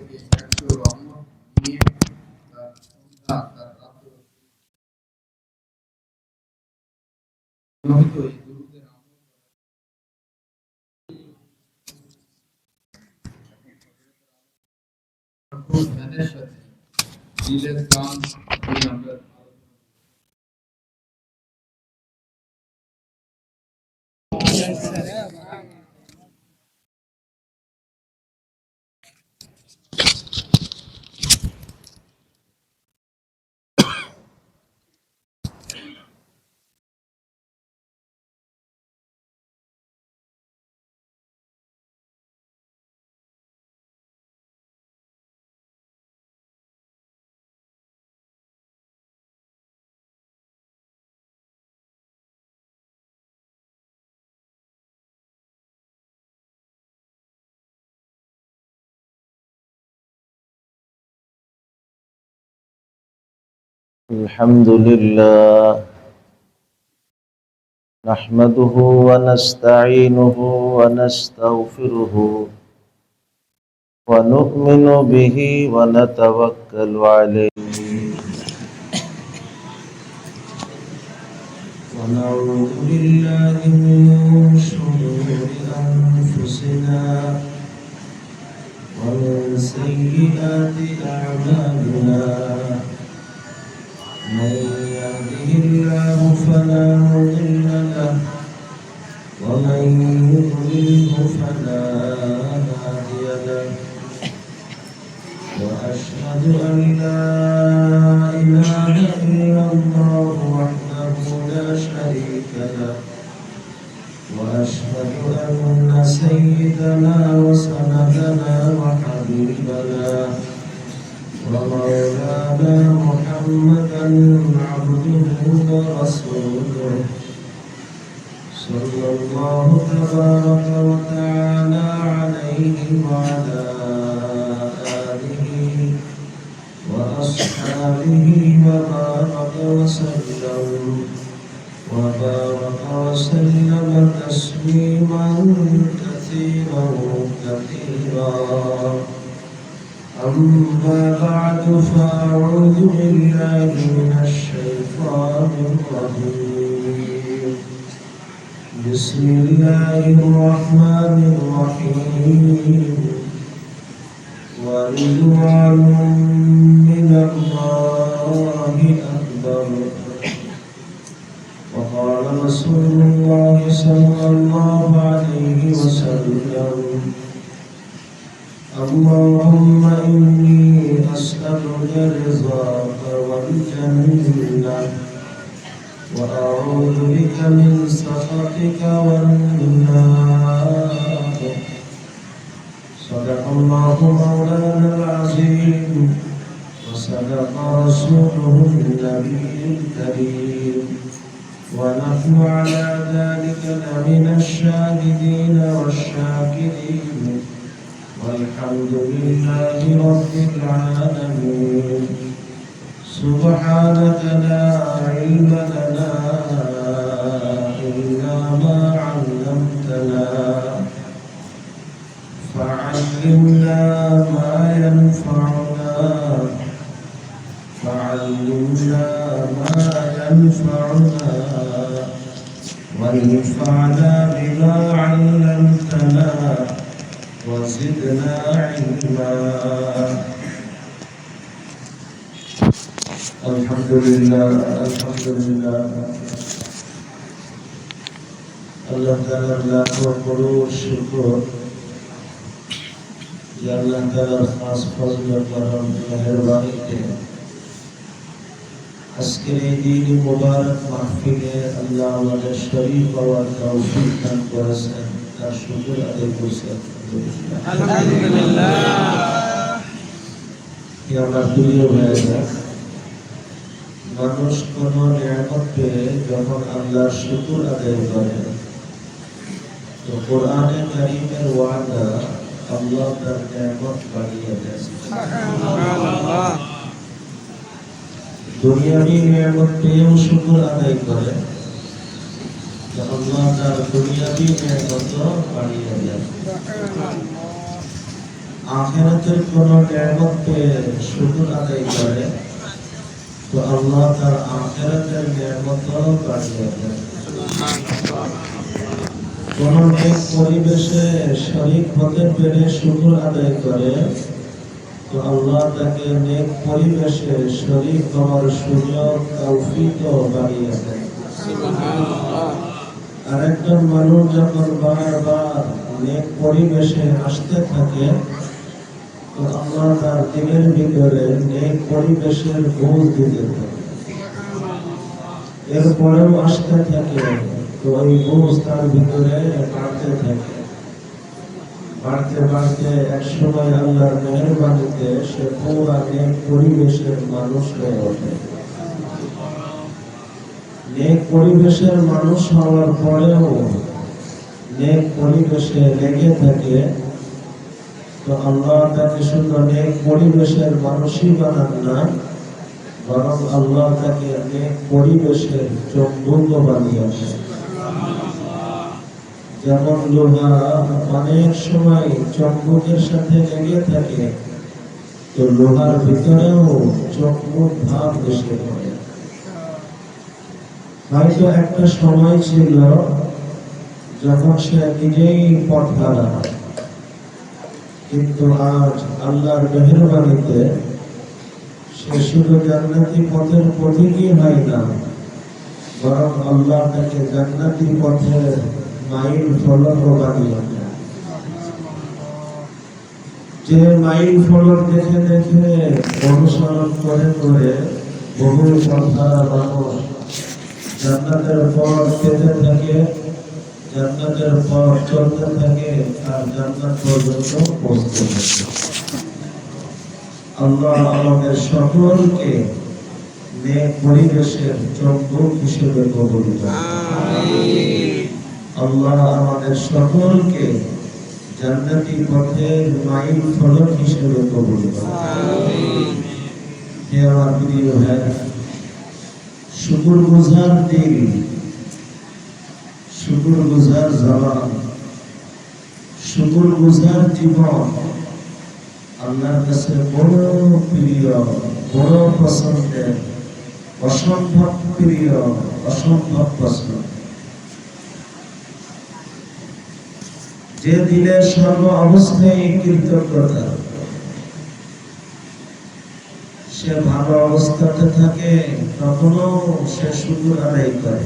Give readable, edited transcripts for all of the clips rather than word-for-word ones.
আমাদেরকে একটু রহমত নিয়ে তার সন্তান তার নিয়মিত এই দুরূদের আমল খুব ধ্যানের সাথে দিলের কান দিয়ে আমরা الحمد لله نحمده ونستعينه ونستغفره ونؤمن به ونتوكل عليه ونعوذ بالله من شرور أنفسنا ومن سيئات أعمالنا من يهده الله فلا مضل له ومن يضلله فلا هادي له وأشهد أن لا إله إلا الله وحده لا شريك له وأشهد أن سيدنا وسندنا وحبيبنا ومولانا محمدا عبده ورسوله صلى الله تبارك وتعالى عليه وعلى آله وأصحابه وبارك وسلم تسليما كثيرا أما بعد فأعوذ بالله من الشيطان الرجيم بسم الله الرحمن الرحيم ورضوان من الله أكبر وقال رسول الله صلى الله عليه وسلم اللهم إني أسألك رضاك والجنة وأعوذ بك من سخطك والنار صدق الله مولانا العظيم وصدق رسوله النبي الكريم ونحن على ذلك لمن الشاهدين والشاكرين والحمد لله رب العالمين سبحانك لا علم لنا إلا ما علمتنا فعلمنا ما ينفعنا وانفعنا بما علمتنا وزدنا علما الحمد لله الله تعالى लाख करोड़ शुक्र कि अल्लाह ताला खास फजल और करम मेहरबानी के আজকের এই দিন মুবারক মাহফিলে আল্লাহ আমাদের শরীক হওয়ার তৌফিক দান করেছেন তার শুকর আদায় করছি আলহামদুলিল্লাহ। আমার প্রিয় ভাইরা, মানুষ কোনো নিয়ামত পেয়ে যখন আল্লাহর শুকর আদায় করে তো কোরআনে কারীমের ওয়াদা আল্লাহ তার নিয়ামত বাড়িয়ে দেন। সুবহানাল্লাহ। দুনিয়াবি নিয়ামত পেয়েও শুকর আদায় করে তো আল্লাহ তার দুনিয়াবি নিয়ামত বাড়িয়ে দেন। আখিরাতের কোন নিয়ামত পেয়ে শুকর আদায় করে তো আল্লাহ তার আখিরাতের নিয়ামতও বাড়িয়ে দেন। কোন নেক পরিবেশে শরীক হতে পেরে শুকর আদায় করে তো আল্লাহ তাকে নেক পরিবেশে শরীক হওয়ার সুযোগ তৌফিকও বাড়িয়ে দেন। আর একজন মানুষ যখন বারবার নেক পরিবেশে আসতে থাকে তো আল্লাহ তার দিলের ভিতরে নেক পরিবেশের বুঝ দিতে থাকে। এরপরেও আসতে থাকে তো ওই বুঝ তার ভিতরে বাড়তে থাকে। বাড়তে বাড়তে একসময় আল্লাহর মেহেরবানিতে সে পুরা নেক পরিবেশের মানুষ হয়ে ওঠে। নেক পরিবেশের মানুষ হওয়ার পরেও নেক পরিবেশে লেগে থাকে তো আল্লাহ তাকে শুধু নেক পরিবেশের মানুষই বানান না, বরং আল্লাহ তাকে নেক পরিবেশের চুম্বক বানিয়ে দেন। যেমন লোহা অনেক সময় চুম্বকের সাথে লেগে থাকে তো লোহার ভিতরেও চুম্বক ভাব এসে পড়ে। হয়তো একটা সময় ছিল যখন সে নিজেই পথ হারা, কিন্তু আজ আল্লাহর মেহেরবানিতে সে শুধু জান্নাতি পথের পথিকই হয় না, বরং আল্লাহ তাকে জান্নাতি পথের মাইল ফলক বানিয়ে দেন। যে মাইল ফলক দেখে দেখে অনুসরণ করে করে বহু পথহারা মানুষ জান্নাতের পথ পেতে থাকে, জান্নাতের পথ চলতে থাকে, আর জান্নাত পর্যন্ত পৌঁছতে থাকে। আল্লাহ আমাদের সকলকে নেক পরিবেশের চুম্বক হিসেবে কবুল করেন। আল্লাহ আমাদের সকলকে জান্নাতি পথের মাইল ফলক হিসেবে কবুল করেন। হে আমার প্রিয় ভাইরা, শুকর গুজার দিল, শুকর গুজার জবান, শুকর গুজার জীবন আল্লাহর কাছে বড় প্রিয়, বড় পছন্দের, অসম্ভব প্রিয়, অসম্ভব পছন্দ। যে দিলে সর্ব অবস্থায় কৃতজ্ঞতা, সে ভালো অবস্থাতে থাকে তখনও সে শুকর আদায় করে।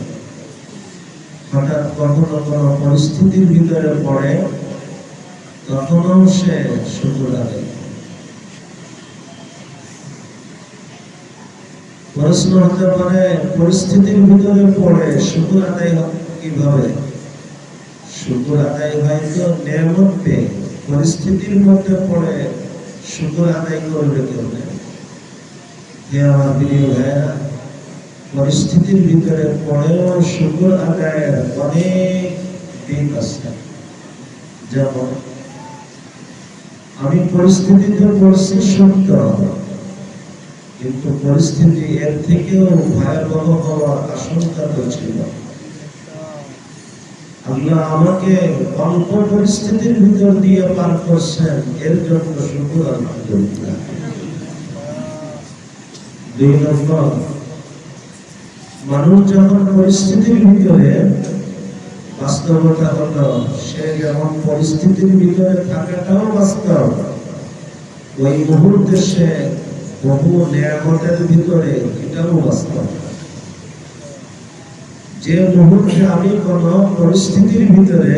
হঠাৎ কখনো কোনো পরিস্থিতির ভিতরে পড়ে তখনও সে শুকর আদায় করে। প্রশ্ন হতে পারে পরিস্থিতির ভিতরে পড়ে শুকর আদায় কিভাবে? শুকর আদায় হয় তো নিয়ামত পেয়ে, পরিস্থিতির মধ্যে পড়ে শুকর আদায় করবে কেমনে? হে আমার প্রিয় ভাইরা, পরিস্থিতির ভিতরে পড়েও শুকর আদায়ের অনেক দিক আছে। যেমন আমি পরিস্থিতিতে পড়ছি সত্য, কিন্তু পরিস্থিতি এর থেকেও ভয়াবহ হওয়ার আশঙ্কা তো ছিল। আল্লাহ আমাকে অল্প পরিস্থিতির ভিতর দিয়ে পার করছেন, এর জন্য শুকর আলহামদুলিল্লাহ। 2 নম্বর, মানুষ যখন পরিস্থিতির ভিতরে, বাস্তবতা হলো সে যেমন পরিস্থিতির ভিতরে থাকাটাও বাস্তব, ওই মুহূর্তে সে বহু নিয়ামতের ভিতরে এটাও বাস্তব। যে মুহূর্তে আমি কোন পরিস্থিতির ভিতরে,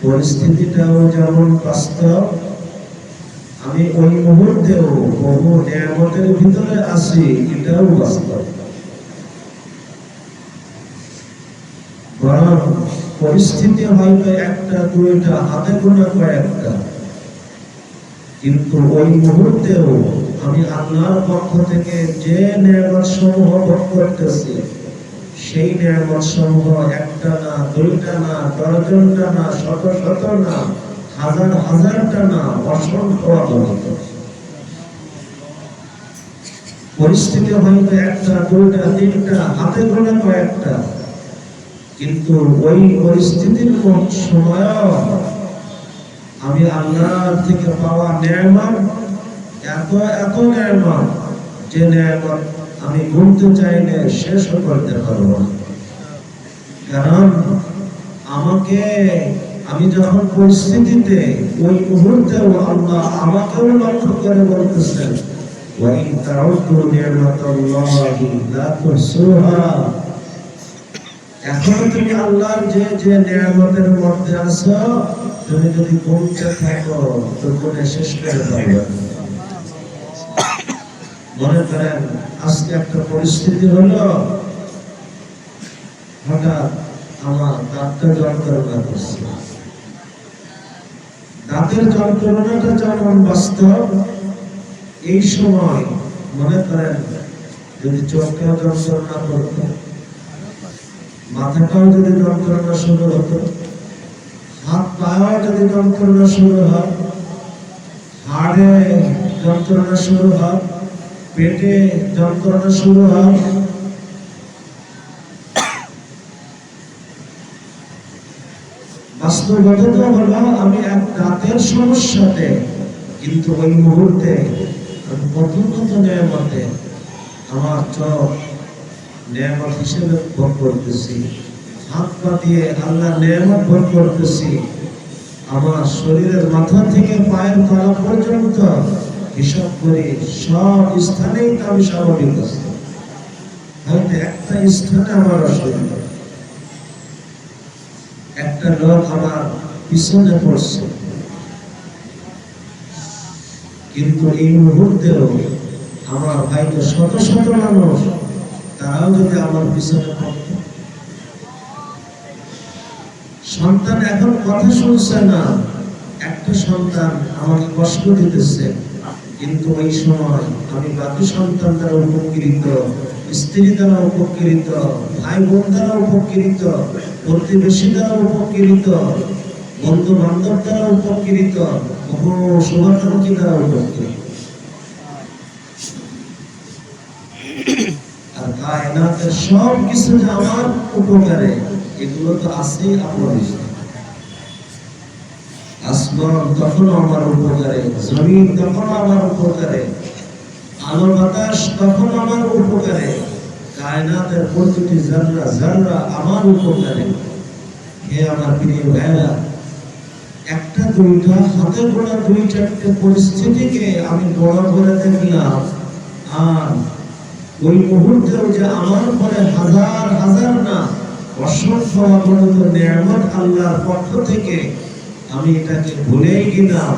পরিস্থিতিটাও যেমন বাস্তব, আমি ওই মুহূর্তেও বহু নিয়ামতের ভিতরে আছি, এটাও বাস্তব। বরং পরিস্থিতি হয়তো একটা দুইটা, হাতে গোনা কয়েকটা, কিন্তু ওই মুহূর্তেও আমি আল্লাহর পক্ষ থেকে যে নিয়ামত সমূহ ভোগ করতেছি, সেই নিয়ামত সমূহ একটা না, দুইটা না, দশজনটা না, শত শত না, হাজার হাজারটা না, অসংখ্য অগণিত। পরিস্থিতি হয়তো একটা দুইটা তিনটা, হাতে গোনা কয়েকটা, কিন্তু ওই পরিস্থিতির সময় আমি আল্লাহর থেকে পাওয়া নেয়ামত এত এত নেয়ামত, যে নেয়ামত আমি গুনতে চাইলে শেষ করতে পারবো না। কারণ আমি যখন পরিস্থিতিতে ওই মুহূর্তেও আল্লাহ আমাকেও লক্ষ্য করে বলতেছেন, ওয়াইন তাউদ্দু নি'মাতাল্লাহি লা তুহসুহা। এখন তুমি আল্লাহর যে যে নিয়ামতের মধ্যে আছো, তুমি যদি গুনতে থাকো তো গুনে শেষ করে পারবে না। মনে করেন আজকে একটা পরিস্থিতি হলো, হঠাৎ আমার দাঁতটা যন্ত্রণা করছে। দাঁতের যন্ত্রণাটা যেমন বাস্তব, এই সময় মনে করেন যদি চোখটাও যন্ত্রণা করতো, মাথাটাও যদি যন্ত্রণা শুরু হতো, হাত পাও যদি যন্ত্রণা শুরু হয়, হাড়ে যন্ত্রণা শুরু হয়, পেটে যন্ত্রণা শুরু হয়, বাস্তবতা হলো আমি এক দাঁতের সমস্যাতে, কিন্তু ওই মুহূর্তে আমি কত কত নেয়ামতে আমার চোখ নেয়ামত হিসেবে ভোগ করতেছি, হাত পা দিয়ে আল্লাহ নেয়ামত ভোগ করতেছি, আমার শরীরের মাথা থেকে পায়ের তলা পর্যন্ত হিসাব করি সব স্থানেই তো আমি স্বাভাবিক আছি। হয়তো একটা স্থানে আমার অসুবিধা, একটা লোক আমার পিছনে পড়ছে, কিন্তু এই মুহূর্তেও আমার ভাইকে শত শত মানুষ তারাও যদি আমার পিছনে পড়ত। সন্তান এখন কথা শুনছে না, একটা সন্তান আমাকে কষ্ট দিতেছে, কিন্তু ওই সময় আমি বাকি সন্তান দ্বারা উপকৃত, স্ত্রী দ্বারা উপকৃত, ভাই বোন দ্বারা উপকৃত, প্রতিবেশী দ্বারা উপকৃত, বন্ধু বান্ধব দ্বারা উপকৃত, বহু শুভাকাঙ্ক্ষী দ্বারা উপকৃত। আর কায়নাতের সব কিছু যে আমার উপকারে, এগুলো তো আছেই আপনার। আসমান তখন আমার উপকারে, জমিন তখন আমার উপকারে, আলো বাতাস তখন আমার উপকারে, কায়নাতের প্রতিটি জাররা জাররা আমার উপকারে। হে আমার প্রিয় ভাইরা, একটা দুইটা হাতে গোনা দুই চারটে পরিস্থিতিকে আমি বড় করে দেখলাম, আর ওই মুহূর্তেও যে আমার পরে হাজার হাজার না অসংখ্য অগণিত নেয়ামত আল্লাহর পক্ষ থেকে আমি এটাকে ভুলেই গেলাম,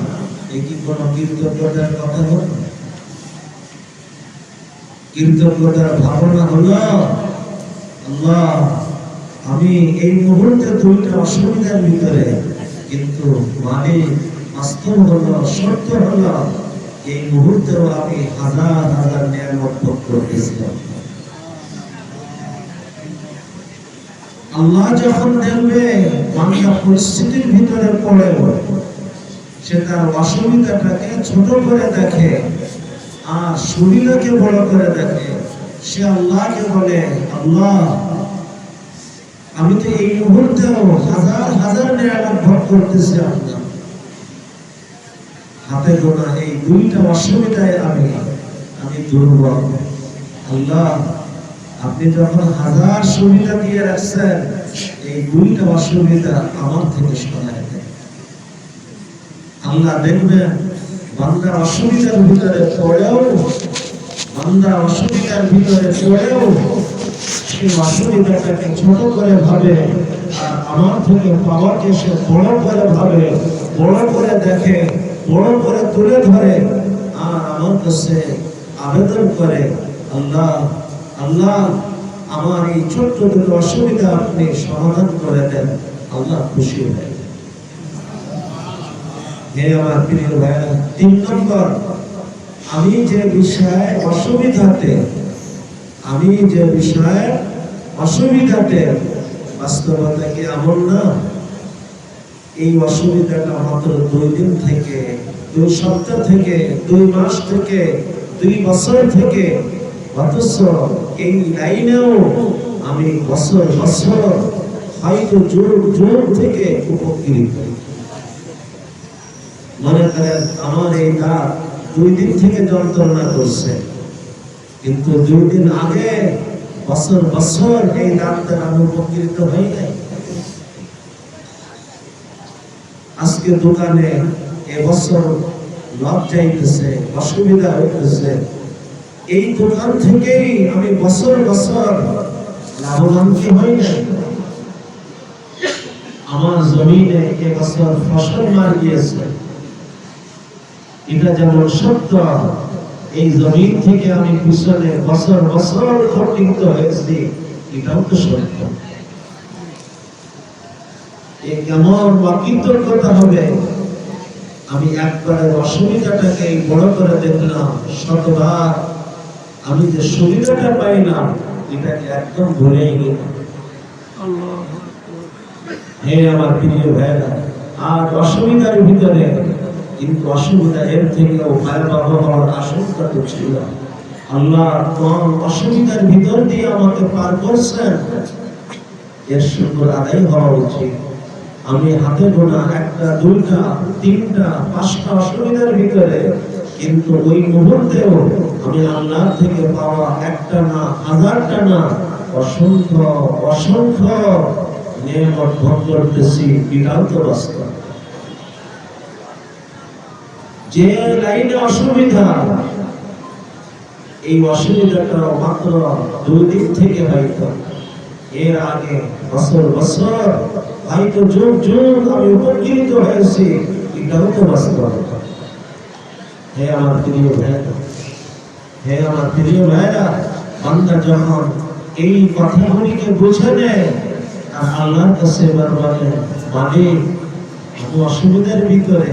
এই কি কোনো কৃতজ্ঞতার কথা হল? কৃতজ্ঞতার ভাবনা হলো, আল্লাহ আমি এই মুহূর্তে দুইটা অসুবিধার ভিতরে, কিন্তু মানে বাস্তব হলো, সত্য হলো, এই মুহূর্তেও আমি হাজার হাজার নিয়ামত ভোগ করতেছিলাম। আল্লাহ যখন দেখবে বান্দা পরিস্থিতির ভিতরে পড়ে, সে তার অসুবিধাটাকে ছোট করে দেখে আর সুবিধাকে বড় করে দেখে, সে আল্লাহকে বলে, আল্লাহ আমি তো এই মুহূর্তেও হাজার হাজার নিয়ামত ভোগ করতেছি, আপনার হাতে গোনা এই দুইটা অসুবিধায় আমি দুর্বল। আল্লাহ আপনি যখন হাজার সুবিধা দিয়ে রাখছেন, এই দুইটা অসুবিধা আমার থেকে সরায় দেন। আল্লাহ দেখবেন বান্দা অসুবিধার ভিতরে পড়েও, সেই অসুবিধাটাকে ছোট করে ভাবে, আর আমার থেকে পাওয়াকে সে বড় করে ভাবে, বড় করে দেখে, বড় করে তুলে ধরে, আর আমার কাছে আবেদন করে, আল্লাহ আল্লাহ আমার এই ছোট্ট দুটো অসুবিধা আপনি সমাধান করে দেন। আল্লাহ খুশি হয়। হে আমার প্রিয় ভাইরা, 3 নম্বর, আমি যে বিষয়ে অসুবিধাতে বাস্তবতা কি এমন না, এই অসুবিধাটা মাত্র 2 দিন থেকে, 2 সপ্তাহ থেকে, 2 মাস থেকে, 2 বছর থেকে, অথচ এই লাইনেও আমি বছর বছর হয়তো যুগ যুগ থেকে উপকৃত। মনে করেন আমার এই দাঁত 2 দিন থেকে যন্ত্রণা করছে, কিন্তু 2 দিন আগে বছর বছর এই দাঁতের আমি উপকৃত হই নাই। আজকে দোকানে এবছর লাভ চাইতেছে, অসুবিধা হইতেছে, এই দোকান থেকেই আমি বছর বছর লাভবান কি হই নাই। আমার জমিনে এবছর ফসল মার গিয়েছে, এটা যেমন সত্য, এই জমিন থেকে আমি পিছনে বছর বছর উপকৃত হয়েছি, এটাও তো সত্য। এই কেমন অকৃতজ্ঞতা হবে, আমি একবারে অসুবিধাটাকে বড় করে দেখলাম, শতবার আমি যে সুবিধাটা পাইলাম এটাকে একদম ভুলেই গেলাম। হে আমার প্রিয় ভাইরা, আর অসুবিধার ভিতরে, কিন্তু অসুবিধা এর থেকেও ভয়াবহ হওয়ার আশঙ্কা তো ছিল। আল্লাহ কোন অসুবিধার ভিতর দিয়ে আমাকে পার করছেন, এর শুকর আদায় হওয়া উচিত। আমি হাতে গোনা 1টা 2টা 3টা 5টা অসুবিধার ভিতরে, কিন্তু ওই মুহূর্তেও আমি আল্লাহ থেকে পাওয়া 1টা না 1000টা না অসংখ্য অসংখ্য নিয়ামত ভোগ করতেছি, এটাও তো বাস্তব। যে লাইনে অসুবিধা, এই অসুবিধাটা মাত্র 2 দিন থেকে হয়তো, এর আগে বছর বছর হয়তো যুগ যুগ আমি উপকৃত হয়েছি, এটাও তো বাস্তব। হে আমার প্রিয় ভাইরা, হে আমার প্রিয় ভাইরা, বান্দা যখন এই কথাগুলিকে বুঝে নেয় আর আল্লাহর কাছে বলে, মালিক আমি অসুবিধার ভিতরে,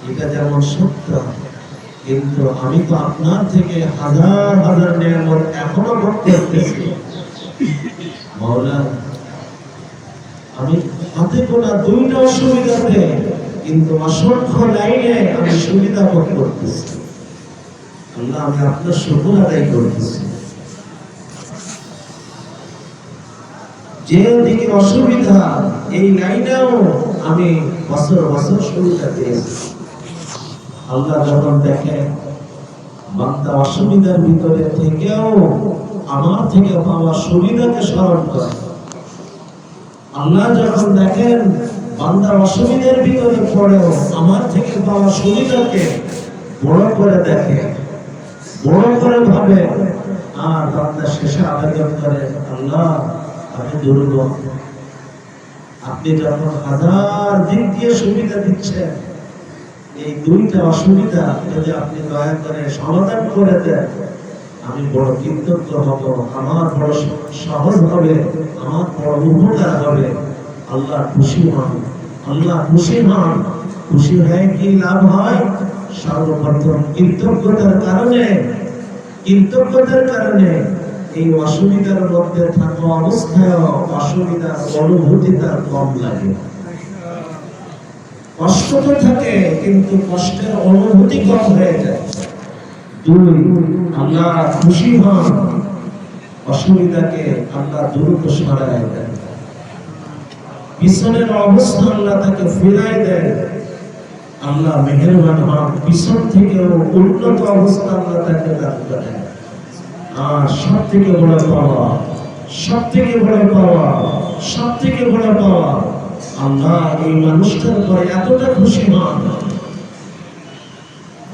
এটা যেমন সত্য, কিন্তু আমি তো আপনার থেকে হাজার হাজার নিয়ামত এখনো ভোগ করতেছি। মাওলা, আমি হাতে গোনা 2টা অসুবিধাতে, কিন্তু অসংখ্য লাইনে আমি সুবিধা ভোগ করতেছি। আল্লাহ, আমি আপনার শুকর আদায় করতেছি। যে দিকে অসুবিধা, এই লাইনেও আমি বছর বছর সুবিধা পেয়েছি। আল্লাহ যখন দেখে বান্দা অসুবিধার ভিতরে থেকেও আমার থেকে পাওয়া সুবিধাকে স্মরণ করে, আল্লাহ যখন দেখেন বান্দা অসুবিধার ভিতরে পড়েও আমার থেকে পাওয়া সুবিধাকে বড় করে দেখে, বড় করে ভাবে, আর বান্দা শেষে আবেদন করে, আল্লাহ আমি দুর্বল, আপনি যখন হাজার দিক দিয়ে সুবিধা দিচ্ছেন, এই 2টা অসুবিধা যদি আপনি দয়া করে সমাধান করে দেন, আমি বড় কৃতজ্ঞ হব, আমার বড় সহজ হবে, আমার বড় উপকার হবে। আল্লাহ খুশি হন, আল্লাহ খুশি হন। খুশি হয়ে কি লাভ হয়? সর্বপ্রথম কৃতজ্ঞতার কারণে এই অসুবিধার মধ্যে থাকা অবস্থায় অসুবিধার অনুভূতি তার কম লাগে। কষ্ট তো থাকে, কিন্তু কষ্টের অনুভূতি কম হয়ে যায়। 2, আল্লাহ খুশি হন, অসুবিধাকে আল্লাহ দ্রুত সরায় দেন, পিছনের অবস্থা আল্লাহ তাকে ফিরায় দেন। আল্লাহ মেহেরবান হন, পিছন থেকে উন্নত অবস্থা আল্লাহ তাকে দান করেন। আর সব থেকে বড় পাওয়া, আল্লাহ এই মানুষটার পরে এতটা খুশি হন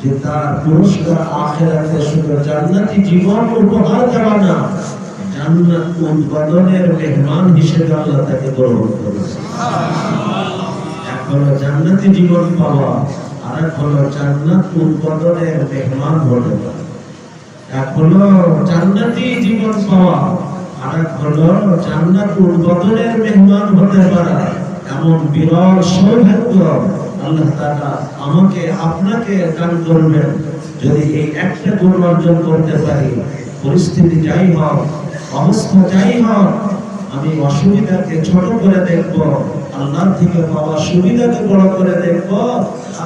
যে তার পুরস্কার আখিরাতে শুধু জান্নাতি জীবন উপহার দেওয়া না, জান্নাত উদ্বোধনের মেহমান হিসেবে আল্লাহ তাকে গ্রহণ করেছে। এক হলো জান্নাতি জীবন পাওয়া, আর এক হলো জান্নাত উদ্বোধনের মেহমান হতে পারা। এক হলো জান্নাতি জীবন পাওয়া, আর এক হলো জান্নাত উদ্বোধনের মেহমান হতে পারা। এমন বিরল সৌভাগ্য আল্লাহ তাআলা আমাকে আপনাকে দান করবেন। যদি এই একটা গুণ অর্জন করতে পারি, পরিস্থিতি যাই হোক, অবস্থা যাই হোক, আমি অসুবিধাকে ছোট করে দেখব, আল্লাহ থেকে পাওয়া সুবিধাকে বড় করে দেখব,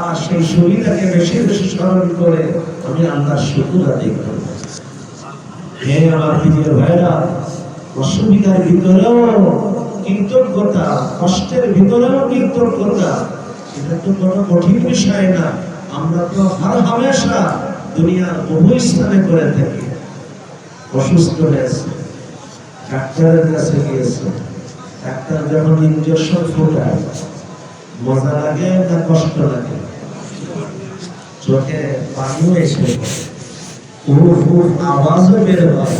আর সেই সুবিধাকে বেশি বেশি স্মরণ করে আমি আল্লাহর শুকর আদায় করব। হে আমার প্রিয় ভাইরা, অসুবিধার ভিতরেও কৃতজ্ঞতা, কষ্টের ভিতরেও কৃতজ্ঞতা, এটা তো কোনো কঠিন বিষয় না। আমরা তো হর হামেশা দুনিয়ার বহু স্থানে করে থাকি। অসুস্থ হয়েছে, ডাক্তারের কাছে গিয়েছে, ডাক্তার যখন ইনজেকশন ফোটায় মজা লাগে না কষ্ট লাগে? চোখে পানিও এসে উফ উফ আওয়াজও বের হয়,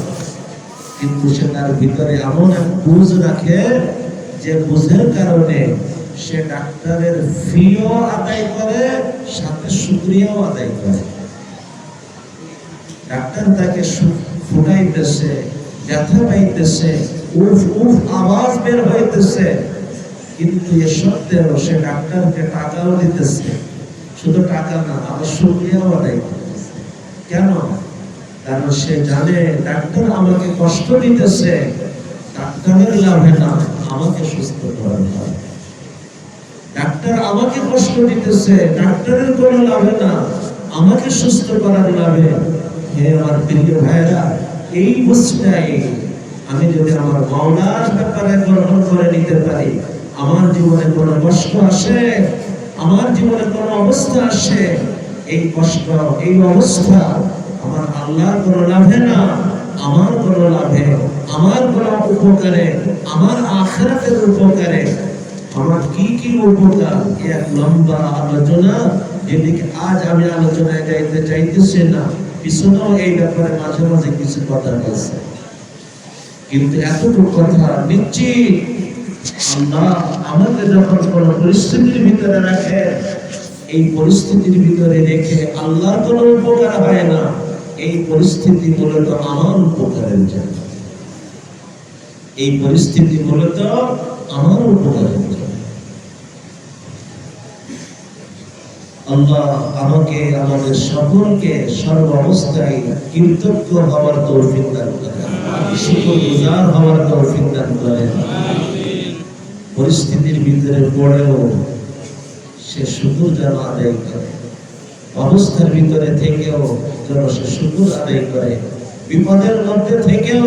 কিন্তু সে তার ভিতরে এমন এক বুঝ রাখে যে বুঝের কারণে সে ডাক্তারের ফিও আদায় করে, সাথে শুকরিয়াও আদায় করে। ডাক্তার তাকে ফুটাইতেছে, ব্যথা পাইতেছে, উফ উফ আওয়াজ বের হইতেছে, কিন্তু এ সত্ত্বেও সে ডাক্তারকে টাকাও দিতেছে। শুধু টাকা না, আবার শুকরিয়াও আদায় করতেছে। কেন? কারণ সে জানে ডাক্তার আমাকে কষ্ট দিতেছে, ডাক্তারের লাভে না, আমাকে সুস্থ করার লাভে। ডাক্তার আমাকে কষ্ট দিতেছে, ডাক্তারের কোনো লাভে না, আমাকে সুস্থ করার লাভে। হে আমার প্রিয় ভাইরা, এই বুঝটাই আমি যদি আমার মাওলার ব্যাপারে গ্রহণ করে নিতে পারি, আমার জীবনে কোনো কষ্ট আসে, আমার জীবনে কোনো অবস্থা আসে, এই কষ্ট এই অবস্থা আমার আল্লাহর কোনো লাভে না, আমার কোনো লাভে, আমার কোনো উপকারে, আমার আখিরাতের উপকারে। আমার কি কি উপকার, এক লম্বা আলোচনা, যেদিকে আজ আমি আলোচনায় যাইতে চাইতেছি না। পিছনেও এই ব্যাপারে মাঝে মাঝে কিছু কথা বলছে, কিন্তু এতটুকু কথা নিশ্চিত, আল্লাহ আমাকে যখন কোনো পরিস্থিতির ভিতরে রাখে, এই পরিস্থিতির ভিতরে রেখে আল্লাহর কোনো উপকার হয় না। এই পরিস্থিতি মূলত আমার উপকারের জন্য, এই পরিস্থিতি মূলত আমার উপকারের জন্য। আল্লাহ আমাকে, আমাদের সকলকে সর্ব অবস্থায় কৃতজ্ঞ হওয়ার তৌফিক দান করেন, শুকরগুজার হওয়ার তৌফিক দান করেন। পরিস্থিতির ভিতরে পড়েও সে শুকর যেন আদায় করে, অবস্থার ভিতরে থেকেও যেন সে শুকর আদায় করে, বিপদের মধ্যে থেকেও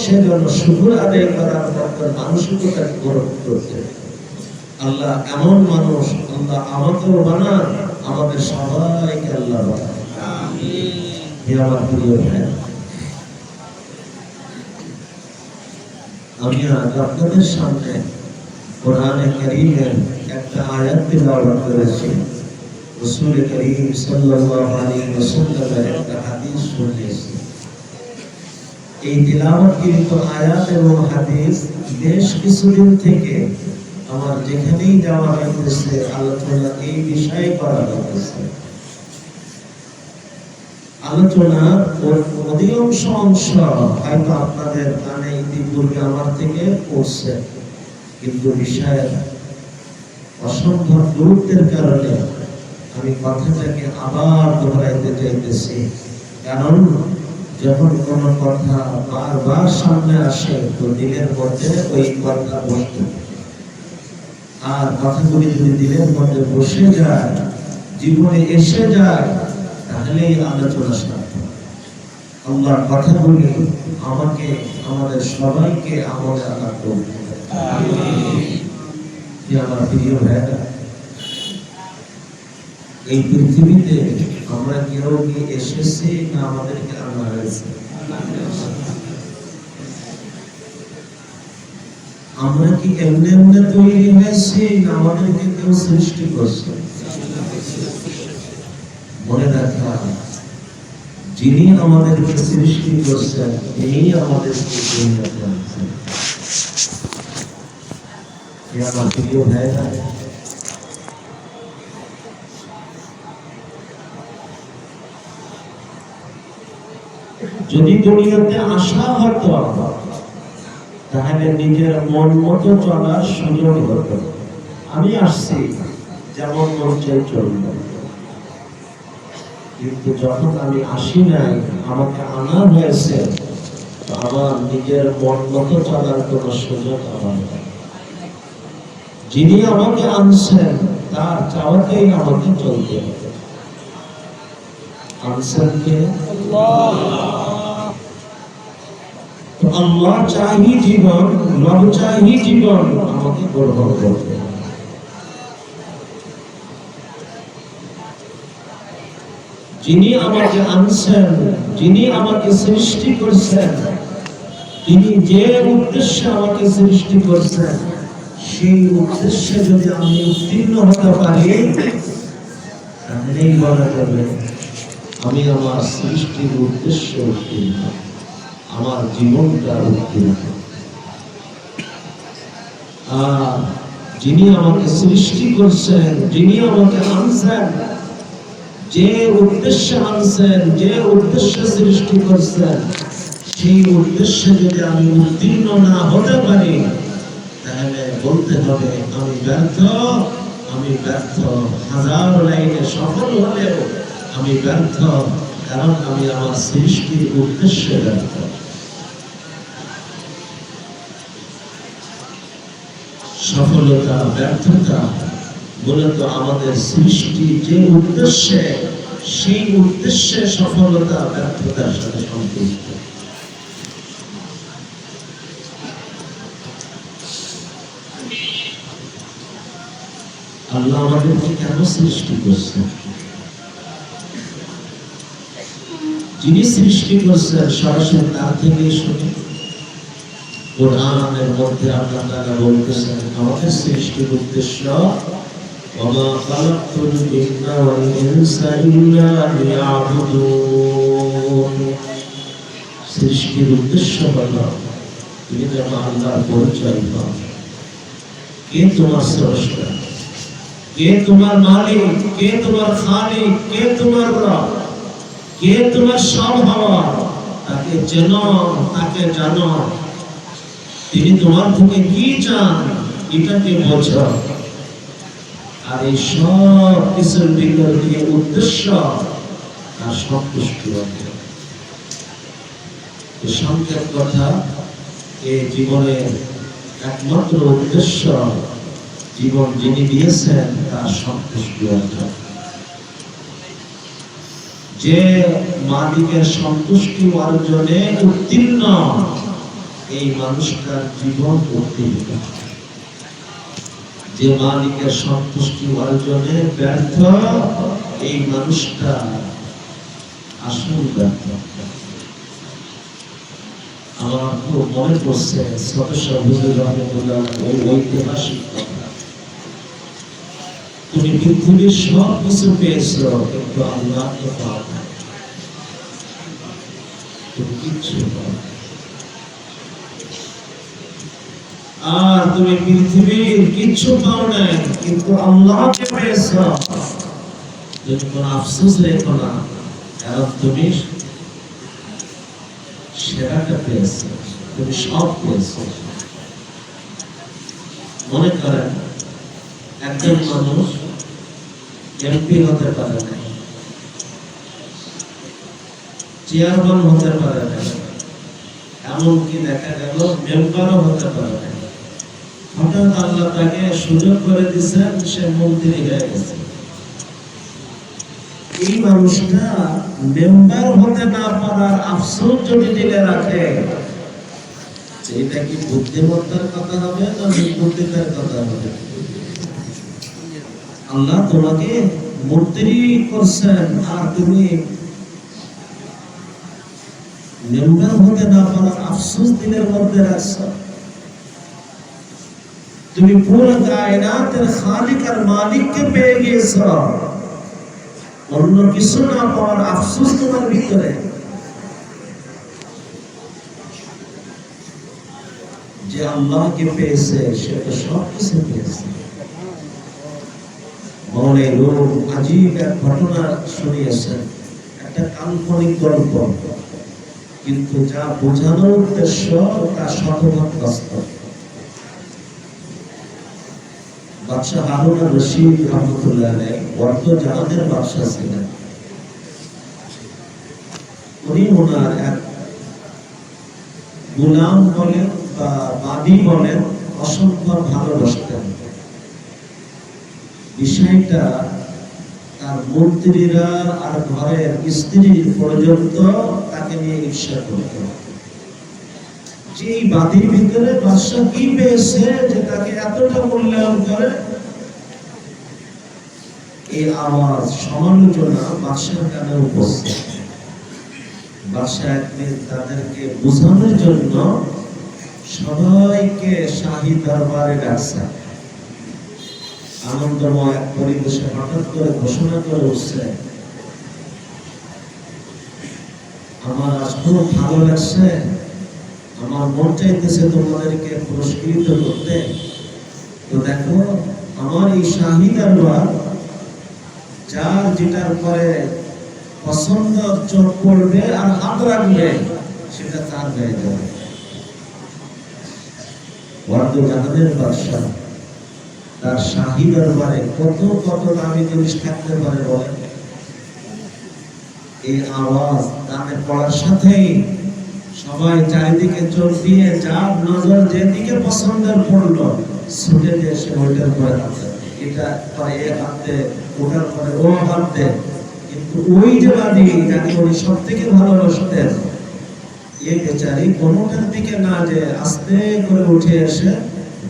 সে যেন শুকর আদায় করার মতো মানসিকতা গ্রহণ করতে। আল্লাহ এমন মানুষ আল্লাহ আমাকেও বানান, আমাদের সবাইকে আল্লাহ বানান। হে আমার প্রিয় ভাই, আমি আজ আপনাদের সামনে কোরআনে কারীমের একটা আয়াত তিলাওয়াত করেছি। রাসূল করিম সাল্লাল্লাহু আলাইহি ওয়াসাল্লামের একটা হাদিস শুনিয়েছি। এই তিলাওয়াতকৃত আয়াত এবং হাদিস বেশ কিছুদিন থেকে আমার যেখানেই যাওয়া হইতেছে আলোচনা এই বিষয়ে করা হইতেছে। আলোচনা অধিকাংশ অংশ হয়তো আপনাদের কানে ইতিপূর্বে আমার থেকে পৌঁছছে, কিন্তু বিষয়ের অসম্ভব গুরুত্বের কারণে আমি কথাটাকে আবার দোহরাইতে চাইতেছি। কারণ যখন কোন কথা বারবার সামনে আসে, তো দিলের মধ্যে ওই কথা বসতে, আর কথাগুলি যদি দিলের মধ্যে বসে যায়, জীবনে এসে যায়, তাহলে আলোচনা সার্থক। আল্লাহর কথাগুলি আমাকে, আমাদের সবাইকে আমলে আনা করবে। আমার প্রিয় ভাইরা, এই পৃথিবীতে আমরা কেউ কি এসেছি না আমাদেরকে আনা হয়েছে? আমরা কি এমনি এমনি তৈরি হয়েছি না আমাদেরকে কেউ সৃষ্টি করছে? মনে রাখা, যিনি আমাদেরকে সৃষ্টি করছেন তিনি আমাদেরকে দুনিয়াতে আনছেন। আমার প্রিয় ভাইরা, যদি দুনিয়াতে আসা হতো তাহলে নিজের মন মতো চলার সুযোগ হতো। আমি আসছি, যেমন মন চাই চলব, কিন্তু যখন আমি আসি নাই, আমাকে আনা হয়েছে, তো আমার নিজের মন মতো চলার কোনো সুযোগ আমার নেই। যিনি আমাকে আনছেন তার চাওয়াতেই আমাকে চলতে হবে। আনছেন কে? আল্লাহ চাহি জীবন, রব চাহি জীবন আমাকে গ্রহণ করতে। যিনি আমাকে আনছেন, যিনি আমাকে সৃষ্টি করছেন, তিনি যে উদ্দেশ্যে আমাকে সৃষ্টি করছেন, সেই উদ্দেশ্যে যদি আমি উত্তীর্ণ হতে পারি, তাহলেই বলা যাবে আমি আমার সৃষ্টির উদ্দেশ্যে উত্তীর্ণ, আমার জীবনটা উত্তীর্ণ। আর যিনি আমাকে সৃষ্টি করছেন, যিনি আমাকে আনছেন, যে উদ্দেশ্যে আনছেন, যে উদ্দেশ্যে সৃষ্টি করছেন, সেই উদ্দেশ্যে যদি আমি উত্তীর্ণ না হতে পারি, তাহলে বলতে হবে আমি ব্যর্থ, আমি ব্যর্থ। হাজার লাইনে সফল হলেও আমি ব্যর্থ, কারণ আমি আমার সৃষ্টির উদ্দেশ্যে ব্যর্থ। সফলতা ব্যর্থতা মূলত আমাদের সৃষ্টি যে উদ্দেশ্যে, সেই উদ্দেশ্যে সফলতা ব্যর্থতার সাথে সম্পৃক্ত। আল্লাহ আমাদেরকে কেন সৃষ্টি করছেন? যিনি সৃষ্টি করছেন সরাসরি তার থেকে শুনি। কোরআনের মধ্যে আল্লাহ তাআলা বলতেছেন আমাদের সৃষ্টির উদ্দেশ্য ওয়া খালাকতুল জিন্না ওয়াল ইনসা ইল্লা লিয়াবুদুন। সৃষ্টির উদ্দেশ্য হলো তুমি যেন আল্লাহর পরিচয় পাও। কে তোমার স্রষ্টা, কে তোমার মালিক, কে তোমার খালিক, কে তোমার রব, কে তোমার সব হওয়া, তাকে চেনো, তাকে জানো। তিনি তোমার থেকে কি চান এটাকে বোঝো। আর এই সব কিছুর ভিতর দিয়ে উদ্দেশ্য আর সন্তুষ্টি অর্জন। এই সংক্ষেপ কথা, এই জীবনের একমাত্র উদ্দেশ্য জীবন যিনি দিয়েছেন তার সন্তুষ্টি অর্জন। যে মালিকের সন্তুষ্টি অর্জনে উত্তীর্ণ, এই মানুষটার জীবন উত্তীর্ণ। যে মালিকের সন্তুষ্টি অর্জনে ব্যর্থ, এই মানুষটা আসল ব্যর্থ। আমার খুব মনে পড়ছে সদস্য হুজুর রহমতুল্লাহ ওই ঐতিহাসিক কথা। তুমি পৃথিবীর সব কিছু পেয়েছ, কিন্তু আল্লাহকে পাও না। তুমি কিচ্ছু পাও। আর তুমি পৃথিবীর কিচ্ছু পাও নাই, কিন্তু আল্লাহকে পেয়েছ। তুমি কোনো আফসোস রেখো না, কারণ তুমি সেরাটা পেয়েছ, তুমি সব পেয়েছ। মনে করেন একজন মানুষ এমপি হতে পারে না, চেয়ারম্যান হতে পারে না, এমনকি দেখা গেল মেম্বারও হতে পারে না। হঠাৎ আল্লাহ তাকে সুযোগ করে দিচ্ছেন, সে মন্ত্রী হয়ে গেছে। এই মানুষটা মেম্বার হতে না পারার আফসোস যদি দিলে রাখে, এটা কি বুদ্ধিমত্তার কথা হবে না বুদ্ধিতার কথা হবে? আল্লাহ তোমাকে মন্ত্রী করছেন, আর তুমি মেম্বার হতে না পারার আফসোস দিলের মধ্যে রাখছো। তুমি পুরো কায়নাতের খালিক আর মালিককে পেয়ে গিয়েছো, অন্য কিছু না পাওয়ার আফসোস তোমার ভিতরে। যে আল্লাহকে পেয়েছে সে তো সব কিছু পেয়েছে। মনে রূপ আজীব এক ঘটনা শুনিয়েছেন, একটা কাল্পনিক গল্প, কিন্তু যা বোঝানোর উদ্দেশ্য তা শতভাগ বাস্তব। বাদশাহ হারুন আর রশিদ রহমতুল্লাহ আলাইহি অর্ধ জাহানের বাদশাহ ছিলেন। উনি ওনার এক গোলাম বলেন বা বাদী বলেন অসংখ্য ভালোবাসতেন। বিষয়টা তার মন্ত্রীরা আর ঘরের স্ত্রী পর্যন্ত তাকে নিয়ে ঈর্ষা করত। যে এই বাদীর ভিতরে বাদশাহ কি পেয়েছে যে তাকে এতটা মূল্যায়ন করে। এই আওয়াজ সমালোচনা বাদশার কানে উপস্থিত। বাদশাহ একদিন তাদেরকে বোঝানোর জন্য সবাইকে শাহী দরবারে ডাকছে। আনন্দময় এক পরিবেশে হঠাৎ করে ঘোষণা করে উঠছে, আমার আজ খুব ভালো লাগছে, আমার মন চাইতেছে তোমাদেরকে পুরস্কৃত করতে। তো দেখো, আমার এই শাহী দরবার যার যেটার পরে পছন্দ চোখ পড়বে আর হাত রাখবে সেটা তার হয়ে যাবে। জাহানের বাদশাহ তার শাহী দরবারে কত কত দামি জিনিস থাকতে পারে বলেন। এই আওয়াজ কানে পড়ার সাথেই সবাই চারিদিকে চোখ দিয়ে যার নজর যেদিকে পছন্দের পড়লো ছুটে দিয়ে সে ওইটার পরে হাতে, এটা পরে এ হাতে, ওটার পরে ও হাতে। কিন্তু ওই যে বাদী যাকে উনি সব থেকে ভালোবাসতেন, এই বেচারি কোনোটার দিকে না যে আস্তে করে উঠে এসে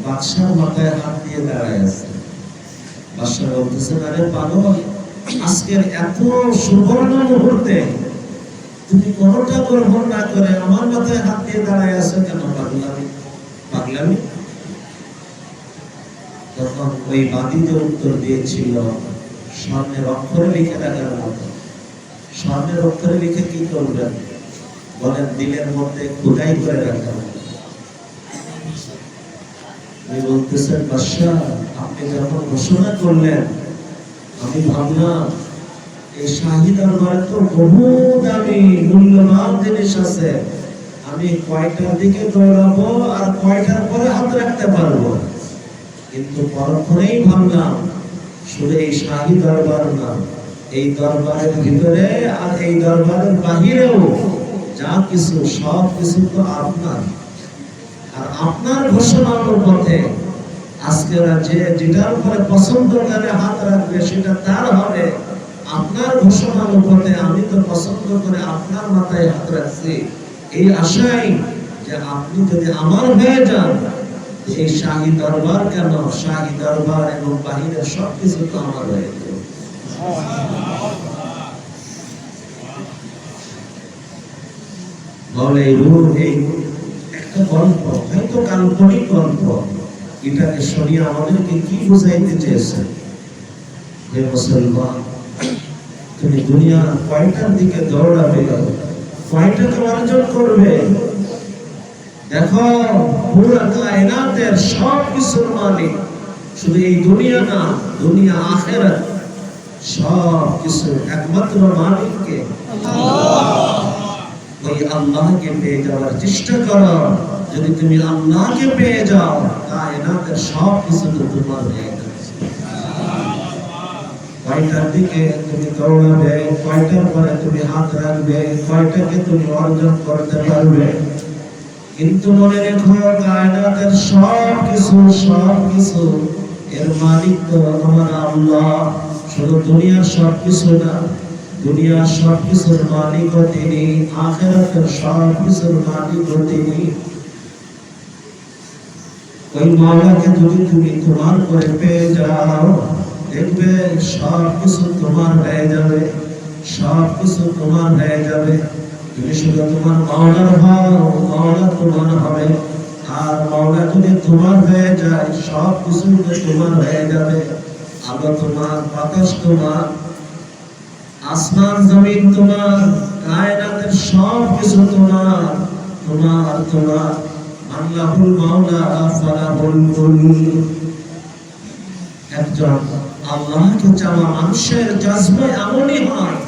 বাদশার মাথায় হাত দিয়ে দাঁড়ায় আছে। বাদশা বলতেছেন, আরে পাগল, আজকের এত সুবর্ণ মুহূর্তে তুমি কোনোটা গ্রহণ না করে আমার মাথায় হাত দিয়ে দাঁড়ায় আছো কেন? পাগলামি পাগলামি। তখন ওই বাদী যে উত্তর দিয়েছিল, স্বর্ণের অক্ষরে লিখে রাখার মতো। স্বর্ণের অক্ষরে লিখে কি করবেন বলেন? দিলের মধ্যে খোদাই করে রাখার মতো। বলতেছেন, বাদশা আপনি যখন ঘোষণা করলেন আমি ভাবলাম এই শাহী দরবারে তো বহু দামি মূল্যবান জিনিস আছে, আমি কয়টার দিকে দৌড়াবো আর কয়টার পরে হাত রাখতে পারবো। কিন্তু পরক্ষণেই ভাবলাম শুধু এই শাহী দরবার না, এই দরবারের ভিতরে আর এই দরবারের বাহিরেও যা কিছু সব কিছু তো আপনার। আর আপনার ঘোষণার পথে আজকের যে যেটার উপরে পছন্দ করে হাত রাখবে সেটা তার হবে। আপনার ঘোষণার পথে আমি তো পছন্দ করে আপনার মাথায় হাত রাখছি, এই আশায় যে আপনি যদি আমার হয়ে যান, এই শাহী দরবার কেন, শাহী দরবার এবং বাহিরের সবকিছু তো আমার হয়ে যাবে। বলে এই একটা গল্প, হয়তো কাল্পনিক গল্প, এটাকে শরীয়ত আমাদেরকে কি বুঝাইতে চেয়েছে? যে মুসলমান, তুমি দুনিয়ার কয়টার দিকে দৌড়াবে, কয়টাকে অর্জন করবে? দেখো, পুরো কায়নাতের সব কিছুর মালিক শুধু এই দুনিয়া না, দুনিয়া আখিরাত সব কিছু একমাত্র মালিককে আল্লাহ। ওই আল্লাহকে পেয়ে যাওয়ার চেষ্টা করো। যদি তুমি আল্লাহকে পেয়ে যাও, কায়নাতের সব কিছু তো তোমার হয়ে যাবে। কয়টার দিকে তুমি দৌড়াবে, কয়টার পরে তুমি হাত রাখবে, কয়টাকে তুমি অর্জন করতে পারবে। কিন্তু মনে রেখো, কায়নাতের সব কিছু এর মালিক তো আমার আল্লাহ। শুধু দুনিয়ার সব কিছু না, দুনিয়ার সব কিছুর মালিকও তিনি, আখিরাতের সব কিছুর মালিকও তিনি। ওই মাওলাকে যদি তুমি তোমার করে পেয়ে যাও, দেখবে সব কিছু তোমার হয়ে যাবে, সব কিছু তোমার হয়ে যাবে। তুমি শুধু তোমার মাওলার হও, মাওলা তোমার হবে। আর মাওলা যদি তোমার হয়ে যায়, সব কিছু তোমার হয়ে যাবে। আলো তোমার, বাতাস তোমার, আসমান জমিন তোমার, কায়নাতের সব কিছু তোমার, তোমার তোমার। আল্লাহুল মাওলা ফালাহুল মুলক। একজন আল্লাহকে চাওয়া মানুষের জাজবে এমনই হয়।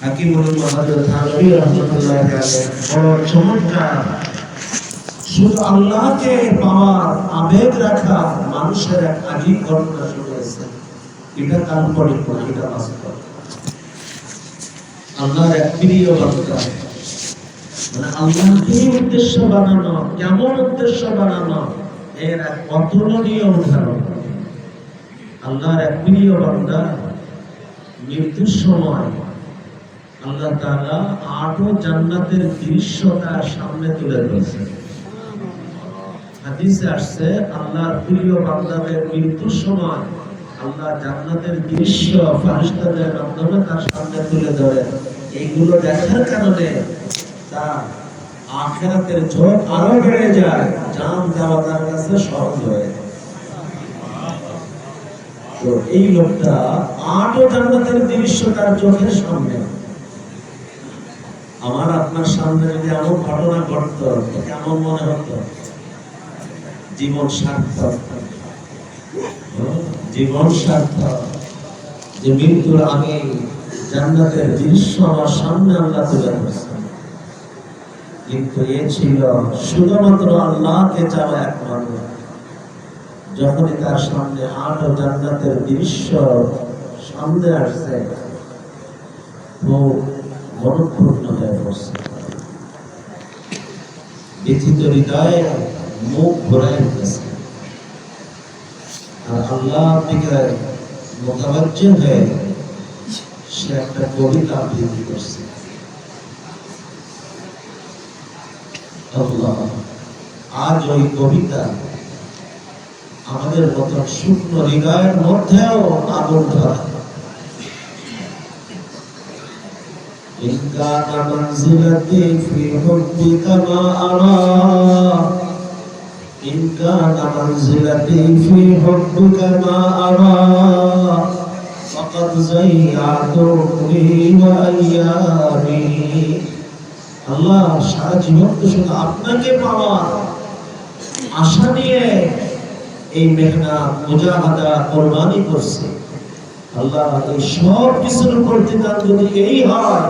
হাকিমুল হযরত থানভী রাহমাতুল্লাহি আলাইহি বড় চমৎকার। শুধু আল্লাহকে পাওয়ার আবেগ রাখা মানুষের এক আজীব ঘটনা শুনেছেন। এটা কাল্পনিক না, এটা বাস্তব। আল্লাহর এক প্রিয় বান্দা, মানে আল্লাহকে উদ্দেশ্য বানানো, কেমন উদ্দেশ্য বানানো, এর এক অতুলনীয় উদাহরণ। আল্লাহর এক প্রিয় বান্দা মৃত্যুর সময় আল্লাহ তাআলা 8 জান্নাতের দৃশ্য তার সামনে তুলে ধরেছেন। হাদিসে আসছে, আল্লাহর প্রিয় বান্দাদের মৃত্যুর সময় আল্লাহ জান্নাতের দৃশ্য ফেরেশতাদের মাধ্যমে তার সামনে তুলে ধরে। এইগুলো দেখার কারণে তার আখিরাতের ঝোঁক আরো বেড়ে যায়, জান দেওয়া তার কাছে সহজ হয়ে যায়। তো এই লোকটা আটও জান্নাতের দৃশ্য তার চোখের সামনে। আমার আপনার সামনে যদি এমন ঘটনা ঘটতো কেমন মনে হতো? জীবন সার্থক, জীবন সার্থক। যে মৃত্যুর আগে জান্নাতের দৃশ্য আমার সামনে আল্লাহ তুলে ধরছেন। কিন্তু এ ছিল শুধুমাত্র আল্লাহকে চাওয়া একমাত্র। যখনই তার সামনে আটও জান্নাতের দৃশ্য সামনে আসছে, ও মনঃপূর্ণ হয়ে পড়ছে, ব্যথিত হৃদয়ে মুখ ঘোরায় গেছে। আর আল্লাহর দিকে মোতাবাজ্জিহ হয়ে সে একটা কবিতা আবৃত্তি করছে। আল্লাহ, আজ ওই কবিতা আমাদের মতো শুকনো হৃদয়ের মধ্যেও আগুন ধরা। إن كان منزلتي في حبك ما أرى إن كان منزلتي في حبك ما أرى فقد ضيعت عمري وأيامي আল্লাহ, সারা জীবন তো শুধু আপনাকে পাওয়ার আশা নিয়ে এই মেহনত মুজাহাদা কোরবানি করছে। আল্লাহ, এই সব কিছুর প্রতিদান যদি এই হয়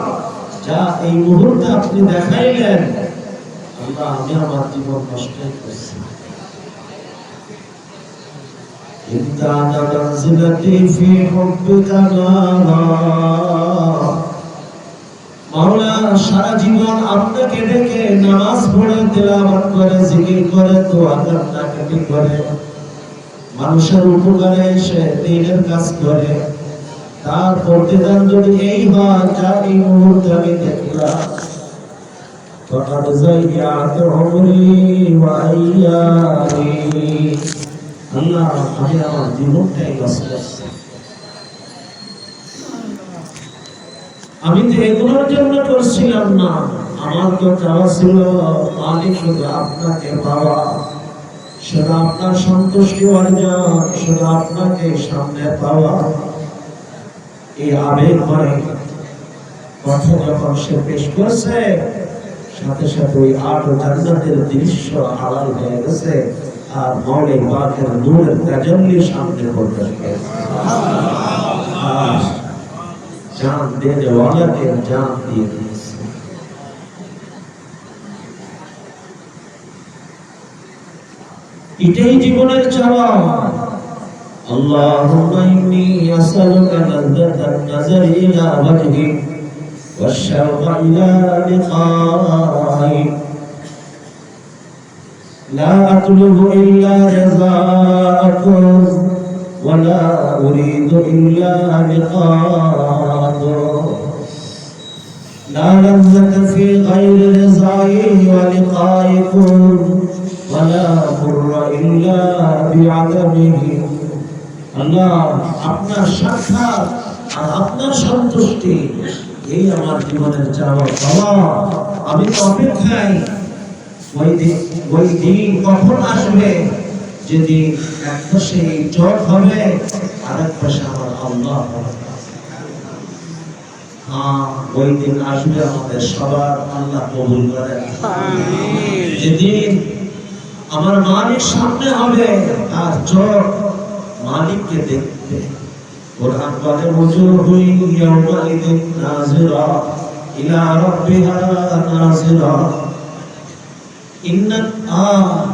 যা এই মুহূর্তে আপনি দেখাইলেন, আল্লাহ আমি আমার জীবন নষ্ট করছি। মাওলা, সারা জীবন আপনাকে ডেকে নামাজ পড়ে তেলাওয়াত করে জিকির করে দোয়া কান্নাকাটি করে মানুষের উপকারে এসে দ্বীনের কাজ করে, তার প্রতিদান যদি এই হয় যা এই মুহূর্তে আমি দেখলাম, فقد ضيعت عمري وأيامي আল্লাহ, আমি আমার জীবনটাই লস করছি। আমি তো এগুলোর জন্য করছিলাম না, আমার তো চাওয়া ছিল মালিক শুধু আপনাকে পাওয়া, শুধু আপনার সন্তুষ্টি অর্জন, শুধু আপনাকে সামনে পাওয়া। এই আবেগ ভরে কথা যখন সে পেশ করছে, সাথে সাথে ওই আট জান্নাতের দৃশ্য হালাল হয়ে গেছে আর মৌলে পাকের নূরের তাজাল্লি সামনে পড়তে গেছে। জান দেনে ওয়ালাকে জান দিয়ে দিয়েছে। এটাই জীবনের চাওয়া। আল্লাহুম্মা ইন্নী আসআলুকা লাযযাতান নাযারি ইলা ওয়াজহিক ওয়াশ-শাওকা ইলা লিকাইক লা আতলুবু ইল্লা রিযাআকুম ওয়া লা উরিদু ইল্লা লিকাআকুম লা লাযযাতা ফি গায়রি রিযাই ওয়া লিকাইকুম ওয়া লা বুররা ইল্লা বিআদামিহি। আল্লাহ, আপনার সাক্ষাৎ আর আপনার সন্তুষ্টি, এই আমার জীবনের চাওয়া পাওয়া। আমি তো অপেক্ষায় ওই দিন কখন আসবে যেদিন এক পাশে এই জট হবে আর এক পাশে আমার আল্লাহ হবে। ওই দিন আসবে আমাদের সবার, আল্লাহ কবুল করেন। যেদিন আমার মালিক সামনে হবে আর জট মালিককে দেখবে। কোরআন বলে ওজুহু ইয়াওমাইদিন নাযিরা ইলা রাব্বিহা নাযিরা।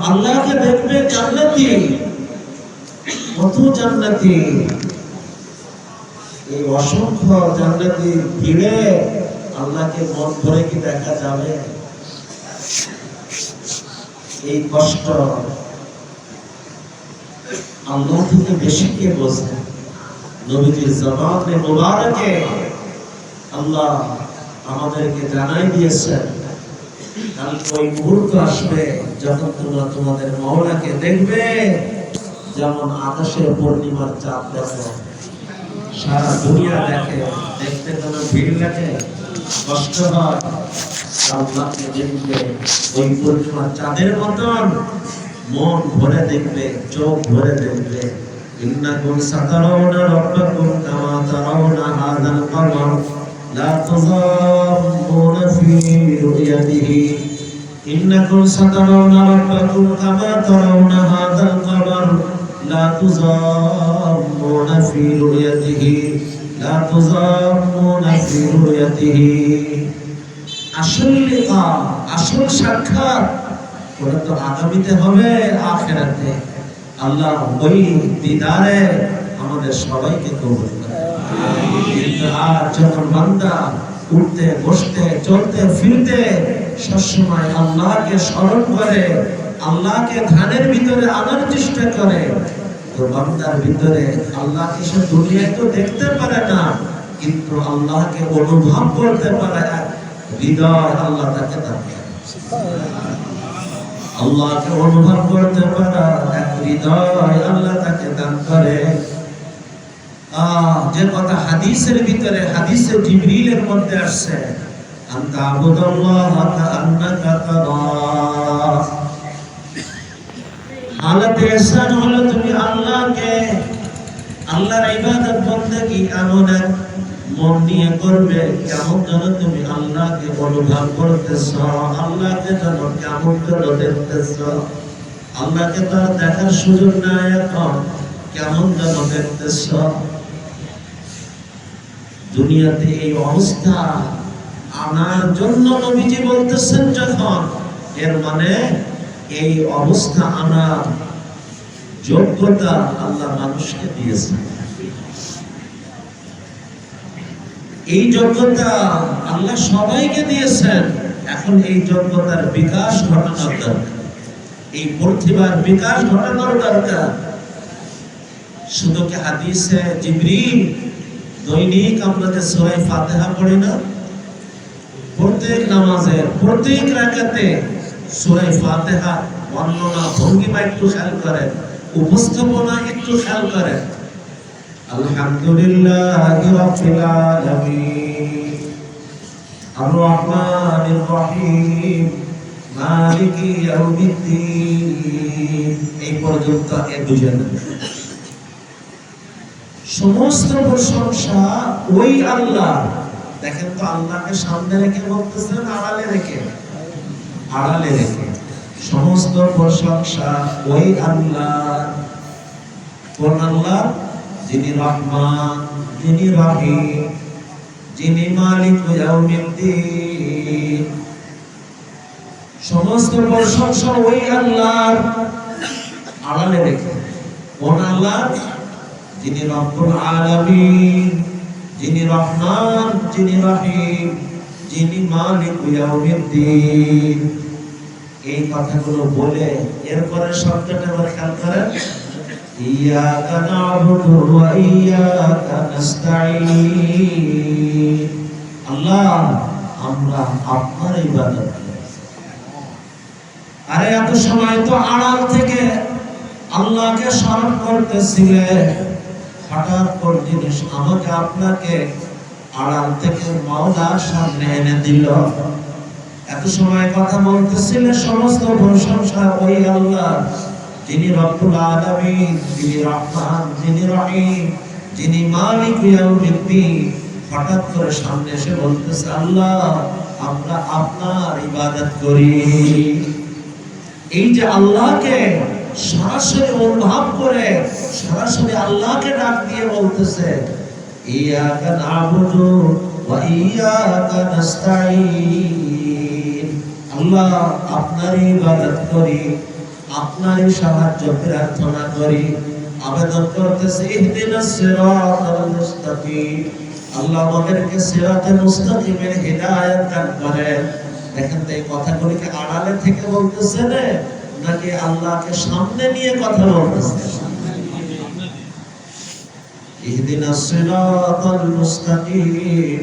আল্লাহকে দেখবে জান্নাতি, কত জান্নাতি, এই অসংখ্য জান্নাতি ভিড়ে আল্লাহকে মন ভরে কি দেখা যাবে? এই কষ্ট আল্লাহ থেকে বেশি কে বোঝে? নবীজির জবানে মুবারকে আল্লাহ আমাদেরকে জানাই দিয়েছেন, কাল ওই মুহূর্ত আসবে যখন তোমরা তোমাদের মাওলাকে দেখবে, যেমন আকাশে পূর্ণিমার চাঁদ দেখে, সারা দুনিয়া দেখে, দেখতে কোনো ভিড় লাগে, কষ্ট হয়, আল্লাহকে দেখবে ওই পূর্ণিমার চাঁদের মতন মন ভরে দেখবে, চোখ ভরে দেখবে। ইন্নাকুম সাতারাউনা রাব্বাকুম কামা তারাউনা হাযাল কমর লা তুযাম্মুনা ফী রু'য়াতিহি। ইন্নাকুম সাতারাউনা রাব্বাকুম কামা তারাউনা হাযাল কমর লা তুযাম্মুনা ফী রু'য়াতিহি লা তুযাম্মুনা ফী রু'য়াতিহি। আসল লিকা, আসল সাক্ষাৎ ওটা তো আগামীতে হবে, আখিরাতে। আল্লাহ ওই দিদারে আমাদের সবাইকে কবুল করে। কিন্তু আজ যখন বান্দা উঠতে বসতে চলতে ফিরতে সবসময় আল্লাহকে স্মরণ করে, আল্লাহকে ধ্যানের ভিতরে আনার চেষ্টা করে, তো বান্দার ভিতরে আল্লাহকে সে দুনিয়ায় তো দেখতে পারে না, কিন্তু আল্লাহকে অনুভব করতে পারে। হৃদয় আল্লাহ তাকে দান করে, আল্লাহকে অনুভব করতে পারা এক হৃদয় আল্লাহ তাকে দান করে। যে কথা হাদিসের ভিতরে, হাদিসে জিবরিলের মধ্যে আসছে, আনতা আবুদুল্লাহ কাআন্নাকা তারাহ। হালাতে ইহসান হলো তুমি আল্লাহকে, আল্লাহর ইবাদত বন্দেগী এমন এক মন নিয়ে করবে কেমন যেন তুমি আল্লাহকে অনুভব করতেছ, আল্লাহকে যেন কেমন করে দেখতেছ। আল্লাহকে তো আর দেখার সুযোগ নাই এখন, কেমন যেন দেখতেছ। দুনিয়াতে এই অবস্থা আনার জন্য নবীজি বলতেছেন যখন, এর মানে এই অবস্থা আনার যোগ্যতা আল্লাহ মানুষকে দিয়েছেন। এই যোগ্যতা আল্লাহ সবাইকে দিয়েছেন। এখন এই যোগ্যতার বিকাশ ঘটানোর দরকার, এই প্রতিভার বিকাশ ঘটানোর দরকার। শুধু কি হাদিসে জিবরিল দৈনিক আমরা যে সূরা ফাতিহা পড়ি না, প্রত্যেক নামাজে প্রত্যেক রাকাতে সূরা ফাতিহা বর্ণনা ভঙ্গিমা একটু খেয়াল করেন, উপস্থাপনা একটু খেয়াল করেন। আলহামদুলিল্লাহি রাব্বিল আলামিন আর রহমানির রহিম মালিকি ইয়াউমিদ্দিন, এই পর্যন্ত বুঝেন। সমস্ত প্রশংসা ওই আল্লাহ। দেখেন তো, আল্লাহকে সামনে রেখে বলতেছেন, আড়ালে রেখে, আড়ালে রেখে। সমস্ত প্রশংসা ওই আল্লাহ। কোন আল্লাহ? যিনি রহমান, যিনি রহিম, যিনি মালিক ইয়াউমিদ্দিন। সমস্ত প্রশংসা ওই আল্লাহর, আড়ালে রেখে। কোন আল্লাহ? যিনি রব্বুল আলামিন, যিনি রহমান, যিনি রহিম, যিনি মালিক ইয়াউমিদ্দিন। এই কথাগুলো বলে এরপরে শব্দটা আবার খেয়াল করেন, ইয়াকা না'বুদু ওয়া ইয়াকা নাস্তাঈন। আল্লাহ, আমরা আপনার ইবাদত করি। আরে এত সময় তো আড়াল থেকে আল্লাহকে স্মরণ করতেছিলে, হঠাৎ করে জিনিস আমাকে আপনাকে আড়াল থেকে মাওলার সামনে এনে দিল। এত সময় কথা বলতেছিলে, সমস্ত প্রশংসা ওই আল্লাহ, যিনি রব্বুল আলামিন, যিনি রহমান, যিনি রহিম, যিনি মালিক ইয়াউমিদ্দিন। হঠাৎ করে সামনে এসে বলতেছে, আল্লাহ, আমরা আপনার ইবাদত করি। এই যে আল্লাহকে সরাসরি অনুভব করে, সরাসরি আল্লাহকে ডাক দিয়ে বলতেছে, ইয়াকা না'বুদু ওয়া ইয়াকা নাস্তাঈন। আল্লাহ, আপনারই ইবাদত করি, আপনারই সাহায্য প্রার্থনা করি, আবেদন করতেছি। ইহদিনাস সিরাতাল মুস্তাকিম। আল্লাহ আমাদেরকে সিরাতে মুস্তাকিমের হিদায়াত দান করেন। দেখেন তো, এই কথাগুলিকে আড়ালে থেকে বলতেছে নাকি আল্লাহকে সামনে নিয়ে কথা বলতেছে? ইহদিনাস সিরাতাল মুস্তাকিম,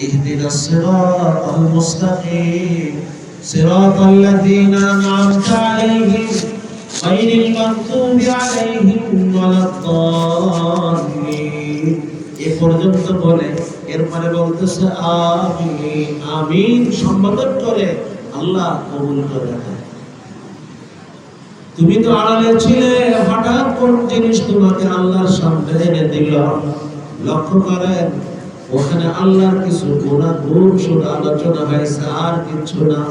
ইহদিনাস সিরাতাল মুস্তাকিম, সিরাতাল লাযীনা আন'আমতা আলাইহিম গায়রিল মাগদুবি আলাইহিম ওয়ালাদ-দাল্লিন। এ পর্যন্ত বলে এরপরে বলতেছে আমিন, আমিন সম্বোধন করে আল্লাহ কবুল করে নেন। তুমি তো আড়ালে ছিলে, হঠাৎ কোন জিনিস তোমাকে আল্লাহর সামনে এনে দিল। লক্ষ্য করেন ওখানে আল্লাহর কিছু গুণ শুধু আলোচনা হয়েছে, আর কিছু না।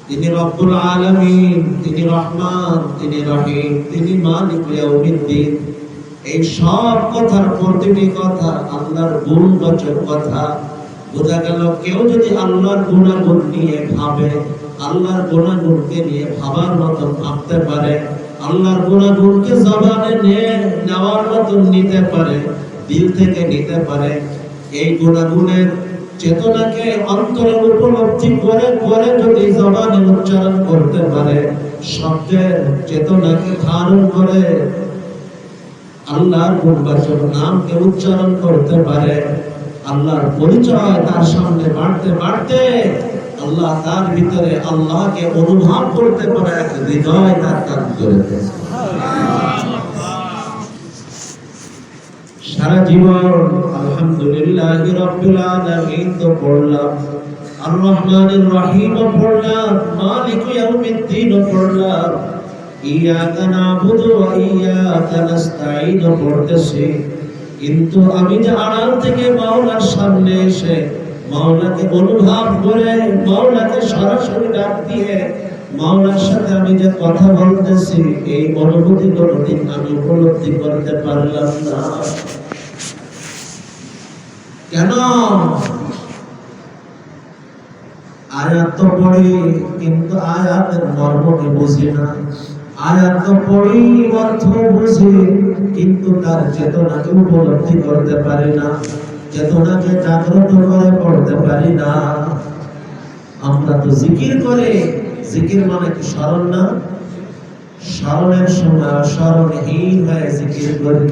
তিনি রব্বুল আলামিন, তিনি রহমান, তিনি রহিম, তিনি মালিক ইয়াউমিদ্দিন। এই সব কথার প্রতিটি কথা আল্লাহর গুণবাচক কথা। বোঝা গেল কেউ যদি আল্লাহর গুণাগুণ নিয়ে ভাবে, আল্লাহর গুণাগুণকে নিয়ে ভাবার মতন ভাবতে পারে, আল্লাহর গুণাগুণকে জবানে নেওয়ার মতন নিতে পারে, দিল থেকে নিতে পারে, এই গুণাগুণের চেতনাকে অন্তরে উপলব্ধি করে করে যদি জবানে উচ্চারণ করতে পারে, শব্দের চেতনাকে ধারণ করে আল্লাহর গুণবাচক নামকে উচ্চারণ করতে পারে, আল্লাহর পরিচয় তার সামনে বাড়তে বাড়তে আল্লাহ তার ভিতরে আল্লাহকে অনুভব করতে পারে, এক হৃদয় তার কাজ করে দেয়। সারা জীবন আলহামদুলিল্লাহি রাব্বিল আলামিন তো পড়লাম, আর রহমানির রহিম পড়লাম, মালিক ইয়াউমিদ্দিন পড়লাম, ইয়াকা নাবুদু ওয়া ইয়াকা নাস্তাঈন পড়তেছি। কিন্তু আমি যে আড়াল থেকে মাওলার সামনে এসে মাওলাকে অনুভব করে, মাওলাকে সরাসরি ডাক দিয়ে মাওলার সাথে আমি যে কথা বলতেছি, এই অনুভূতি কোনোদিন আমি উপলব্ধি করতে পারলাম না। কেন? আয়াত তো পড়ি কিন্তু আয়াতের মর্মকে বুঝি না, আয়াত তো পড়ি অর্থ বুঝি কিন্তু তার চেতনাকে উপলব্ধি করতে পারি না, চেতনাকে জাগ্রত করে পড়তে পারি না। আমরা তো জিকির করে, জিকির মানে কি স্মরণ না? স্মরণের সময় স্মরণহীন হয়ে জিকির করি।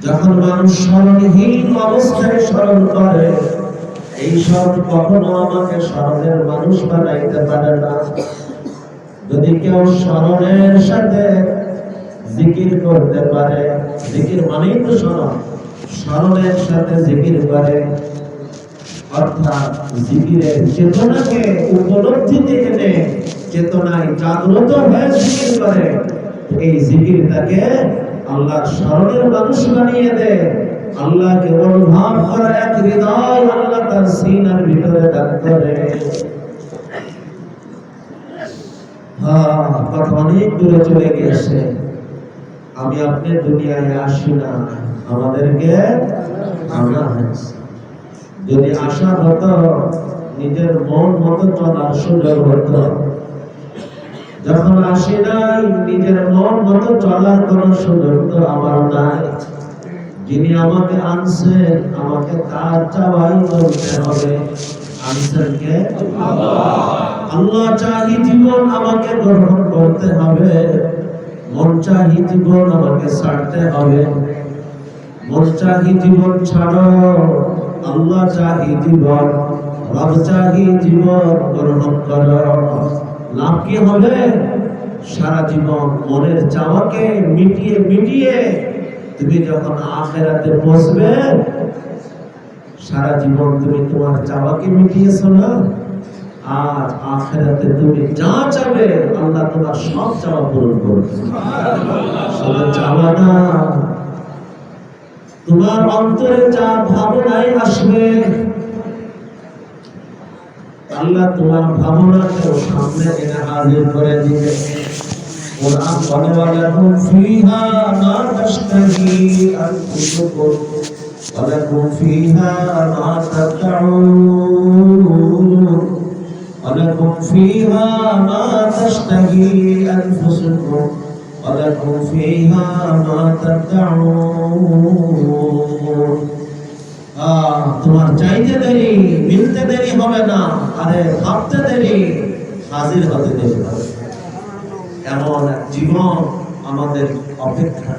যখন মানুষ স্মরণহীন অবস্থায় স্মরণ করে, এই স্মরণ কখনো আমাকে স্মরণের মানুষ বানাইতে পারে না। যদি কেউ স্মরণের সাথে জিকির করতে পারে, জিকির মানেই তো স্মরণ, স্মরণের সাথে জিকির করে, অর্থাৎ জিকিরের চেতনাকে উপলব্ধিতে এনে চেতনায় জাগ্রত হয়ে জিকির করে, এই জিকির তাকে আল্লাহর স্মরণের মানুষ বানিয়ে দেয়। আল্লাহকে অনুভব করা এক হৃদয় আল্লাহ তার সিনার ভিতরে দান করে। কথা অনেক দূরে চলে গেছে। আমি আপনি দুনিয়ায় আসি না, আমাদেরকে আনা হয়েছে। যদি আশা হতো নিজের মন মতো চলার সুযোগ হতো, যখন আসি নাই নিজের মন মতো চলার কোন সুযোগ তো আমার নাই। যিনি আমাকে আনছেন আমাকে তার চাওয়াই করতে হবে। আনছেন কে? আল্লাহ চাহি জীবন আমাকে গ্রহণ করতে হবে, মন চাহি জীবন আমাকে ছাড়তে হবে। মন চাহি জীবন ছাড়ো, আল্লাহ চাহি জীবন, রব চাহি জীবন গ্রহণ করো। লাভ কি হবে? সারা জীবন মনের চাওয়াকে মিটিয়ে মিটিয়ে তুমি যখন আখিরাতে পৌঁছবে, সারা জীবন তুমি তোমার চাওয়াকে মিটিয়েছো না, আর আখিরাতে তুমি যা চাবে আল্লাহ তোমার সব চাওয়া পূরণ করবে। শুধু চাওয়া না, তোমার অন্তরে যা ভাবনাই আসবে আল্লাহ তোমার ভাবনাকে সামনে এনে হাজির করে দিবে। কোরআন বলে ওয়ালাকুম ফিহা মা তাশতাহি আনফুসুকুম ওয়ালাকুম ফিহা মা তাদউন ওয়ালাকুম ফিহা মা তাশতাহি আনফুসুকুম ওয়ালাকুম ফিহা মা তাদউন। তোমার চাইতে দেরি, মিলতে দেরি হবে না, আরে ভাবতে দেরি, হাজির হতে দেরি হবে। এমন এক জীবন আমাদের অপেক্ষা।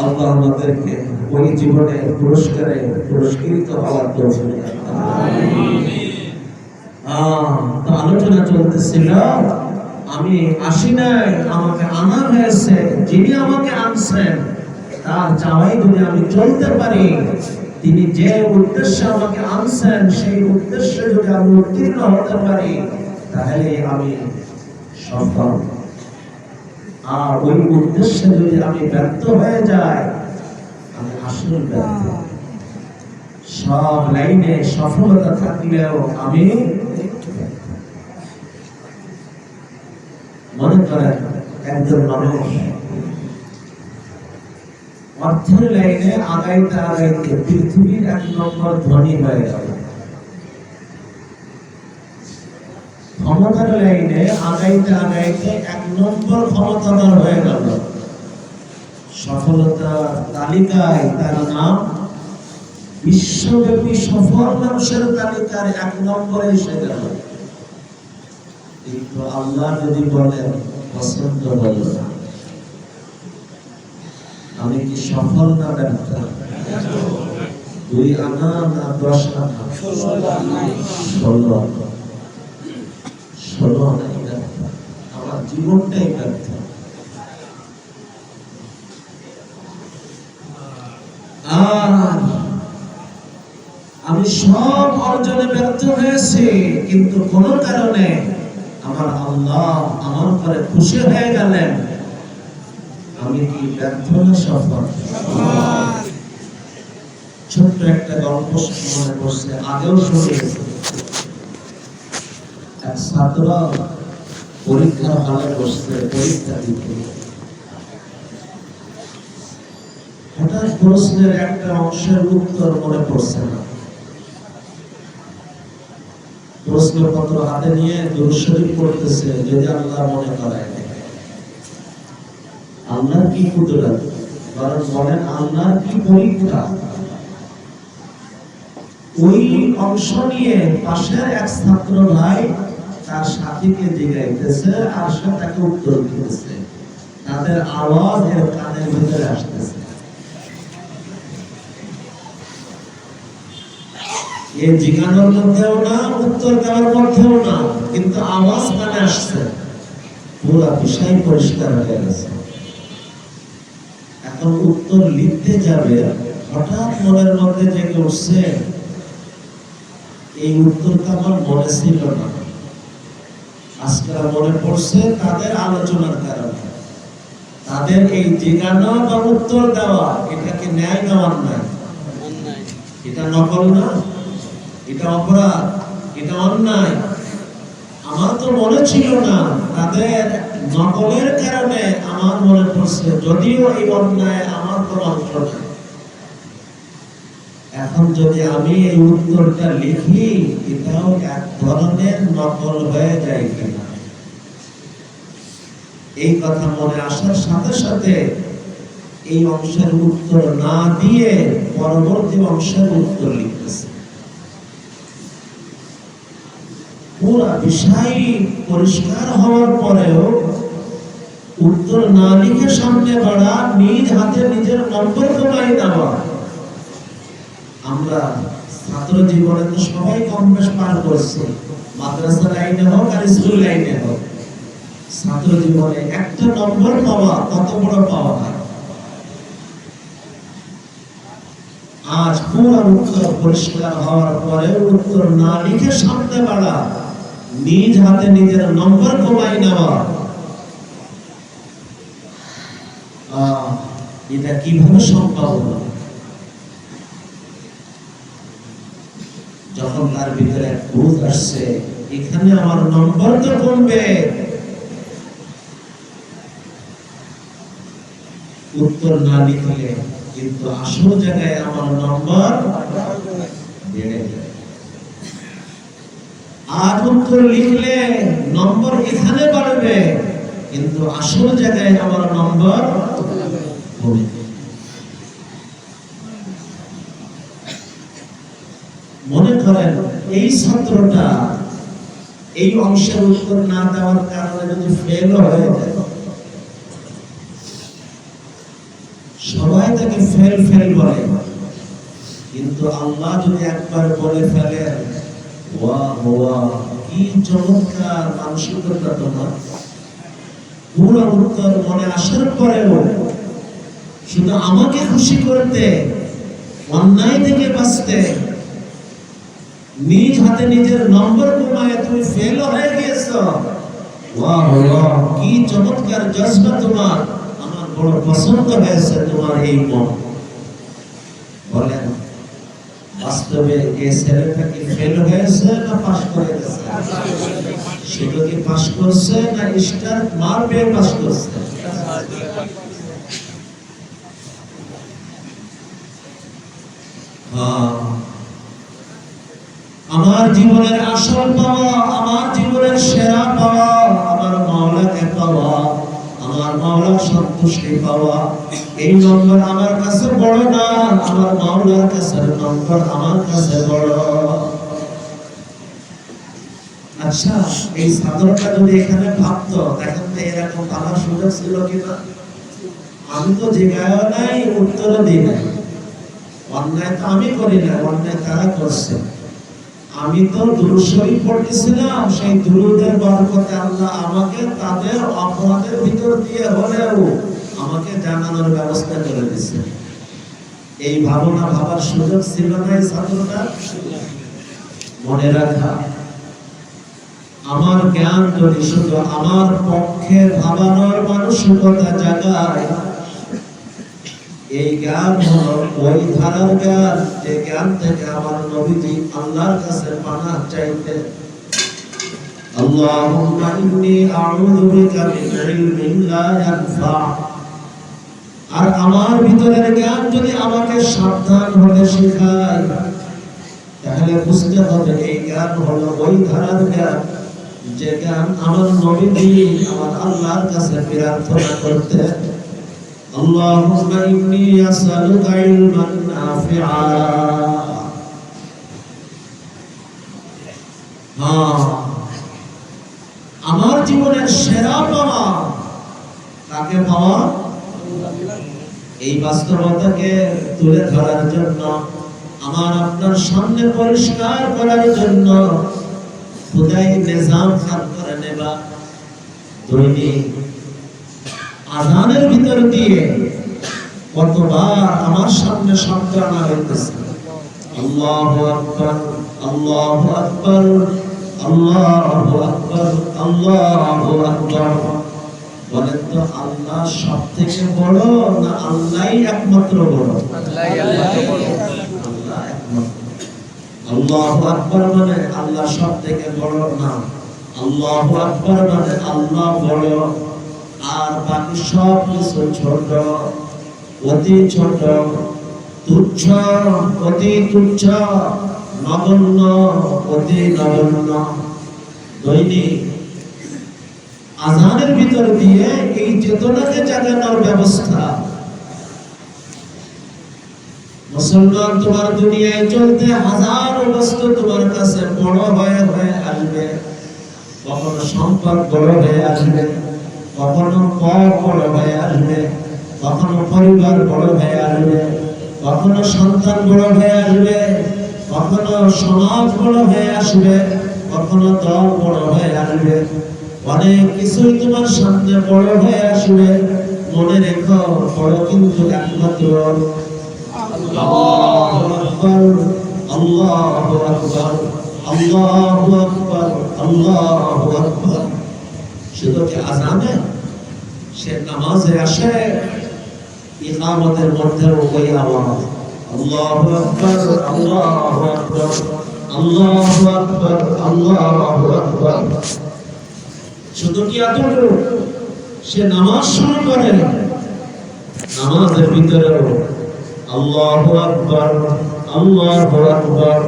আল্লাহ আমাদেরকে ওই জীবনে পুরস্কারে পুরস্কৃত হওয়ার তৌফিক দান করুন। আমিন। তো আলোচনা চলতেছিল আমি আসি নাই, আমাকে আনা হয়েছে। যিনি আমাকে আনছেন তার চাওয়াই যদি আমি চলতে পারি, তিনি যে উদ্দেশ্যে আমাকে আনছেন সেই উদ্দেশ্যে যদি আমি উত্তীর্ণ হতে পারি, তাহলে আমি সফল। আর ওই উদ্দেশ্যে যদি আমি ব্যর্থ হয়ে যাই, আমি আসল ব্যর্থ। সব লাইনে সফলতা থাকলেও আমি মনে করেন একজন মানুষ অর্থের লাইনে আগাইতে আগাইতে পৃথিবীর 1 নম্বর ধনী হয়ে গেল, ক্ষমতার লাইনে আগাইতে আগাইতে 1 নম্বর ক্ষমতাধর হয়ে গেল, সফলতার তালিকায় তার নাম বিশ্বব্যাপী সফল মানুষের তালিকার 1 নম্বরে এসে গেল। কিন্তু আল্লাহ যদি বলেন পছন্দ হলো না, আমি কি সফল না ব্যর্থ? 2 আনা না 10 আনা? 16 আনাই ব্যর্থ। আমার জীবনটাই ব্যর্থ। আর আমি সব অর্জনে ব্যর্থ হয়েছি, কিন্তু কোন কারণে আমার আল্লাহ আমার উপরে খুশি হয়ে গেলেন। আমি কি ব্যর্থ না সফল? ছোট্ট একটা গল্প মনে পড়ছে, আগেও শুনেছি। এক ছাত্র পরীক্ষা হলে বসতে, পরীক্ষা দিতে, হঠাৎ প্রশ্নের একটা অংশের উত্তর মনে পড়ছে না। প্রশ্নপত্র হাতে নিয়ে দুরূদ শরীফ পড়তেছে, যদি আল্লাহ মনে করায়। আল্লাহর কি কুদরত, বরং বলেন আল্লাহর কি পরীক্ষা। ওই অংশ নিয়ে পাশের এক ছাত্র ভাই তার সাথীকে জিজ্ঞাইতেছে, আর সে তাকে উত্তর দিতেছে। তাদের আওয়াজ এর কানের ভিতরে আসতেছে। এই জিজ্ঞানোর মধ্যেও না, উত্তর দেওয়ার মধ্যেও না, কিন্তু আওয়াজ কানে আসছে। পুরো বিষয় পরিষ্কার হয়ে গেছে। এখন উত্তর লিখতে যাবে, হঠাৎ মনের মধ্যে জেগে উঠছে, এই উত্তরটা আমার মনে ছিল না, আজকে মনে পড়ছে তাদের আলোচনার কারণে। তাদের এই জিজ্ঞাসা বা উত্তর দেওয়া, এটা কি ন্যায় না অন্যায়? এটা নকল না, এটা অপরাধ, এটা অন্যায়। আমার তো মনে ছিল না, তাদের নকলের কারণে আমার মনে পড়ছে, যদিও এই অন্যায় আমার কোনো অংশ নেই। এখন যদি আমি এই উত্তরটা লিখি, এটাও এক ধরনের নকল হয়ে যায় কিনা, এই কথা মনে আসার সাথে সাথে এই অংশের উত্তর না দিয়ে পরবর্তী অংশের উত্তর লিখতেছে। পুরো বিষয় পরিষ্কার হওয়ার পরেও উত্তর না লিখে সামনে বাড়া, নিজ হাতে নিজের নম্বর কমাই নেওয়া। আমরা ছাত্র জীবনে তো সবাই কম বেশ পার করছি, মাদ্রাসা লাইনে হোক আর স্কুল লাইনে হোক। ছাত্র জীবনে একটা নম্বর পাওয়া কত বড় পাওয়া হয়। আজ পুরো উত্তর পরিষ্কার হওয়ার পরে উত্তর না লিখে সামনে বাড়া, নিজ হাতে নিজের নম্বর কমাই নেওয়া, এটা কিভাবে সম্ভব হলো? যখন তার ভিতরে এক বোধ আসছে, এখানে আমার নম্বর তো কমবে, উত্তর না লিখলে কিন্তু আসল জায়গায় আমার নম্বর বেড়ে যায়। আর উত্তর লিখলে নম্বর এখানে বাড়বে, কিন্তু আসল জায়গায় আমার নম্বর কমে। মনে করেন এই ছাত্রটা এই অংশের উত্তর না দেওয়ার কারণে যদি ফেল হয়ে যায়, সবাই তাকে ফেল ফেল বলে, কিন্তু আল্লাহ যদি একবার বলে ফেলেন, ওয়া ওয়া কি চমৎকার মানসিকতা তোমার, পুরো উত্তর মনে আসার পরেও শুধু আমাকে খুশি করতে, অন্যায় থেকে বাঁচতে, নিজ হাতে নিজের নম্বর কমায় তুমি ফেল হয়ে গিয়েছো। ওয়াহ ওয়াহ, কি চমৎকার জজবা তোমার! আমার বড় পছন্দ হয়েছে তোমার এই মন। বলেন, বাস্তবে এই ছেলেটা কি ফেল হয়েছে না পাস করে গেছে? শুধু কি পাস করছে না স্টার মার পেয়ে পাস করছে? আমার জীবনের আসল পাওয়া, আমার জীবনের সেরা পাওয়া, আমার মাওলাকে পাওয়া, আমার মাওলার সন্তুষ্টি পাওয়া, এই নম্বর আমার কাছে বড় না, আমার মাওলার কাছে নম্বর আমার কাছে বড়। আচ্ছা, এই ছাত্রটা যদি এখানে ভাবতো, দেখেন তো এরকম ভাবার সুযোগ ছিল কিনা? আমি তো জিজ্ঞাসা নাই, উত্তর দিই নাই। অন্যায় তো আমি করি না, অন্যায় তারা করছে। আমি তো দুরূদ শরীফ পড়তেছিলাম, সেই দুরূদের বরকতে আল্লাহ আমাকে তাদের অপরাধের ভিতর দিয়ে হলেও আমাকে জানানোর ব্যবস্থা করে দিয়েছে। এই ভাবনা ভাবার সুযোগ ছিল না এই ছাত্রটা? মনে রাখা, আমার জ্ঞান যদি শুধু আমার পক্ষে ভাবানোর মানসিকতা জাগায়, এই জ্ঞান হলো ওই ধারার জ্ঞান যে জ্ঞান থেকে আমার নবীজি আল্লাহর কাছে পানাহ চাইতেন। আল্লাহুম্মা ইন্নী আউযু বিকা মিন ইলমিন লা ইয়ানফা। আর আমার ভিতরের জ্ঞান যদি আমাকে সাবধান হতে শেখায়, তাহলে বুঝতে হবে এই জ্ঞান হলো ওই ধারার জ্ঞান যে জ্ঞান আমার নবীজি আমার আল্লাহর কাছে প্রার্থনা করতেন। আল্লাহুম্মা ইন্নী আসআলুকা ইলমান নাফিআ। আমার জীবনের সেরা পাওয়া কাকে পাওয়া? এই বাস্তবতাকে তুলে ধরার জন্য, আমার আপনার সামনে পরিষ্কার করার জন্য খুদাই নিজাম খান করে নেবা। দৈনিক আযানের ভিতর দিয়ে কতবার আমার সামনে শব্দ আনা হইতেছে, আল্লাহু আকবার, আল্লাহু আকবার, আল্লাহু আকবার, আল্লাহু আকবার। বলেন তো, আল্লাহ সব থেকে বড় না আল্লাহই একমাত্র বড়? আল্লাহই একমাত্র বড়। আল্লাহ একমাত্র। আল্লাহু আকবার মানে আল্লাহ সব থেকে বড় না, আল্লাহু আকবার মানে আল্লাহ বড়, আর বাকি সব কিছু ছোট, অতি ছোট, তুচ্ছ, অতি তুচ্ছ, নগণ্য, অতি নগণ্য। দৈনিক আযানের ভিতর দিয়ে এই চেতনাকে জাগানোর ব্যবস্থা। মুসলমান, তোমার দুনিয়ায় চলতে হাজারো বস্তু তোমার কাছে বড় হয়ে আসবে। কখনো সম্পদ বড় হয়ে আসবে, কখনো পদ বড় হয়ে আসবে, কখনো পরিবার বড় হয়ে আসবে, কখনো সন্তান বড় হয়ে আসবে, কখনো সমাজ বড় হয়ে আসবে, কখনো দল বড় হয়ে আসবে। অনেক কিছুই তোমার সামনে বড় হয়ে আসবে। মনে রেখো, বড় কিন্তু একমাত্র আল্লাহু আকবার, আল্লাহু আকবার, আল্লাহু আকবার, আল্লাহু আকবার। শুধু কি আযানে, সে নামাজে আসে, ইকামতের মধ্যেও ওই আওয়াজ, আল্লাহু আকবার, আল্লাহু আকবার, আল্লাহু আকবার, আল্লাহু আকবার। শুধু কি এতটুকু? সে নামাজ শুরু করে, নামাজের ভিতরেও আল্লাহু আকবার, আল্লাহু আকবার,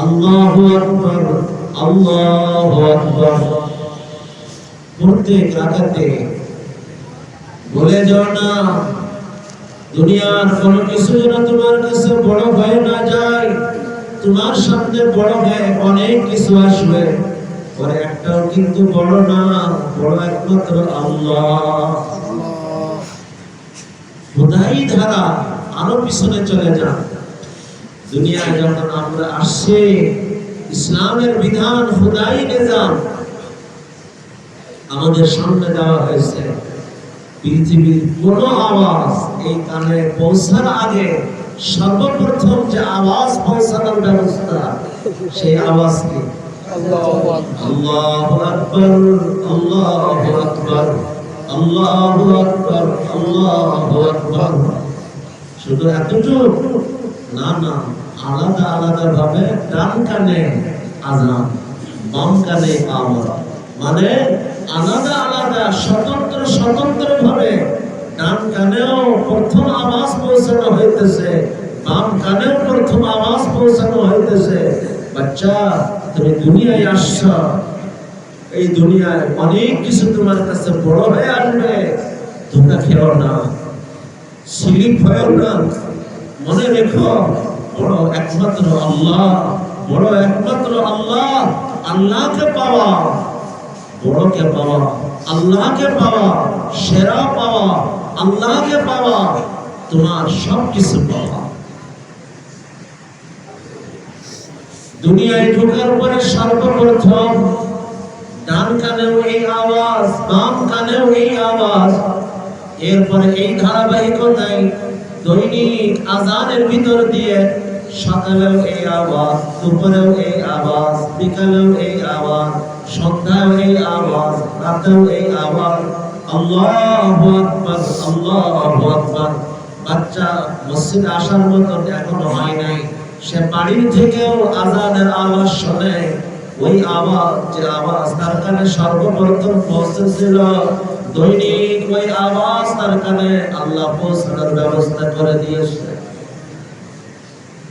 আল্লাহু আকবার, আল্লাহু আকবার। প্রত্যেক রাকাতে বলে যাও না, দুনিয়ার কোনো কিছু যেন তোমার কাছে বড় হয়ে না যায়। তোমার সামনে বড় হয়ে অনেক কিছু আসবে, পরে একটাও কিন্তু বড় না, বড় একমাত্র আল্লাহ। খোদাই ধারা, আরো পিছনে চলে যান। দুনিয়ায় যখন আমরা আসছি, ইসলামের বিধান, খোদাই নিজাম, আমাদের সামনে দেওয়া হয়েছে। পৃথিবীর কোন আওয়াজ এই কানে পৌঁছার আগে সর্বপ্রথম যে আওয়াজ পৌঁছানোর ব্যবস্থা, সেই আওয়াজ কি? আল্লাহু আকবার, আল্লাহু আকবার, আল্লাহু আকবার, আল্লাহু আকবার। শুধু এতটুকু না, না, আলাদা আলাদা ভাবে ডান কানে আযান, বাম কানে আওয়াজ, মানে আলাদা আলাদা স্বতন্ত্র স্বতন্ত্র ভাবে ডান কানেও প্রথম আওয়াজ পৌঁছানো হইতেছে, বাম কানেও প্রথম আওয়াজ পৌঁছানো হইতেছে। বাচ্চা, তুমি দুনিয়ায় আসছো, এই দুনিয়ায় অনেক কিছু তোমার কাছে বড় হয়ে আসবে, ধোঁকা খেও না, স্লিপ হয়েও না। মনে রেখো, বড় একমাত্র আল্লাহ, বড় একমাত্র আল্লাহ। আল্লাহকে পাওয়া, বড়কে পাওয়া, আল্লাহকে পাওয়া, সেরা পাওয়া, আল্লাহকে পাওয়া, তোমার সবকিছু পাওয়া। দুনিয়ায় ঢোকার পরে সর্বপ্রথম ডান কানেও এই আওয়াজ, বাম কানেও এই আওয়াজ। এরপরে এই ধারাবাহিকতায় দৈনিক আযানের ভিতর দিয়ে সকালেও এই আওয়াজ, দুপুরেও এই আওয়াজ, বিকালেও এই আওয়াজ, সন্ধ্যায় এই আওয়াজ, রাতেও এই আওয়াজ। আল্লাহু আকবার, আল্লাহু আকবার। বাচ্চা মসজিদে আসার মতো এখনো হয় নাই, সে বাড়ি থেকেও আযানের আওয়াজ শুনে, ওই আওয়াজ, যে আওয়াজ তার কানে সর্বপ্রথম পৌঁছেছিল, দৈনিক ওই আওয়াজ তার কানে আল্লাহ পৌঁছানোর ব্যবস্থা করে দিয়েছে।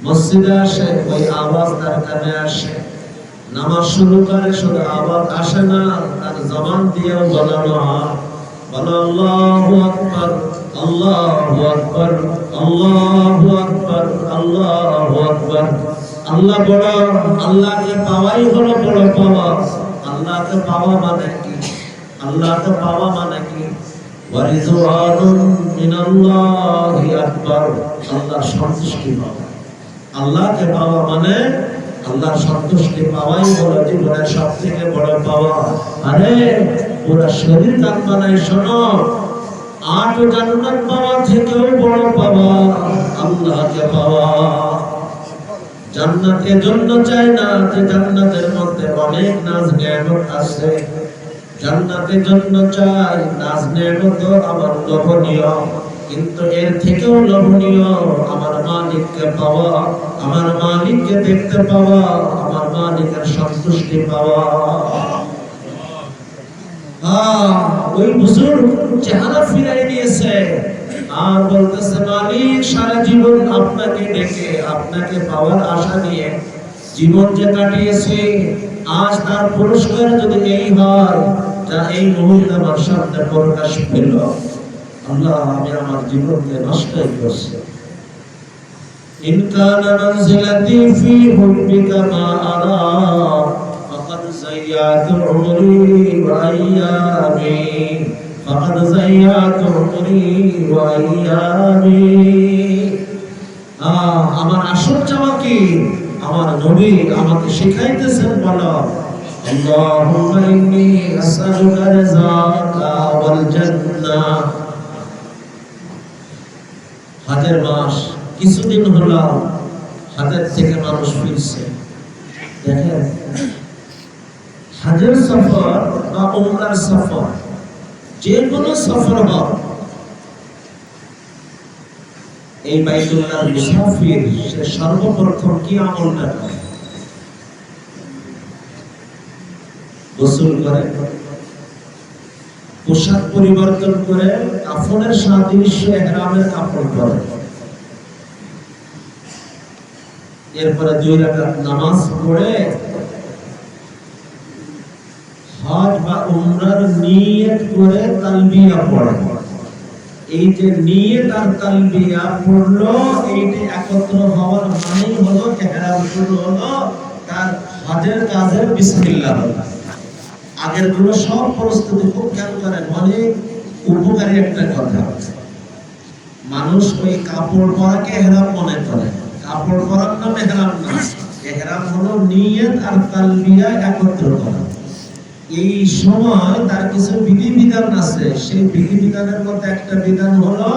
মসজিদে আসে, ওই আওয়াজ তার কানে আসে। নামাজ শুরু করে, শুধু আওয়াজ আসে না, তার জবান দিয়েও বলানো হয়, বলো আল্লাহু আকবার, আল্লাহু আকবার, আল্লাহু আকবার, আল্লাহু আকবার। আল্লাহ বড়, আল্লাহকে পাওয়াই হলো বড় পাওয়া। আল্লাহকে পাওয়া মানে কি? আল্লাহকে পাওয়া মানে কি? ওয়ারিজওয়ানুন মিনাল্লাহি আকবার, আল্লাহর সন্তুষ্টি পাওয়া। আল্লাহকে পাওয়া মানে আল্লাহর সন্তুষ্টি পাওয়াই হলো জীবনের সবথেকে বড় পাওয়া। আরে পুরো শরীর কান বানায় শোনো, 8 জান্নাত পাওয়া থেকেও বড় পাওয়া আল্লাহকে পাওয়া। জান্নাত এজন্য চাই না যে জান্নাতের মধ্যে অনেক নাজ নেয়ামত আছে, জান্নাতের জন্য চাই নাজ নেয়ামত আমার লোভনীয়, কিন্তু এর থেকেও লোভনীয় আমার মালিককে পাওয়া, আমার মালিককে দেখতে পাওয়া, আমার মালিকের সন্তুষ্টি পাওয়া। ওই বুজুর্গ চেহারা ফিরাই দিয়েছে আর বলতেছে, মালিক সারা জীবন আপনাকে ডেকে, আপনাকে পাওয়ার আশা নিয়ে জীবন যে কাটিয়েছে, আজ তার পুরস্কার যদি এই হয় যা এই মুহূর্তে আমার সামনে প্রকাশ পেল, আল্লাহ আমি আমার জীবনকে নষ্টই করছি। ইন কানা মানজিলাতি ফি হুব্বিকা মা আরা ফাকাদ যায়য়াতু উমরি ওয়া আইয়ামি, ফাকাদ যায়য়াতু উমরি ওয়া আইয়ামি। আমার আসল চাওয়া কি? আমার নবী আমাকে শিখাইতেছেন, বলো আল্লাহুম্মা ইন্নী আসআলুকা রিযাকা ওয়াল জান্নাহ। হজের মাস কিছুদিন হলো, হজের থেকে মানুষ ফিরছে। দেখেন, হজের সফর বা উমরার সফর, যে কোনো সফর হোক, এই বাইতুল্লাহর মুসাফির সে সর্বপ্রথম কি আমলটা করে? গোসল করে, পোশাক পরিবর্তন করে, কাফনের সাদৃশ্য ইহরামের কাপড় পরে, এরপরে 2 রাকাত নামাজ পড়ে হজ বা উমরার নিয়ত করে তালবিয়া পড়ে। এই যে নিয়ত আর তালবিয়া পড়লো, এইটা একত্র হওয়ার মানেই হলো ইহরাম শুরু হলো, তার হজের কাজের বিসমিল্লাহ। আগের গুলো সব প্রস্তুতি খুব খেয়াল করেন, অনেক উপকারী একটা কথা। মানুষ ওই কাপড় পরাকে ইহরাম মনে করে, কাপড় পরার নাম ইহরাম না। ইহরাম হলো নিয়ত আর তালবিয়া একত্র করা। এই সময় তার কিছু বিধিবিধান আছে। সেই বিধিবিধানের মধ্যে একটা বিধান হলো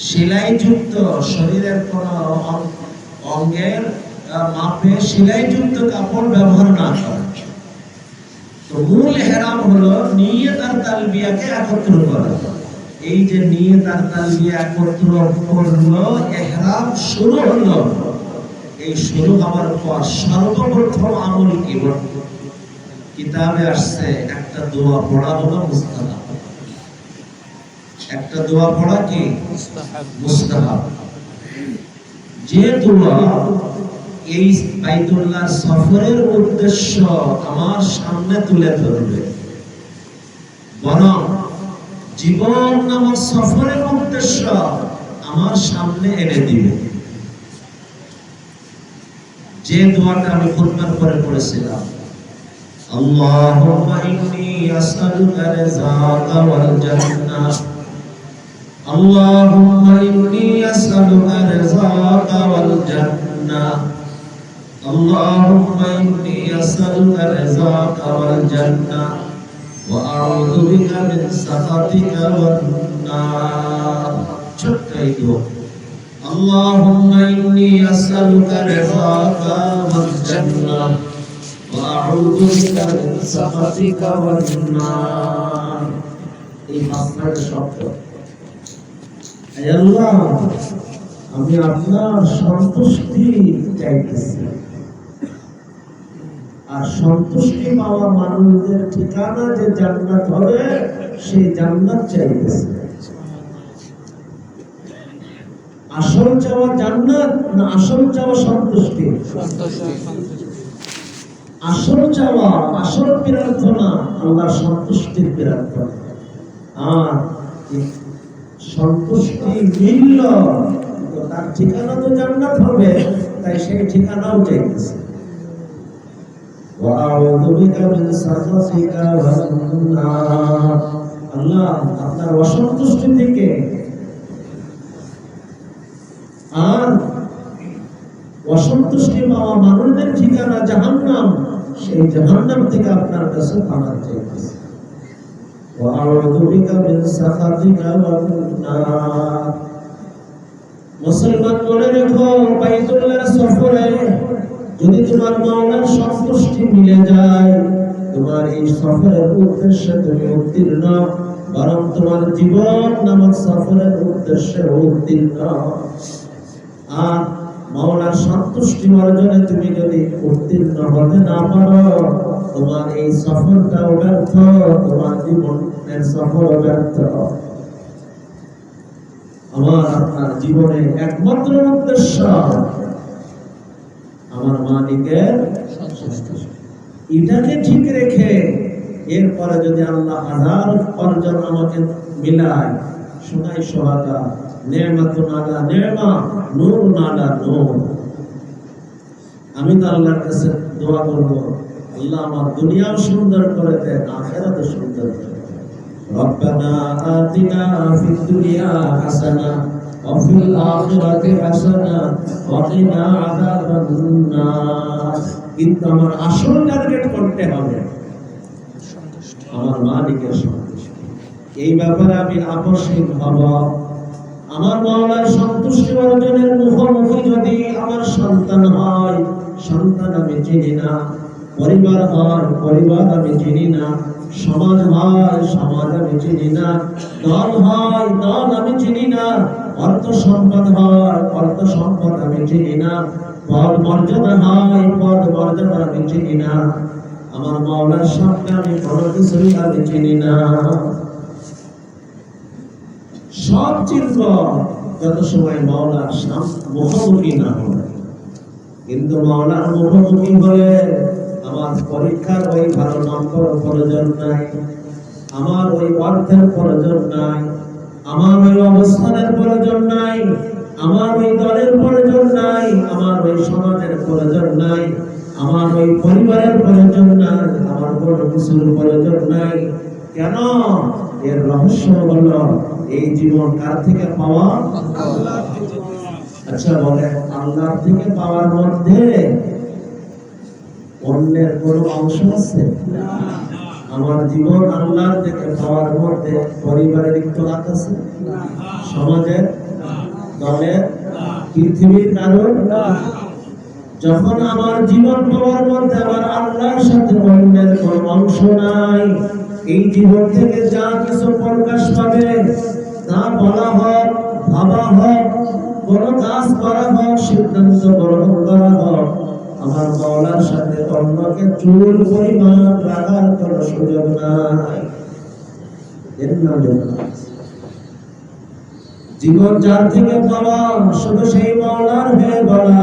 সেলাইযুক্ত শরীরের কোন অঙ্গের মাপে সেলাইযুক্ত কাপড় ব্যবহার না করা। তো মূল ইহরাম হলো নিয়ত আর তালবিয়াকে একত্র করা। এই যে নিয়ত আর তালবিয়া একত্র করলো, ইহরাম শুরু হলো। এই শুরু হওয়ার পর সর্বপ্রথম আমল কি? কিতাবে আসছে একটা দোয়া পড়া হলো মুস্তাহাব। একটা দোয়া পড়া কি মুস্তাহাব। যে দোয়া এই বাইতুল্লাহ সফরের উদ্দেশ্য আমার সামনে তুলে ধরবে, বরং জীবন নামক সফরের উদ্দেশ্য আমার সামনে এনে দিবে, যে দোয়াটা আমি খুতবার পরে পড়েছিলাম, আল্লাহুম্মা ইন্নী আসআলুকা রিযাকা ওয়াল জান্নাহ, আল্লাহুম্মা ইন্নী আসআলুকা রিযাকা ওয়াল জান্নাহ, আল্লাহুম্মা ইন্নী আসআলুকা রিযাকা ওয়াল জান্নাহ ওয়া আউযু বিকা মিন সাখাতিকা ওয়ান নার। ছোট্ট এই দোয়া, আল্লাহুম্মা ইন্নী আসআলুকা রিযাকা ওয়াল জান্নাহ ওয়া আউযু বিকা মিন সাখাতিকা ওয়ান নার। এই পাঁচটা শব্দ, হে আল্লাহ আমি আপনার সন্তুষ্টি চাইতেছি, আর সন্তুষ্টি পাওয়া মানুষদের ঠিকানা যে জান্নাত হবে সেই জান্নাত চাইতেছি। আসল চাওয়া জান্নাত না আসল চাওয়া সন্তুষ্টি? আসল চাওয়া, আসল প্রার্থনা আল্লাহর সন্তুষ্টির প্রার্থনা। আর সন্তুষ্টি মিলল তো তার ঠিকানা তো জান্নাত হবে, তাই সেই ঠিকানাও চাইতেছে। আল্লাহ আপনার অসন্তুষ্টি থেকে আর অসন্তুষ্টি পাওয়া মানুষদের ঠিকানা জাহান্নাম, সেই জাহান্নাম থেকে আপনার কাছে পানা চাইতেছে। মুসলমান মনে রেখো, বাইতুল্লাহ সফরে যদি তোমার মাওলার সন্তুষ্টি মিলে যায়, তোমার এই সফরের উদ্দেশ্যে তুমি উত্তীর্ণ, বরং তোমার জীবন নামক সফরের উদ্দেশ্যে উত্তীর্ণ। আর মাওলার সন্তুষ্টি অর্জনে তুমি যদি উত্তীর্ণ হতে না পারো, তোমার এই সফরটাও ব্যর্থ, তোমার জীবনের সফর ব্যর্থ। আমার আপনার জীবনের একমাত্র উদ্দেশ্য আমার মালিকের সন্তুষ্টি। এটাকে ঠিক রেখে এরপরে যদি আল্লাহ হাজার অর্জন আমাকে মিলায়, শোনাই সোহাগা, নেমাতুন আলা নেমা, নূর আলা নূর, আমি তো আল্লাহর কাছে দোয়া করব, আল্লাহ আমার দুনিয়াও সুন্দর করে দেন, আখিরাতও সুন্দর করে দেন। রব্বানা আতিনা ফিদ দুনিয়া হাসানা ওয়া ফিল আখিরাতি হাসানা ওয়া কিনা আযাবান নার। কিন্তু আমার আসল টার্গেট করতে হবে আমার মালিকের সন্তুষ্টি। এই ব্যাপারে আমি আকর্ষিত হব। আমার মাওলার সন্তুষ্টি অর্জনের মুখোমুখি যদি আমার সন্তান হয়, সন্তান আমি চিনি না, পরিবার হয়, পরিবার আমি চিনি না, সমাজ হয়, সমাজ আমি চিনি না, দল হয়, দল আমি চিনি না, অর্থ সম্পদ হয়, অর্থ সম্পদ আমি চিনি না, পদ মর্যাদা হয়, পদ মর্যাদা আমি চিনি না, আমার মাওলার সামনে আমি কোনো কিছুই আমি চিনি না। সব চিনব যত সময় মাওলার মুখোমুখি না হবে। কিন্তু মাওলার মুখোমুখি হয়ে আমার পরীক্ষার ওই ভালো নম্বর প্রয়োজন নাই, আমার ওই অর্থের প্রয়োজন নাই, আমার ওই অবস্থানের প্রয়োজন নাই, আমার ওই দলের প্রয়োজন নাই, আমার ওই সমাজের প্রয়োজন নাই, আমার ওই পরিবারের প্রয়োজন নাই, আমার কোনো কিছুর প্রয়োজন নাই। কেন? এর রহস্য হলো এই জীবন কার থেকে পাওয়া? আল্লাহর থেকে। আচ্ছা বলে আল্লাহর থেকে পাওয়ার মধ্যে অন্যের কোনো অংশ আছে? আমার জীবন আল্লাহর থেকে পাওয়ার মধ্যে পরিবারের ইখতিলাফ আছে, সমাজের, দলের, পৃথিবীর কারণ। যখন আমার জীবন পাওয়ার মধ্যে আমার আল্লাহর সাথে অন্যের কোনো অংশ নাই, এই জীবন থেকে যা কিছু প্রকাশ পাবে, তা বলা হোক, ভাবা হোক, কোন কাজ করা হোক, সিদ্ধান্ত গ্রহণ করা হোক, আমার মাওলার সাথে অন্যকে চুল পরিমাণ রাখার কোনো সুযোগ নাই। এর নাম জীবন যার থেকে পাওয়া, শুধু সেই মাওলার হয়ে বলা,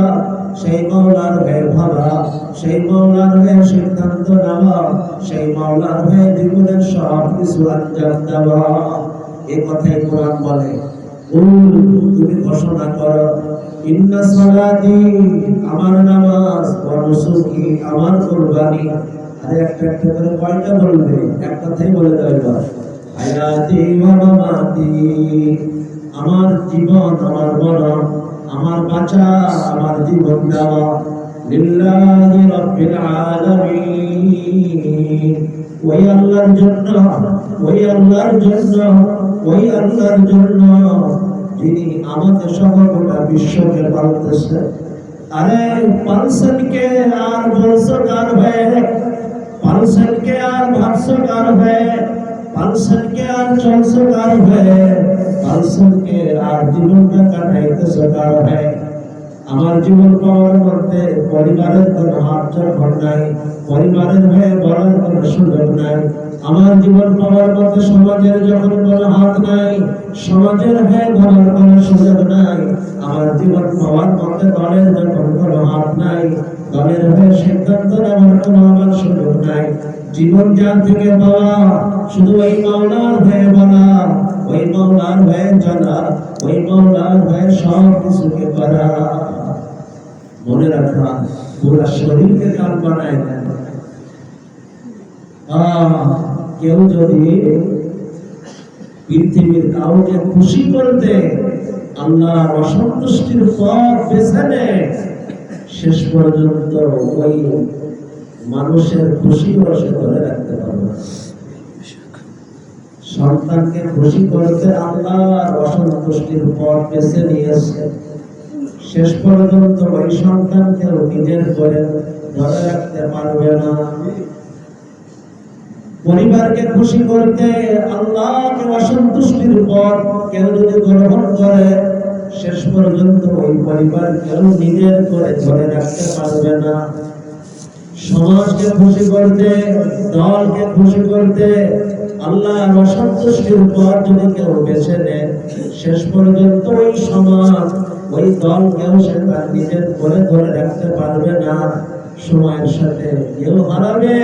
সেই মাওলার হয়ে ভাবা, সেই মাওলার হয়ে সিদ্ধান্ত নেওয়া, সেই মাওলার হয়ে জীবনের সব কিছু আঞ্জাম দেওয়া। এ কথাই কোরআন বলে, তুমি ঘোষণা করো, ইন্না সালাতি, আমার নামাজ, ওয়া নুসুকি, আমার কুরবানি। আরে একটা একটা করে কয়টা বলবে? এক কথাই বলে দাও এবার, হায়াতি ওয়া মামাতি, আমার জীবন, আমার মরণ, আমার বাঁচা, আমার জীবন দেওয়া, লিল্লাহি রাব্বিল আলামিন, ওই আল্লাহর জন্য, ওই আল্লাহর জন্য, ওই আল্লাহর জন্য যিনি আমাদের সহ গোটা বিশ্বকে পালতেছে। আরে পালসনকে আর বলছো কার হয়ে, পালসনকে আর ভাবছো কার হয়ে, পালসনকে আর চলছো কার হয়ে, পালসনকে আর জীবনটা কাটাইতেছো কার হয়ে। আমার জীবন পাওয়ার মধ্যে পরিবারের কোনো হাত যখন নাই, পরিবারের হয়ে বলার কোনো সুযোগ নাই। আমার জীবন পাওয়ার মধ্যে সমাজের যখন কোনো হাত নাই, সমাজের হয়ে বলার কোনো সুযোগ নাই। আমার জীবন পাওয়ার মধ্যে দলের যখন কোনো হাত নাই, দলের হয়ে সিদ্ধান্ত নেওয়ার কোনো আমার সুযোগ নাই। জীবন যার থেকে পাওয়া, শুধু ওই মাওলার হয়ে বলা, ওই মাওলার হয়ে জানা, ওই মাওলার হয়ে সব কিছুকে করা। মনে রাখা, পুরা শরীরকে কাল বানায় দেন। কেউ যদি পৃথিবীর কাউকে খুশি করতে আল্লাহর অসন্তুষ্টির পথ বেছে নেয়, শেষ পর্যন্ত ওই মানুষের খুশিও সে ধরে রাখতে পারবে না। সন্তানকে খুশি করতে আল্লাহর অসন্তুষ্টির পথ বেছে নিয়েছে, শেষ পর্যন্ত ওই সন্তানকেও নিজের করে ধরে রাখতে পারবে না। পরিবারকে খুশি করতে আল্লাহকে অসন্তুষ্টির পর কেউ যদি গ্রহণ করে, শেষ পর্যন্ত ওই পরিবার কেউ নিজের করে ধরে রাখতে পারবে না। সমাজকে খুশি করতে, দলকে খুশি করতে আল্লাহর অসন্তুষ্টির পর যদি কেউ বেছে নেয়, শেষ পর্যন্ত ওই সমাজ, ওই দল কেউ সে তার নিজের করে ধরে রাখতে পারবে না। সময়ের সাথে কেউ হারাবে,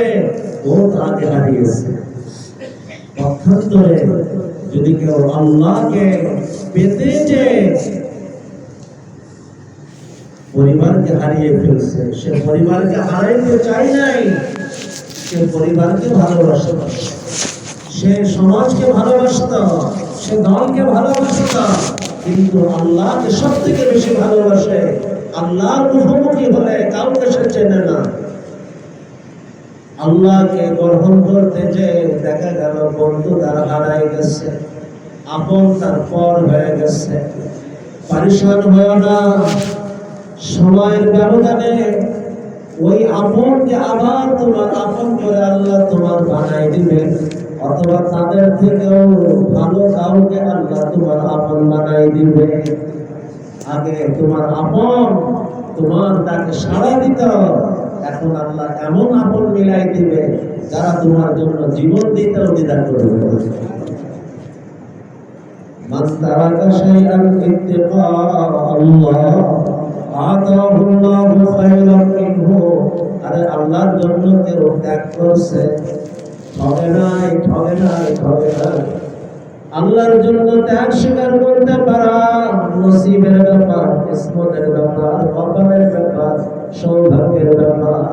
ও তাকে হারিয়েছে। পক্ষান্তরে যদি কেউ আল্লাহকে পেতে চেয়ে পরিবারকে হারিয়ে ফেলছে, সে পরিবারকে হারাইতে চাই নাই, সে পরিবারকে ভালোবাসে, সে সমাজকে ভালোবাসত, সে দলকে ভালোবাসত, কিন্তু আল্লাহকে সব থেকে বেশি ভালোবাসে। আল্লাহর মুখোমুখি হলে কাউকে সে চেনে না। আল্লাহকে গ্রহণ করতে যে দেখা গেল বন্ধু তার হারাই গেছে, আপন তার পর হয়ে গেছে। পরিশান হয় না, সময়ের ব্যবধানে ওই আপনকে আবার তোমার আপন করে আল্লাহ তোমার বানাই দিবে, অথবা তাদের থেকেও ভালো কাউকে আল্লাহ তোমার আপন বানাই দিবে। আগে তোমার আপন, তোমার তাকে সাড়া দিত, এখন আল্লাহ এমন আপন মিলাই দিবে যারা তোমার জন্য জীবন দিতেও দ্বিধা করবে। মান তারাকা শাইআন ইত্তিকা আল্লাহ আতাহুল্লাহু খায়রান মিনহু। আরে আল্লাহর জন্য কেউ ত্যাগ করছে, ঠকে নাই, ঠকে নাই, ঠকে নাই। আল্লাহর জন্য ত্যাগ স্বীকার করতে পারা নসিবের ব্যাপার, কিসমতের ব্যাপার, কপালের ব্যাপার, সৌভাগ্যের ব্যাপার।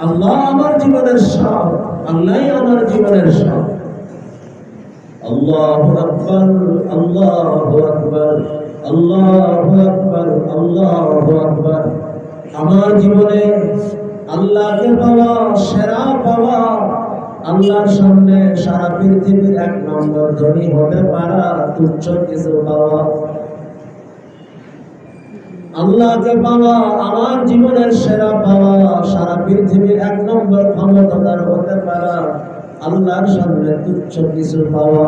আল্লাহ আমার জীবনের সব, আল্লাহই আমার জীবনের সব। আল্লাহু আকবার, আল্লাহু আকবার, আল্লাহু আকবার, আল্লাহু আকবার। আমার জীবনে আল্লাহকে পাওয়া সেরা পাওয়া, আল্লাহর সামনে সারা পৃথিবীর 1 নম্বর ধনী হতে পারা তুচ্ছ কিছু পাওয়া। আল্লাহকে পাওয়া আমার জীবনের সেরা পাওয়া, সারা পৃথিবীর 1 নম্বর ক্ষমতাদার হতে পারা আল্লাহর সামনে তুচ্ছ কিছু পাওয়া।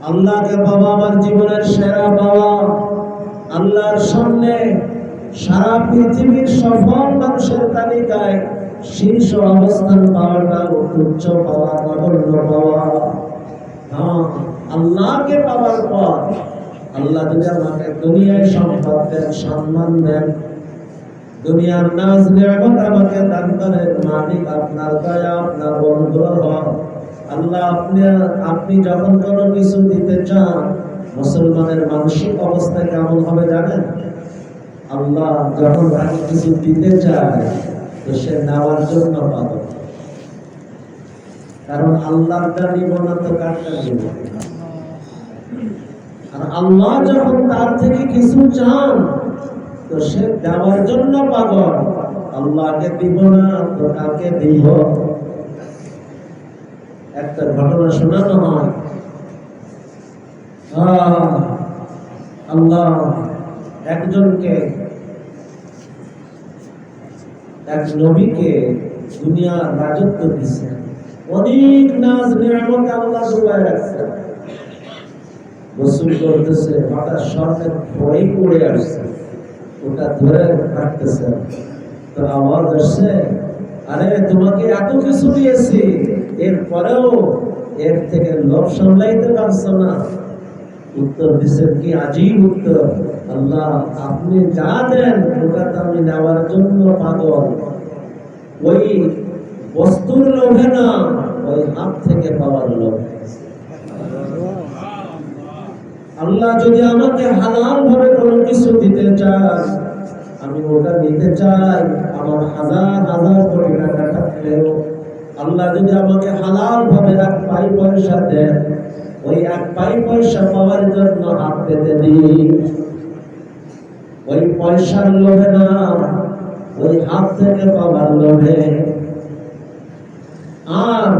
আল্লাহকে পাওয়া আমার জীবনের সেরা পাওয়া, আল্লাহর সামনে সারা পৃথিবীর সফল মানুষের তালিকায় শীর্ষ অবস্থান পাওয়াটা তুচ্ছ পাওয়া, নগণ্য পাওয়া। আল্লাহকে পাওয়ার পর আল্লাহ যদি আমাকে দুনিয়ায় সম্পদ দেন, সম্মান দেন, দুনিয়ার নাজ নিয়ামত আমাকে দান করেন, মালিক আপনার দয়া, আপনার অনুগ্রহ। আল্লাহ আপনি যখন কোনো কিছু দিতে চান, মুসলমানের মানসিক অবস্থা কেমন হবে জানেন? আল্লাহ যখন তাকে কিছু দিতে চায় তো সে নেওয়ার জন্য পাগল। কারণ আল্লাহটা নিব না তো কারটা নিব। আর আল্লাহ যখন তার থেকে কিছু চান তো সে দেওয়ার জন্য পাগল। আল্লাহকে দিব না তো কাকে দিব? একটা ঘটনা শোনানো হয়। আল্লাহ একজনকে, এক নবীকে দুনিয়ার রাজত্ব দিয়েছে, অনেক নাজ নিয়ামত আল্লাহ ডুবায় রাখছে। গোসল করতেছে, হঠাৎ স্বর্ণের ফড়ি পড়ে আসছে, ওটা ধরে রাখতেছে। তো আওয়াজ আসছে, আরে তোমাকে এত কিছু দিয়েছি, এরপরেও এর থেকে লোভ সামলাইতে পারছো না? উত্তর দিচ্ছেন কি আজীব উত্তর, আল্লাহ আপনি যা দেন ওটা তো আমি নেওয়ার জন্য পাগল। ওই বস্তুর লোভে না, ওই হাত থেকে পাওয়ার লোভে। আল্লাহ যদি আমাকে হালাল ভাবে কোনো কিছু দিতে চান, আমি ওটা নিতে চাই। আমার হাজার হাজার কোটি টাকা থাকলেও আল্লাহ যদি আমাকে হালাল ভাবে 1 পাই পয়সা দেন, ওই 1 পাই পয়সা পাওয়ার জন্য হাত পেতে দিই। ওই পয়সার লোভে না, ওই হাত থেকে পাওয়ার লোভে। আর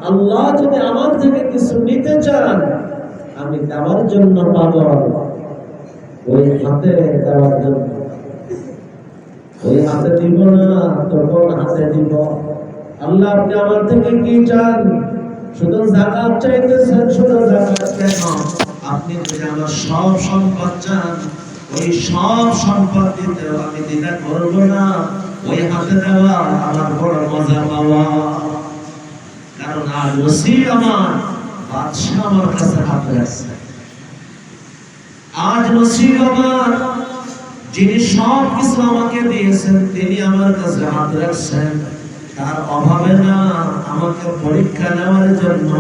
আল্লাহ যদি আমার থেকে কিছু নিতে চান, আমি দেওয়ার জন্য পাগল, ওই হাতে দেওয়ার জন্য। ওই হাতে দিব না তো কোন হাতে দিব? আল্লাহ আপনি আমার থেকে কি চান? শুধু যাকাত চাইতেছেন, শুধু যাকাত কেন? আপনি যদি আমার সব সম্পদ চান, ওই সব সম্পদ দিতে আমি দ্বিধা করব না। ওই হাতে দেওয়া আমার বড় মজা পাওয়া। কারণ আজ নসিব আমার, বাদশা আমার কাছে হাতে আছে। আজ নসিব আমার, যিনি সব কিছু আমাকে দিয়েছেন তিনি আমার কাছে হাত রাখছেন। তার অভাবে না, আমাকে পরীক্ষা নেওয়ার জন্য।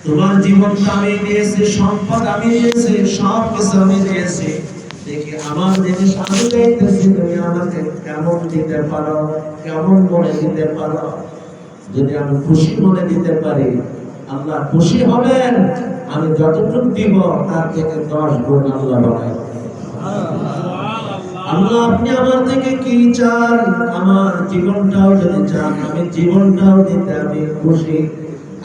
তোমার জীবনটা আমি দিয়েছি, সম্পদ আমি দিয়েছি, সব কিছু আমি দিয়েছি, দেখি আমার জিনিস আমি দেখতেছি তুমি আমাকে কেমন দিতে পারো, কেমন মনে দিতে পারো। যদি আমি খুশি মনে দিতে পারি, আল্লাহ খুশি হবেন। আমি যতটুকু দিব তার থেকে 10 গুণ আল্লাহ বাড়ায়। আল্লাহ আপনি আমার থেকে কি চান? আমার জীবনটাও যদি চান, আমি জীবনটাও দিতে আমি খুশি।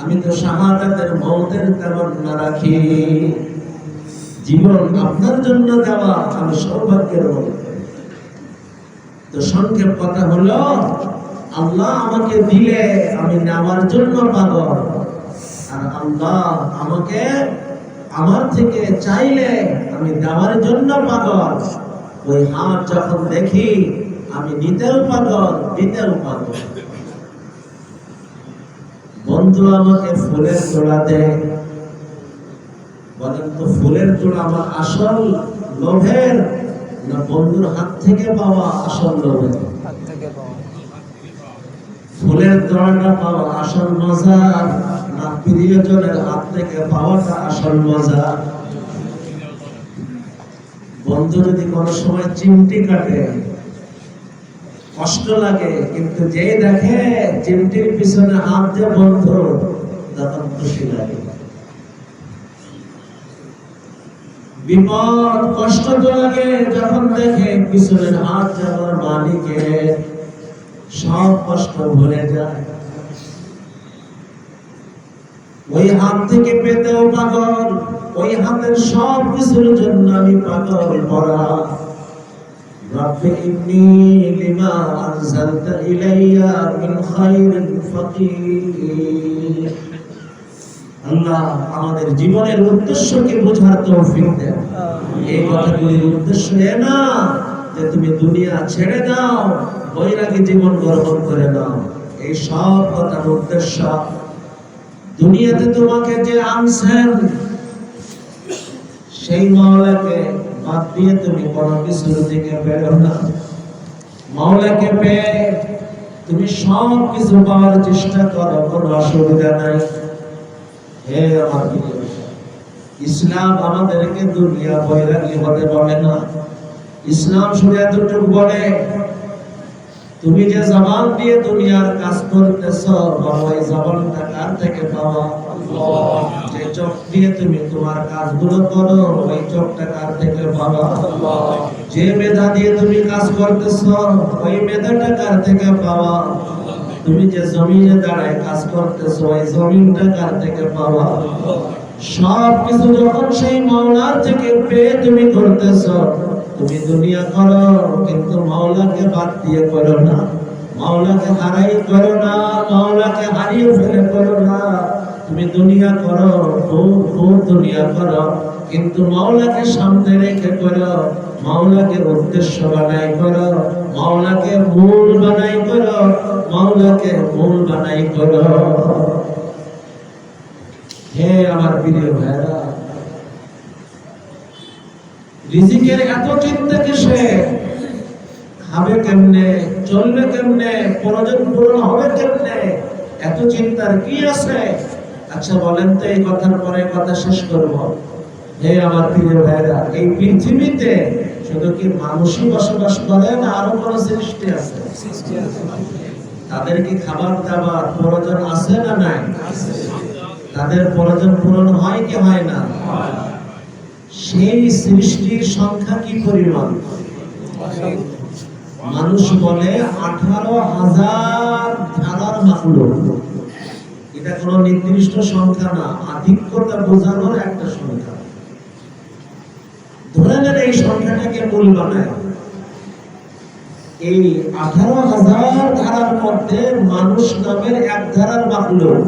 আমি তো শাহাদাতের মওতের তামান্না রাখি। জীবন আপনার জন্য দেওয়া আমি সৌভাগ্যের মতো। তো সংক্ষেপ কথা হলো, আল্লাহ আমাকে দিলে আমি নেওয়ার জন্য পাগল, আর আল্লাহ আমাকে আমার থেকে চাইলে আমি দেওয়ার জন্য পাগল। ওই হাত যখন দেখি আমি নিতেও পাগল, দিতেও পাগল। বন্ধু আমাকে ফুলের তোড়া দেয়, বলেন তো ফুলের তোড়া আমার আসল লোভের না বন্ধুর হাত থেকে পাওয়া আসল লোভের? ফুলের তোড়াটা পাওয়া আসল মজা না প্রিয়জনের হাত থেকে পাওয়াটা আসল মজা? বন্ধু যদি কোনো সময় চিমটি কাটে কষ্ট লাগে, কিন্তু যে দেখে চিমটির পিছনে হাত দিয়ে বন্ধু, তখন খুশি লাগে। বিপদ কষ্ট তো লাগে যখন দেখে পিছনের হাত যাবার মালিকে, সব কষ্ট ভুলে যায়। ওই হাত থেকে পেতেও পাগল, ওই হাতের সব কিছুর জন্য আমি পাগল পড়া। রব্বি ইন্নী লিমা আনজালতা ইলাইয়া মিন খায়রিন ফাকির। আল্লাহ আমাদের জীবনের উদ্দেশ্যকে বোঝার তৌফিক দেন। এই কথাগুলির উদ্দেশ্য এ না যে তুমি দুনিয়া ছেড়ে দাও, বৈরাগী জীবন গ্রহণ করে নাও। এই সব কথার উদ্দেশ্য দুনিয়াতে তোমাকে যে আনছেন সেই মাওলাকে বাদ দিয়ে তুমি কোনো কিছুর দিকে বেরো না। মাওলাকে পেয়ে তুমি সব কিছু পাওয়ার চেষ্টা করো, কোনো অসুবিধা নাই। হে আমার প্রিয়, ইসলাম আমাদেরকে দুনিয়া বৈরাগী হতে বলে না। ইসলাম শুধু এতটুকু বলে, তুমি যে জবান দিয়ে দুনিয়ার কাজ করতেছ, ওই জবানটা কার থেকে পাওয়া? যে চোখ দিয়ে তুমি তোমার কাজগুলো করো, ওই চোখটা কার থেকে পাওয়া? যে মেধা দিয়ে তুমি কাজ করতেছ, ওই মেধাটা কার থেকে পাওয়া? তুমি যে জমিনে দাঁড়ায় কাজ করতেছ, ওই জমিনটা কার থেকে পাওয়া? সব কিছু যখন সেই মাওলার থেকে পেয়ে তুমি করতেছ, তুমি দুনিয়া করো কিন্তু মাওলাকে বাদ দিয়ে করো না। মাওলাকে হারাই করো না, মাওলাকে হারিয়ে ফেলে করো না। তুমি দুনিয়া করো, খুব দুনিয়া করো, কিন্তু মাওলাকে সামনে রেখে করো। মাওলাকে উদ্দেশ্য বানাই করো, মাওলাকে মূল বানাই করো, মাওলাকে মূল বানাই করো। হে আমার প্রিয় ভাইরা, রিজিকের এত চিন্তা কিসে? খাবে কেমনে, চলবে কেমনে, প্রয়োজন পূরণ হবে কেমনে, এত চিন্তার কি আছে? আচ্ছা বলেন তো, এই কথার পরে কথা শেষ করব। হে আমার প্রিয় ভাইরা, এই পৃথিবীতে শুধু কি মানুষই বসবাস করে না আরো কোনো সৃষ্টি আছে? তাদের কি খাবার দাবার প্রয়োজন আছে না নাই? তাদের প্রয়োজন পূরণ হয় কি হয় না? সেই সৃষ্টির সংখ্যা কি পরিমাণ? মানুষ বলে 18,000 ধারার মাখলুক। এটা কোনো নির্দিষ্ট সংখ্যা না, আধিক্যতা বোঝানোর একটা সংখ্যা। ধরে নেন এই সংখ্যাটাকে মূল বানায়। এই 18,000 ধারার মধ্যে মানুষ নামের এক ধারার মাখলুক।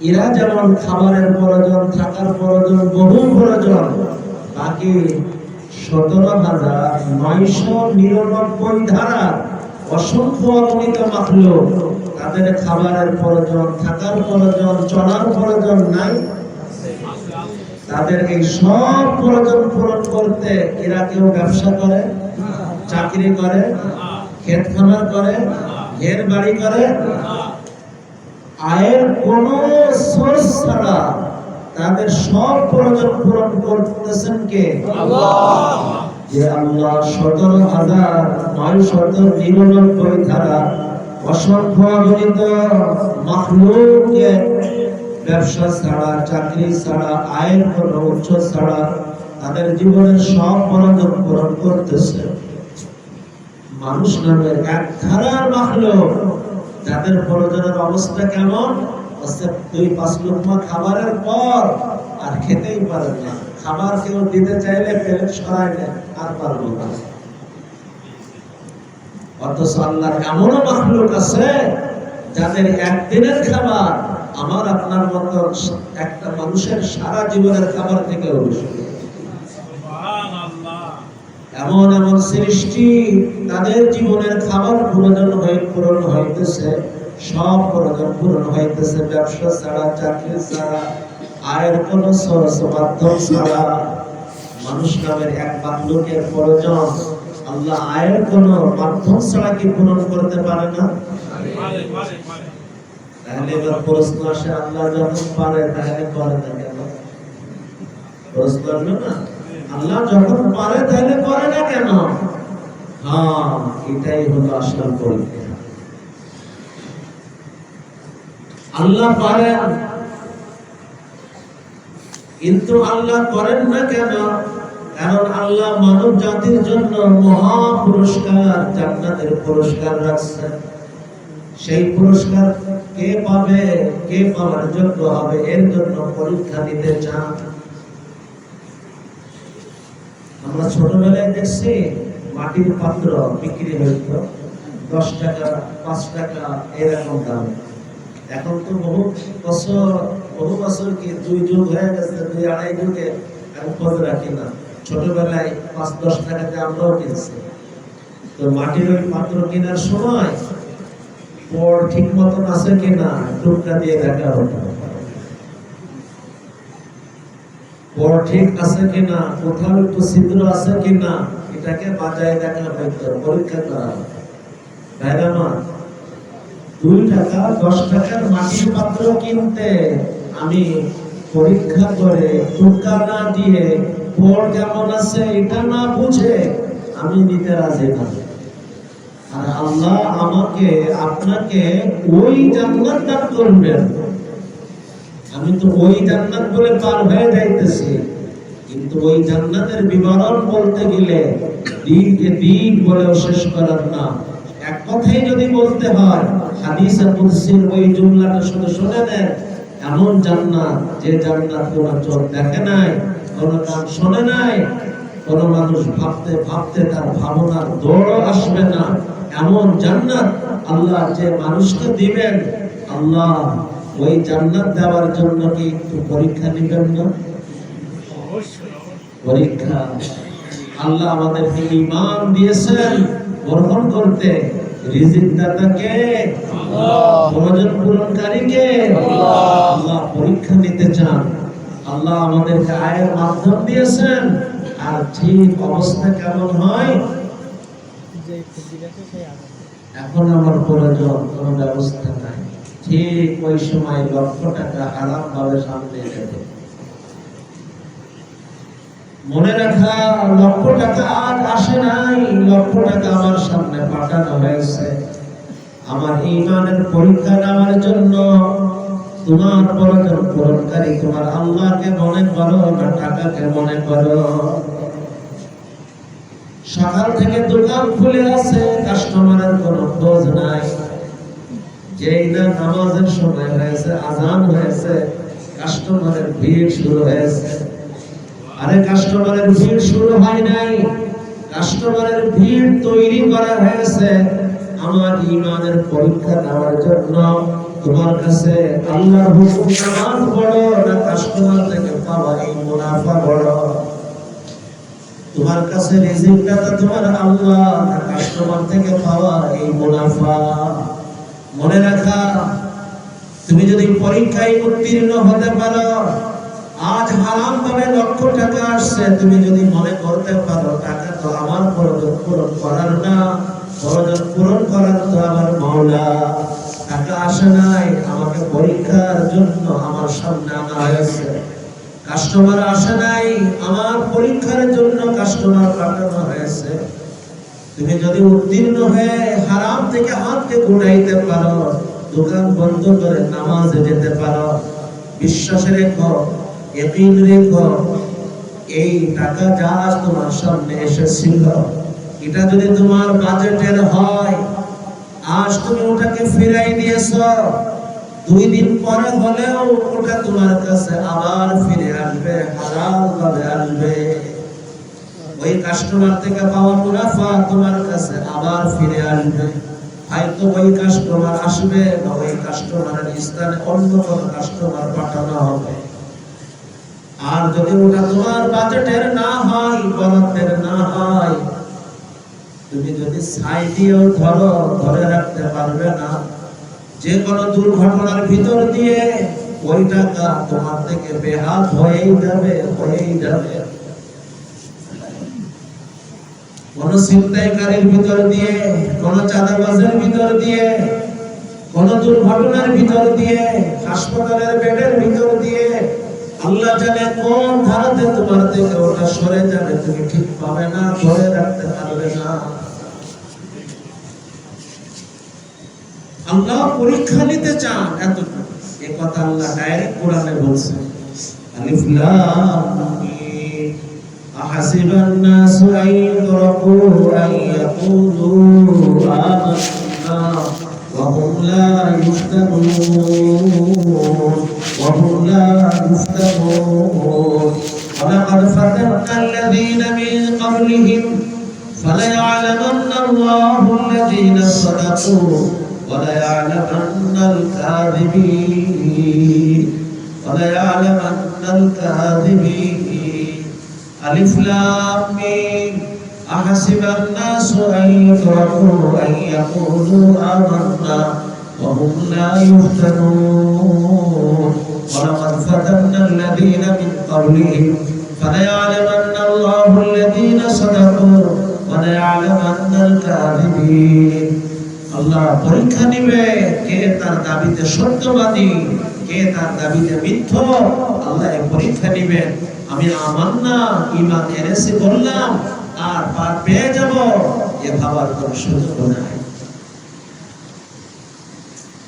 এরা যেমন খাবারের প্রয়োজন, থাকার প্রয়োজন, বহু প্রয়োজন, বাকি 17,999 ধারা অসংখ্য অগণিত মাখলুক, তাদের খাবারের প্রয়োজন, থাকার প্রয়োজন, চলার প্রয়োজন নাই? তাদের এই সব প্রয়োজন পূরণ করতে এরা কেউ ব্যবসা করে, চাকরি করে, ক্ষেত খামার করে, ঘের বাড়ি করে? আয়ের কোন সোর্স ছাড়া তাদের সব প্রয়োজন পূরণ করতেছেন কে? আল্লাহ। যে আল্লাহ 17,999 ধারা অসংখ্য অগণিত মাখলুককে ব্যবসা ছাড়া, চাকরি ছাড়া, আয়ের কোন উৎস ছাড়া তাদের জীবনের সব প্রয়োজন পূরণ করতেছে। মানুষ নামের এক ধারার মাখলুক, যাদের প্রয়োজনের অবস্থা কেমন? 2-5 লোকমা খাবারের পর আর খেতেই পারে না। খাবার কেউ দিতে চাইলে পেট সরাই নেয়, আর পারবো না। অথচ আল্লাহর এমন মাখলুক আছে যাদের একদিনের খাবার আমার আপনার মতো একটা মানুষের সারা জীবনের খাবার থেকে বেশি। এমন এমন সৃষ্টি, তাদের জীবনের খাবার পূরণ হইতেছে, সব প্রয়োজন পূরণ হইতেছে ব্যবসা ছাড়া, চাকরি ছাড়া, আয়ের কোন সোর্স মাধ্যম ছাড়া। মানুষ নামের এক মাখলুকের প্রয়োজন আল্লাহ আয়ের কোন মাধ্যম ছাড়া কি পূরণ করতে পারে না? তাহলে এবার প্রশ্ন আসে, আল্লাহ যখন পারে তাহলে করে না কেন? প্রশ্ন আসবে না? আল্লাহ যখন পারে তাহলে করে না কেন? হ্যাঁ, এটাই হলো আসল পরীক্ষা। আল্লাহ পারেন, কিন্তু আল্লাহ করেন না কেন? কারণ আল্লাহ মানব জাতির জন্য মহা পুরস্কার, জান্নাতের পুরস্কার রাখছেন। সেই পুরস্কার কে পাবে, কে পাওয়ার যোগ্য হবে, এর জন্য পরীক্ষা দিতে চান। আমরা ছোটবেলায় দেখছি মাটির পাত্র বিক্রি হইত 10 টাকা, 5 টাকা এরকম দাম। এখন তো বহু বছর কি 2 যুগ হয়ে গেছে, 2-2.5 যুগে এখন খোঁজ রাখি না। ছোটবেলায় 5-10 টাকাতে আমরাও কিনছি। তো মাটির ওই পাত্র কেনার সময় পড় ঠিক মতন আছে কিনা টুকরা দিয়ে দেখা হতো, পড় ঠিক আছে কিনা, কোথাও একটু ছিদ্র আছে কিনা, এটাকে বাজায় দেখা হইতো, পরীক্ষা করা হতো। ভাইরা আমার, 2 টাকা 10 টাকার মাটির পাত্র কিনতে আমি পরীক্ষা করে টুকা না দিয়ে পড় কেমন আছে এটা না বুঝে আমি নিতে রাজি না। আর আল্লাহ আমাকে আপনাকে ওই জান্নাত দান করবেন। আমি তো ওই জান্নাত বলে পার হয়ে যাইতেছি, কিন্তু ওই জান্নাতের বিবরণ বলতে গেলে দিনকে দিন বলেও শেষ করার না। এক কথাই যদি বলতে হয়, হাদিসে কুদসির ওই জুমলাটা শুধু শুনে নেন, এমন জান্নাত যে জান্নাত কোনো চোখ দেখে নাই, কোনো কান শোনে নাই, কোনো মানুষ ভাবতে ভাবতে তার ভাবনার দৌড় আসবে না, এমন জান্নাত আল্লাহ যে মানুষকে দিবেন। আল্লাহ ওই জান্নাত দেওয়ার জন্য কি একটু পরীক্ষা নেবেন না? পরীক্ষা। আল্লাহ আমাদেরকে ঈমান দিয়েছেন গ্রহণ করতে। রিজিক দাতা কে? আল্লাহ। প্রয়োজন পূরণকারী কে? আল্লাহ। আল্লাহ পরীক্ষা নিতে চান। আল্লাহ আমাদেরকে আয়ের মাধ্যম দিয়েছেন, আর ঠিক অবস্থা কেমন হয়, এখন আমার প্রয়োজন কোনো ব্যবস্থা নাই, ঠিক ওই সময় লক্ষ টাকা হারাম ভাবে সামনে যাবে। মনে রাখা, লক্ষ টাকা আজ আসে নাই, লক্ষ টাকা আমার সামনে পাঠানো হয়েছে আমার ঈমানের পরীক্ষা নেওয়ার জন্য। তোমার প্রয়োজন পূরণকারী তোমার আল্লাহকে মনে করো না টাকাকে মনে করো? সকাল থেকে দোকান খুলে আছে, কাস্টমারের কোনো খোঁজ নাই। যেই না নামাজের সময় হয়েছে, আজান হয়েছে, কাস্টমারের ভিড় শুরু হয়েছে। আরে কাস্টমারের ভিড় শুরু হয় নাই, কাস্টমারের ভিড় তৈরি করা হয়েছে আমার ঈমানের পরীক্ষা নেওয়ার জন্য। তোমার কাছে আল্লাহর হুকুম নামাজ বড় না কাস্টমার থেকে পাওয়া এই মুনাফা বড়? তোমার কাছে রিজিকটা তো তোমার আল্লাহ, না কাস্টমার থেকে পাওয়া এই মুনাফা? মনে রাখা, তুমি যদি পরীক্ষায় উত্তীর্ণ হতে পারো, আজ হারাম ভাবে লক্ষ টাকা আসছে, তুমি যদি মনে করতে পারো টাকা তো আমার প্রয়োজন পূরণ করার না, প্রয়োজন পূরণ করার তো আমার মাওলা। টাকা আসে নাই, আমাকে পরীক্ষার জন্য আমার সামনে আনা হয়েছে। কাস্টমার আসে নাই, আমার পরীক্ষার জন্য কাস্টমার পাঠানো হয়েছে। তুমি যদি উত্তীর্ণ হয়ে হারাম থেকে হাতকে ঘুরাইতে পারো, দোকান বন্ধ করে নামাজে যেতে পারো, বিশ্বাস রেখো, ইয়াকিন রেখো, এই টাকা যা তোমার সামনে এসেছিল, এটা যদি তোমার বাজেটের হয়, আজ তুমি ওটাকে ফিরাই দিয়েছো, 2 দিন পরে হলেও ওটা তোমার কাছে আবার ফিরে আসবে, হালাল ভাবে আসবে। ওই কাস্টমার থেকে পাওয়া মুনাফা তোমার কাছে আবার ফিরে আসবে। হয়তো ওই কাস্টমার আসবে না, ওই কাস্টমারের স্থানে অন্য কোনো কাস্টমার পাঠানো হবে। আর যদি ওটা তোমার বাজেটের না হয়, বরাদ্দের না হয়, তুমি যদি সাইডিও ধরে রাখতে পারবে না, যে কোনো দুর্ঘটনার ভিতর দিয়ে ওই টাকা তোমার থেকে বেহাত হয়েই যাবে। কোন ছিনতাইকারীর ভিতর দিয়ে, কোন চাঁদাবাজের ভিতর দিয়ে, কোন দুর্ঘটনার ভিতর দিয়ে, হাসপাতালের বেডের ভিতর দিয়ে, আল্লাহ জানে কোন ধারাতে তোমার থেকে ওটা সরে যাবে, তুমি ঠিক পাবে না, ধরে রাখতে পারবে না। আল্লাহ পরীক্ষা নিতে চান, এতটুকু। এই কথা আল্লাহ ডাইরেক্ট কোরআনে বলছেন। আলিফ লাম মিম أحسب الناس أن يتركوا أن يقولوا آمنا وهم لا يفتنون ولقد فتنا الذين من قبلهم فليعلمن الله الذين صدقوا وليعلمن الكاذبين ألف لام ميم أحسب الناس أن يتركوا أن يقولوا آمنا وهم لا يفتنون ولقد فتنا الذين من قبلهم فليعلمن الله الذين صدقوا وليعلمن الكاذبين আল্লাহ পরীক্ষা নেবে কে তার দাবিতে সত্যবাদী কে তার দাবিতে মিথ্যা আল্লাহ এই পরীক্ষা নেবেন আমি আমান্না ঈমান এনেছি বললাম আর পার পেয়ে যাব এ ভাবার কোনো সুযোগ নাই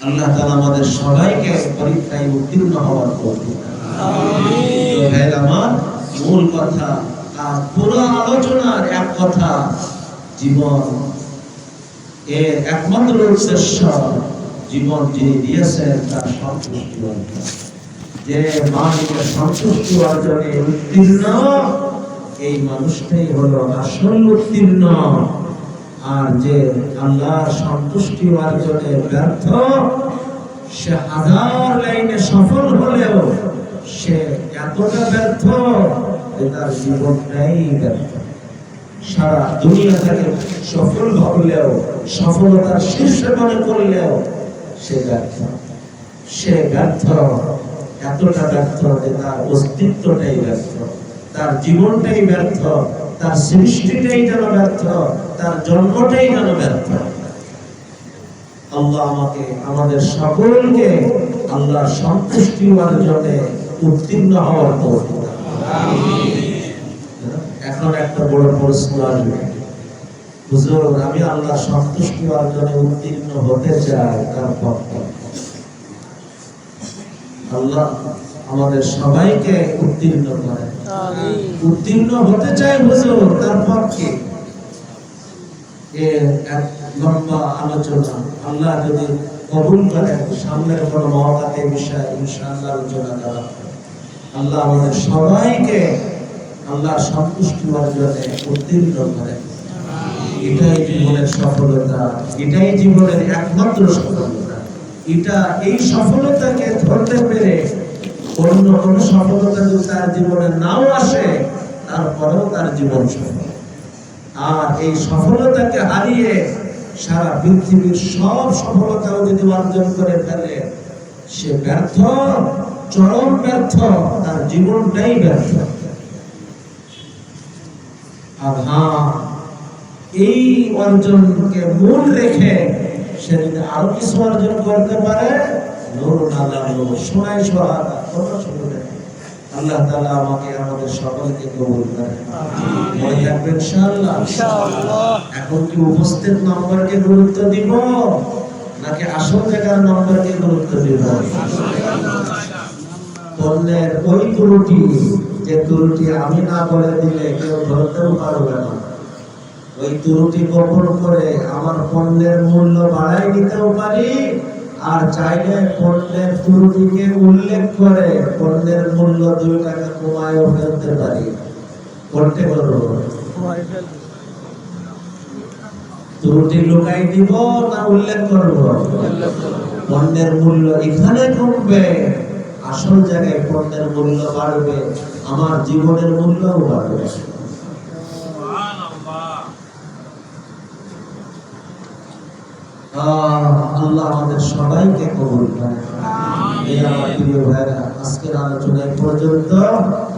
আল্লাহ তাআলা আমাদের সবাইকে পরীক্ষায় উত্তীর্ণ হওয়ার তৌফিক দান আমিন তো ভাই আমার মূল কথা আর পুরো আলোচনার এক কথা জীবন এর একমাত্র উদ্দেশ্য জীবন যিনি দিয়েছেন তার সন্তুষ্টি অর্জন যে মালিকের সন্তুষ্টি অর্জনে উত্তীর্ণ এই মানুষটাই হলো আসল উত্তীর্ণ আর যে আল্লাহর সন্তুষ্টি অর্জনে ব্যর্থ সে হাজার লাইনে সফল হলেও সে এতটা ব্যর্থ যে তার জীবনটাই ব্যর্থ সারা দুনিয়া থেকে সফল হলেও সফলতার শীর্ষে মনে করলেও সে ব্যর্থ এতটা ব্যর্থ যে তার অস্তিত্বটাই ব্যর্থ তার জীবনটাই ব্যর্থ তার সৃষ্টিটাই যেন ব্যর্থ তার জন্মটাই যেন ব্যর্থ আল্লাহ আমাদের সকলকে আল্লাহর সন্তুষ্টি অর্জনে উত্তীর্ণ হওয়ার তৌফিক দান আমিন এখন একটা বড় প্রশ্ন আসবে হুজুর আমি আল্লাহর সন্তুষ্টি অর্জনে উত্তীর্ণ হতে চাই তার পক্ষে আল্লাহ আমাদের সবাইকে উত্তীর্ণ করেন আমিন উত্তীর্ণ হতে চাই হুজুর তার পক্ষে এর এক লম্বা আলোচনা আল্লাহ যদি কবুল করেন সামনের কোনো মওকাতে বিষয় ইনশাআল্লাহ আলোচনা করা আল্লাহ আমাদের সবাইকে আল্লাহর সন্তুষ্টি অর্জনে উত্তীর্ণ করেন এটাই জীবনের সফলতা এটাই জীবনের একমাত্র সফলতা এই সফলতাকে ধরতে পেরে অন্য কোন সফলতা যদি তার জীবনে নাও আসে তারপরেও তার জীবন সফল আর এই সফলতাকে হারিয়ে সারা পৃথিবীর সব সফলতাও যদি অর্জন করে ফেলে সে ব্যর্থ চরম ব্যর্থ তার জীবনটাই ব্যর্থ আর এই অর্জনকে মূল রেখে সে যদি আরো কিছু অর্জন করতে পারে আল্লাহ তাআলা আমাকে আমাদের সকলকে কবুল করেন মনে রাখবেন ইনশাআল্লাহ এখন কি উপস্থিত নম্বরকে গুরুত্ব দিব নাকি আসল জায়গার নম্বরকে গুরুত্ব দিব পণ্যের ওই ত্রুটি যে ত্রুটি আমি না বলে দিলে কেউ ধরতেও পারবে না ওই ত্রুটি গোপন করে আমার পণ্যের মূল্য বাড়াই দিতেও পারি আর চাইলে পণ্যের ত্রুটিকে উল্লেখ করে পণ্যের মূল্য 2 টাকা কমায়ও ফেলতে পারি করতে পারবো ত্রুটি লুকাই দিব না উল্লেখ করব পণ্যের মূল্য এখানে কমবে আসল জায়গায় পণ্যের মূল্য বাড়বে আমার জীবনের মূল্যও বাড়বে আল্লাহ আমাদের সবাইকে কবুল করেন এই আমার প্রিয় ভাইরা আজকের আলোচনা পর্যন্ত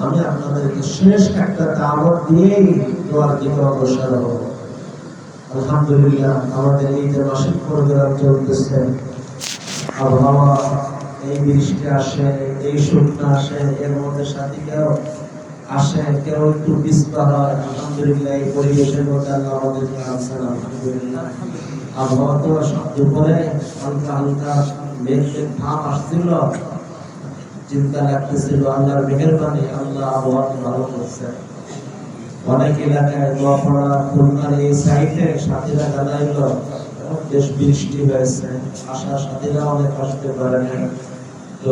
আমি আপনাদেরকে শেষ একটা দাওয়াত দিয়েই দোয়ার দিকে অগ্রসর হব আলহামদুলিল্লাহ আমাদের এই যে মাসিক প্রোগ্রাম চলতেছে আবহাওয়া এই বৃষ্টি আসে এই শুকনো আসে এর মধ্যে সাথী কেউ আসে কেউ একটু বিস্তা হয় আলহামদুলিল্লাহ এই পরিবেশের মধ্যে আল্লাহ আমাদেরকে আনছেন আলহামদুলিল্লাহ আবহাওয়া তো দুপুরে হালকা হালকা মেঘ ভাব আসছিল চিন্তা লাগতেছিল, আল্লাহর মেহেরবানি আল্লাহ আবহাওয়া ভালো করছে। অনেক এলাকায় দোয়াপড়া খুলনার এই সাইডে সাথীরা জানাইল বেশ বৃষ্টি হয়েছে, আশা সাথীরা অনেক আসতে পারে না। তো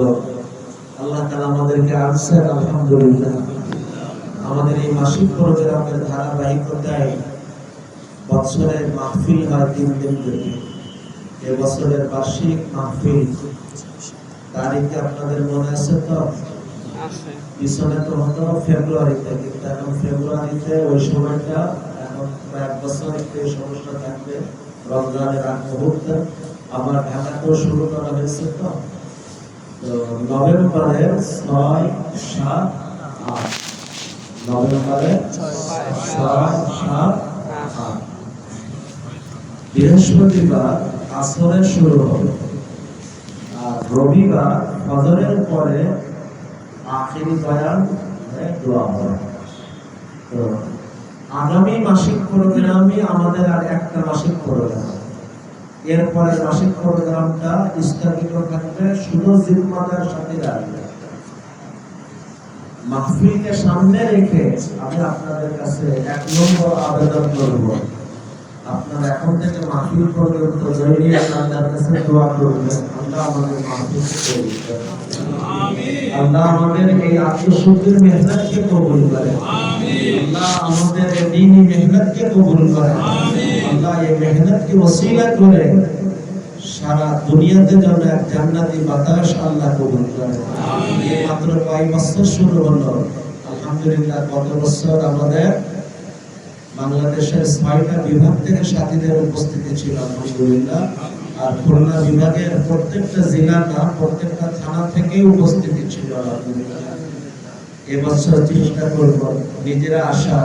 আল্লাহ তাআলা আমাদেরকে আনছেন, আলহামদুলিল্লাহ। আমাদের এই মাসিক প্রোগ্রামের ধারাবাহিকতায় বছরের মাহফিল হয় 3 দিন ধরে। এবছরের বার্ষিক মাহফিল তারিখে আপনাদের মনে আছে তো? পিছনে তো হতো ফেব্রুয়ারিতে, কিন্তু এখন ফেব্রুয়ারিতে ওই সময়টা এখন প্রায় 1 বছর একটু সমস্যা থাকবে। রমজানের আগ মুহূর্তে আবার ঢাকাতেও শুরু করা হয়েছে। তো নভেম্বরে 6, 7, 8 নভেম্বরে 6, 7, 8 বৃহস্পতিবার আসরে শুরু হবে, আর রবিবার ফজরের পরে আখিরি বয়ান দোয়া হবে। তো আগামী মাসিক প্রোগ্রামে আমাদের আর একটা মাসিক প্রোগ্রাম, এরপরে মাসিক প্রোগ্রামটা স্থগিত থাকবে, শুধু জিম্মাদার সাথে রাখবে। মাহফিলকে সামনে রেখে আমি আপনাদের কাছে 1 নম্বর আবেদন করব, আপনারা এখন থেকে মাহফিল পর্যন্ত জড়িয়ে আল্লাহর কাছে দোয়া করবেন, আল্লাহ আমাদের মাহফিলকে কবুল করেন। আল্লাহ আমাদের এই আত্মশুদ্ধির মেহনতকে কবুল করেন। আল্লাহ আমাদের এই দ্বীনি মেহনতকে কবুল করেন। আল্লাহ এই মেহনতকে ওসিলা করে সারা দুনিয়াতে যেন এক জান্নাতি বাতাস আল্লাহ কবুল করেন। এই মাত্র কয়েক বছর শুরু হলো, আলহামদুলিল্লাহ। গত বছর আমাদের বাংলাদেশের 6টা বিভাগ থেকে সাথীদের উপস্থিতি ছিল, আলহামদুলিল্লাহ। আর খুলনা বিভাগের প্রত্যেকটা জেলা না, প্রত্যেকটা থানা থেকে উপস্থিতি ছিল, আলহামদুলিল্লাহ। এবছর চেষ্টা করব নিজেরা আসা,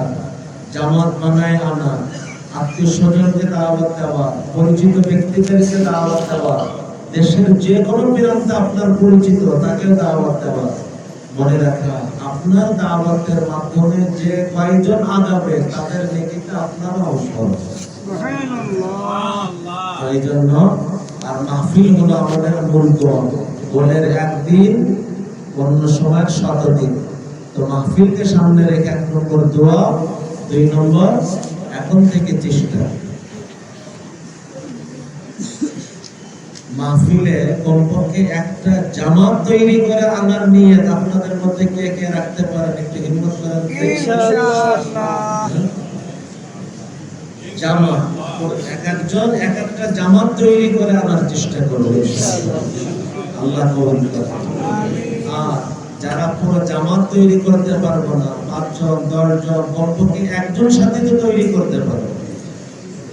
জামাত বানায় আনা, আত্মীয় স্বজনকে দাওয়াত দেওয়া, পরিচিত ব্যক্তিদেরকে দাওয়াত দেওয়া, দেশের যে কোনো প্রান্তে আপনার পরিচিত তাকেও দাওয়াত দেওয়া। মনে রাখা, আপনার দাওয়াতের মাধ্যমে যে কয়েকজন আগাবে তাদের নেকিটা আপনারও অংশ হবে। এই জন্য আর মাহফিল হলো আমাদের মূল গোল, গোলের একদিন, অন্য সময়ের 7 দিন। তো মাহফিলকে সামনে রেখে 1 নম্বর দোয়া, 2 নম্বর এখন থেকে চেষ্টা। মাহফিলে কমপক্ষে একটা জামাত তৈরি করে আনার নিয়ত আপনাদের মধ্যে কে কে রাখতে পারেন? একটু হিম্মত করেন ইনশাআল্লাহ। জামাত একজন এক একটা জামাত তৈরি করে আনার চেষ্টা করব ইনশাআল্লাহ, আল্লাহ কবুল করুন। আর যারা পুরো জামাত তৈরি করতে পারবো না, 5 জন 10 জন, কমপক্ষে একজন সাথী তো তৈরি করতে পারবো,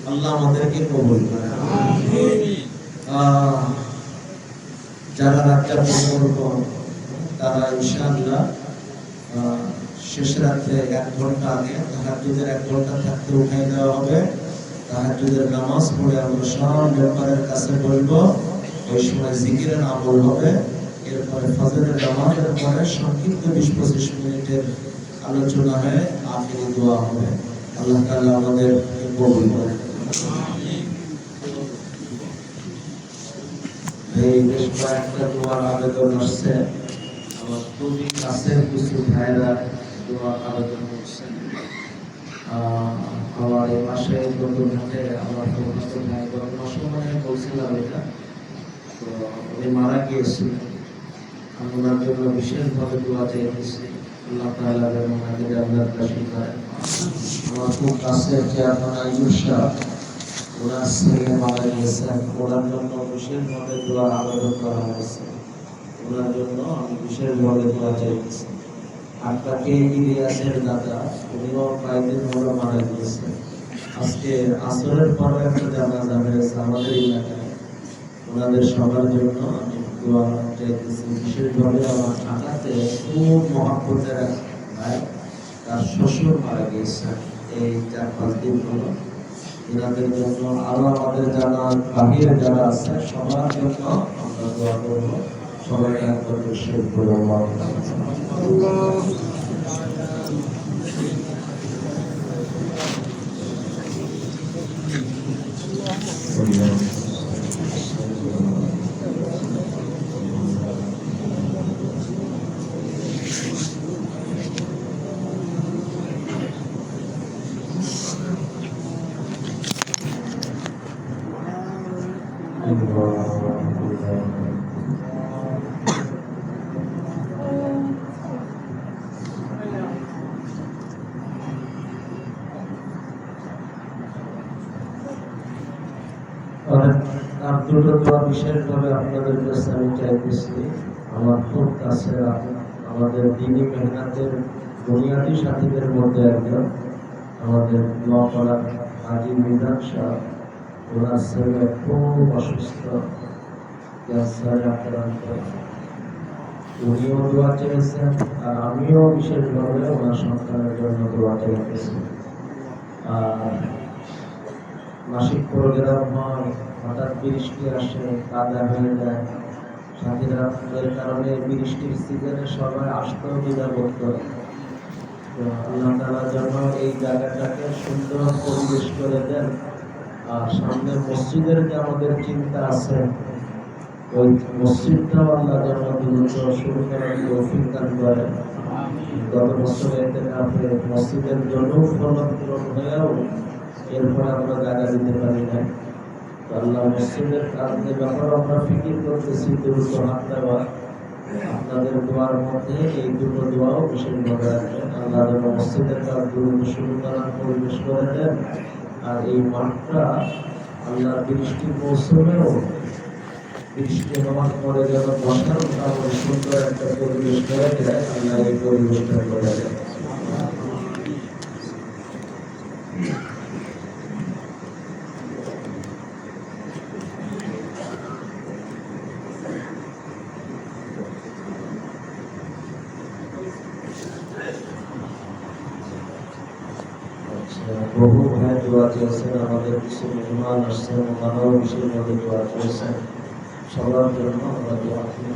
আল্লাহ আমাদেরকে কবুল করুন। যারা রাতটা করব তারা ইনশাআল্লাহ শেষ রাত্রে 1 ঘন্টা আগে তাহাজ্জুদের 1 ঘন্টা থাকতে উঠাই দেওয়া হবে। তাহাজ্জুদের নামাজ পড়ে আমরা সব মেম্বারের কাছে বলবো, ওই সময় জিকিরের আমল হবে। এরপরে ফজরের নামাজের পরে সংক্ষিপ্ত 20-25 মিনিটের আলোচনা হয়ে আখিরি দোয়া হবে। আল্লাহ তাআলা আমাদের কবুল করেন। এই বেশ কয়েকটা দোয়ার আবেদন আসছে, আমার খুবই কাছের কিছু ভাইরা দোয়ার আবেদন করছেন। আমার এই মাসে ঘটে আমার ভাই গত সময় বলছিলাম এটা, তো উনি মারা গিয়েছিলেন। আমি ওনার জন্য বিশেষভাবে দোয়া চাইতেছি, আল্লাহ তাআলা যেন ওনাকে জান্নাত নসিব করেন। আমার খুব কাছের চেয়ারম্যান আইয়ুব শাহ, ওনার ছেলে মারা গিয়েছেন, ওনার জন্য বিশেষভাবে দোয়ার আবেদন করা হয়েছে। ওনার জন্য আমি বিশেষভাবে দোয়া চাইতেছি। আপনাকে ইলিয়াসের দাদা, উনিও কয়েকদিন হলো মারা গিয়েছেন। আজকে আসরের পরে একটা জানাজা হয়েছে আমাদের এলাকায়, ওনাদের সবার জন্য আমি দোয়া চাইতেছি। বিশেষভাবে আমার ঢাকাতে খুব মহাব্বতের ভাই, তার শ্বশুর মারা গিয়েছেন এই 4-5 দিন হলো। এনাদের জন্য আরো আমাদের যারা বাহিরে যারা আছে সবার জন্য আমরা দোয়া করব। সবাই একবার বেশি করে আর দুটো দোয়া বিশেষভাবে আপনাদের কাছে আমি চাইতেছি। আমার খুব কাছে আমাদের দিনী মেহনাতের বুনিয়াদী সাথীদের মধ্যে একজন আমাদের নকলা হাজি মিজান সাহেব, ওনার ছেলে খুব অসুস্থ, ক্যান্সারে আক্রান্ত। উনিও দোয়া চেয়েছেন আর আমিও বিশেষভাবে ওনার সন্তানের জন্য দোয়া চাইতেছি। আর মাসিক প্রোগ্রাম হয়, হঠাৎ বৃষ্টি আসে, কাদা হয়ে যায়, সাথীদের কারণে বৃষ্টির সিজনে সবাই আসতেও দ্বিধাবোধ করে। তো আল্লাহ তাআলা যেন এই জায়গাটাকে সুন্দর পরিবেশ করে দেন। আর সামনে মসজিদের যে আমাদের চিন্তা আছে, ওই মসজিদটাও আল্লাহ যেন দ্রুত শুরু করার তৌফিক দান করেন। গত বছরে মসজিদের জন্য ফলন হয়েও এরপর আমরা জায়গা দিতে পারি না। আল্লাহ মসজিদের কাজের ব্যাপারে আমরা ফিকির করতেছি, দ্রুত হাত দেওয়া। আপনাদের দোয়ার মধ্যে এই দুটো দোয়াও বিশেষভাবে রাখবেন। আল্লাহ যেন মসজিদের কাজ দ্রুত শুরু করার পরিবেশ করে দেন। আর এই মাঠটা আল্লাহ বৃষ্টির মৌসুমেও বৃষ্টি হওয়ার পরে যেন বসার সুন্দর একটা পরিবেশ করে দেয়, আল্লাহ এই পরিবেশটা করে দেয়। বহু ভাই দোয়া চেয়েছেন, আমাদের কিছু মেহমান আসছেন, ওনারাও বিশেষভাবে দোয়া চেয়েছেন। সবার জন্য আমরা দোয়া করি।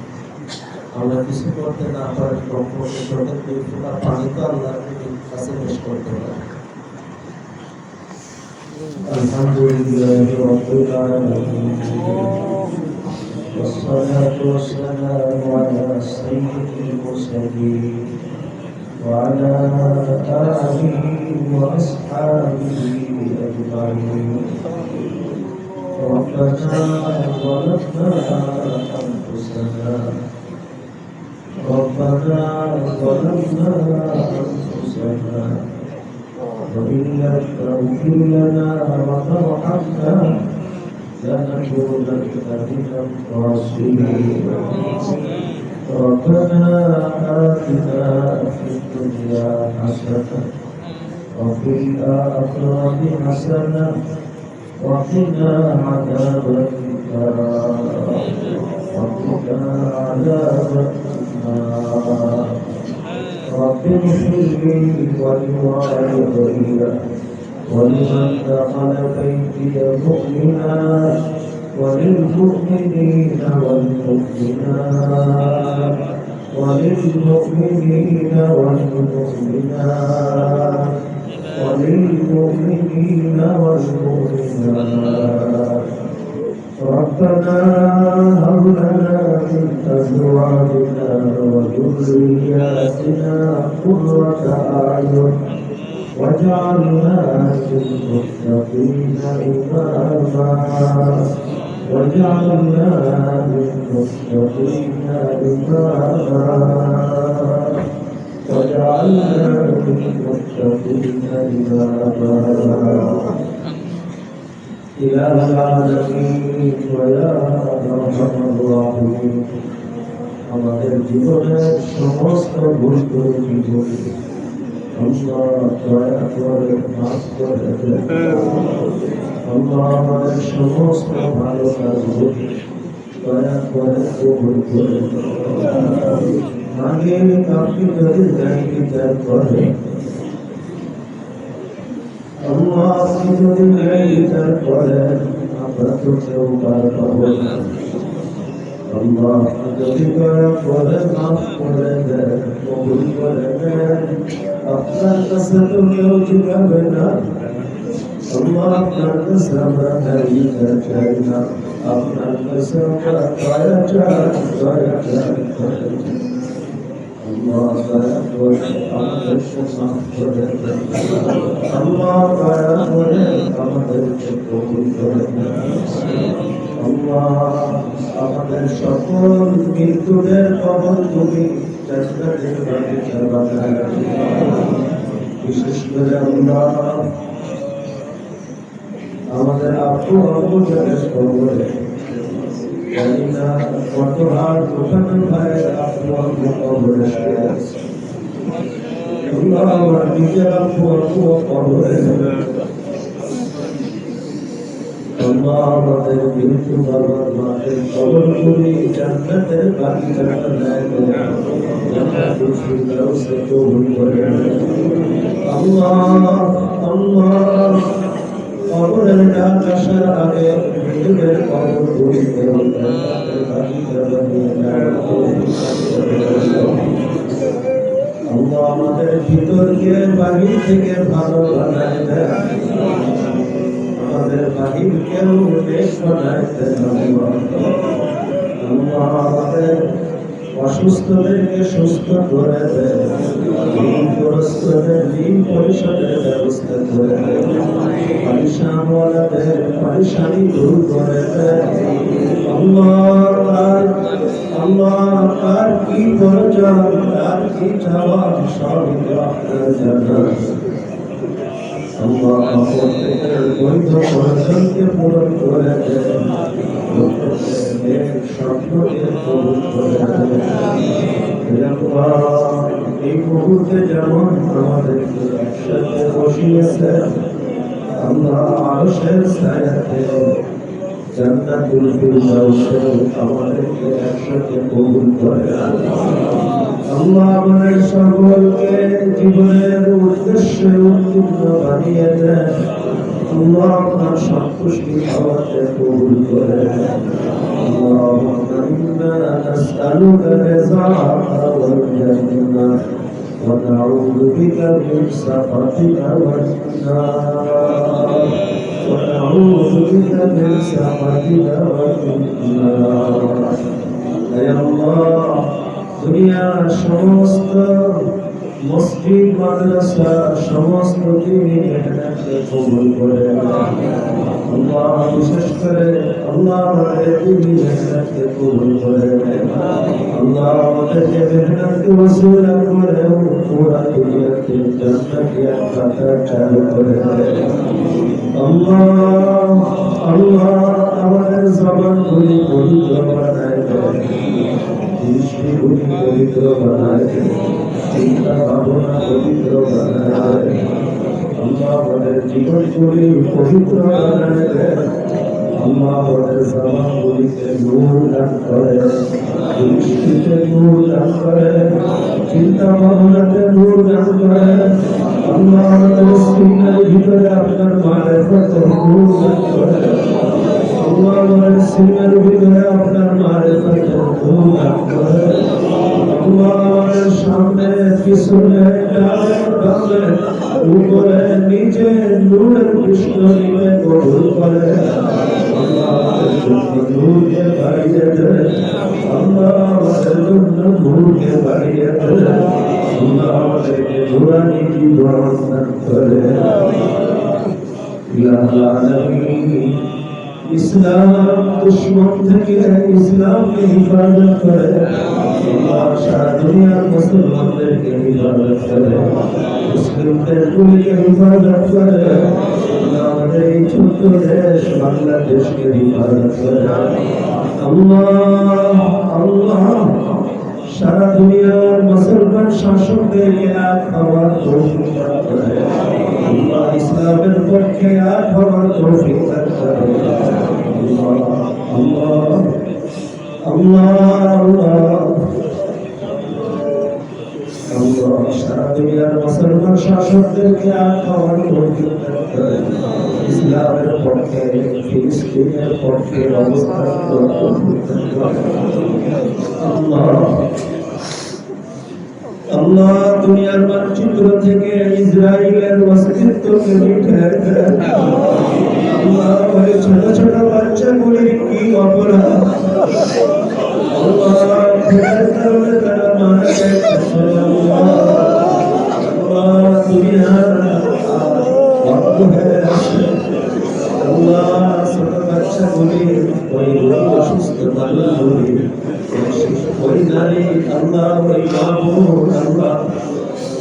আমরা কিছু করতে না পারি, কমপক্ষে চোখের দুই ফোঁটা পানি তো আল্লাহর কাছে পেশ করতে পারি। আলহামদুলিল্লাহি রাব্বিল আলামিন, والصلاة والسلام على سيد المرسلين وعلى آله وأصحابه أجمعين. ربنا ظلمنا أنفسنا وإن لم تغفر لنا وترحمنا لنكونن من الخاسرين. ربنا آتنا في الدنيا حسنة وفي الآخرة حسنة وقنا عذاب النار. رب اغفر لي ولوالدي ولمن دخل بيتي مؤمنا وللمؤمنين والمؤمنات وللمؤمنين والمؤمنات وللمؤمنين والمؤمنات. ربنا هب لنا من أزواجنا وذرياتنا قرة أعين واجعلنا للمتقين إماما واجعلنا للمتقين إماما واجعلنا للمتقين إماما. إله العالمين ويا أرحم الراحمين, আমাদের জীবনের সমস্ত ভুল ত্রুটি আল্লাহ দয়া করে মাফ করে দেন। আল্লাহ আমাদের সমস্ত ভালো কাজগুলি দয়া করে কবুল করে দেন। আগে আপনি যদি বিচার করে আল্লাহ, আপনি যদি বিচার করেন আমরা তো কেউ পার পাবো না। আল্লাহ আপনি যদি দয়া করে মাফ করে দেন, কবুল করে দেন, আপনার কাছে তো কেউ ঝুঁকাবে না। আল্লাহ আপনার কাছে আমরা দয়া চাই না, আপনার কাছে আমরা দয়া চাই, দয়া চাই। আল্লাহ দয়া করে আমাদেরকে মাফ করে দেন। আল্লাহ দয়া করে আমাদেরকে কবুল করে দেন। আমাদের সকল মৃত্যুদের কবর তুমি জান্নাতের বাগিচা বানায় দাও। বিশেষ করে আল্লাহ আমাদের আপু যাদের কবরে জানি না কত হাত ওখানে ভাইয়ের আপু কবরে শুয়ে আছে। আল্লাহ আমার নিজের আপু কবরে আমাদের মৃত্যু বাবার মায়ের কবরগুলি জান্নাতের বাগিচা বানায় দাও। জান্নাতুল ফিরদাউসে কবুল করে নাও। আল্লাহ কবরের ডাক আসার আগে মৃত্যুদের কবরগুলিকে জান্নাতের বাগিচা বানিয়ে দাও। আল্লাহ আমাদের ভিতরকে বাহির থেকে ভালো বানায় দেয়। আমাদের বাহিরকেও নেক বানায় দেন। আল্লাহ আমাদের অসুস্থদেরকে সুস্থ করে দেন। ঋণগ্রস্তদের ঋণ পরিশোধের ব্যবস্থা করে দেন। পরিশানওয়ালাদের পরিশানি দূর করে দেন। আল্লাহ আর কি প্রয়োজন, আর কি চাওয়া, সবই আপনার জানা। আল্লাহ প্রত্যেকের বৈধ প্রয়োজনকে পূরণ করে দেন। স্বপ্নকে কবুল করে দেন। এই মুহূর্তে যেমন আমাদেরকে একসাথে বসিয়েছে, আল্লাহ আরশের ছায়াতে জান্নাতুল ফিরদাউসে আমাদেরকে একসাথে কবুল করে। আল্লাহ আমাদের সকলকে জীবনের উদ্দেশ্যে উত্তীর্ণ বানিয়ে দেন। আল্লাহ আপনার সন্তুষ্টি পাওয়াতে কবুল করে। আল্লাহুম্মা ইন্না নাসআলুকা রিযাকা ওয়াল জান্নাহ ওয়া নাউযু বিকা মিন সাখাতিকা ওয়ান নার ওয়া নাউযু বিকা মিন সাখাতিকা ওয়ান নার। হে আল্লাহ দুনিয়ার সমস্ত মসজিদ মাদ্রাসা সমস্ত দিনী মেহনতকে কবুল করে। আল্লাহ বিশেষ করে আল্লাহ আমাদের দিনী মেহনতকে কবুল করে। আল্লাহ আমাদেরকে মেহনতকে ওসিলা করে পুরা দুনিয়াতে জান্নাতের খাতা চালু করে। আল্লাহ আমাদের জবানগুলি পবিত্র বানায় দেন। দৃষ্টিগুলি পবিত্র বানায় দেন। চিন্তা ভাবনা পবিত্র বানায় দেন। আল্লাহ আমাদের জীবনগুলি পবিত্র বানায় দেন। আল্লাহ আমাদের জবানগুলিতে নূর দান করে, দৃষ্টিতে নূর দান করে, চিন্তা ভাবনাতে নূর দান করে। আল্লাহ আমাদের সিনার ভিতরে আপনার মারিফতের নূর দান করে। আল্লাহ আমাদের সিনার ভিতরে আপনার মারিফতের নূর দান করে। আল্লাহ আমাদের সামনে পিছনে ডানে বামে উপরে নিচে নূরের কৃষ্ণ নিয়ে কবুল করে। আল্লাহ আমাদের জন্য নূরকে বাড়িয়ে দেন। আল্লাহ আমাদের জন্য নূরকে বাড়িয়ে দেন। আল্লাহ আমাদেরকে নুরানি জীবন দান করে। ইয়া আলামিন ইসলাম দুশ্মন থেকে ইসলামকে হিফাজত করে। আল্লাহ সারা দুনিয়ার মুসলমানদেরকে হিফাজত করে, মুসলিমদের কুলকে হিফাজত করে। আল্লাহ আমাদের এই ছোট্ট দেশ বাংলাদেশকে হিফাজত করে। আল্লাহ সারা দুনিয়ার মুসলমান শাসকদেরকে এক হওয়ার তৌফিক দান করে। আল্লাহ ইসলামের পক্ষে এক হওয়ার তৌফিক দান করে। আল্লাহ সারা দুনিয়ার মুসলমান শাসকদেরকে এক হওয়ার তৌফিক দান করে। ইসলামের পক্ষে ফিলিস্তিনের পক্ষে অবস্থান করার তৌফিক দান করে। আল্লাহ দুনিয়ার মানচিত্র থেকে ইসরায়েলের অস্তিত্বকে মিটিয়ে দেন। আল্লাহ ওই ছোট ছোট বাচ্চাগুলির কি অপরাধ, আল্লাহ তাদের কারণে তারা মারা গেছে। আল্লাহ দুনিয়ার বন্ধ হয়ে আছে। আল্লাহ ছোট বাচ্চাগুলি ওই ওই নারী আল্লাহ, ওই মাহবুব আল্লাহ,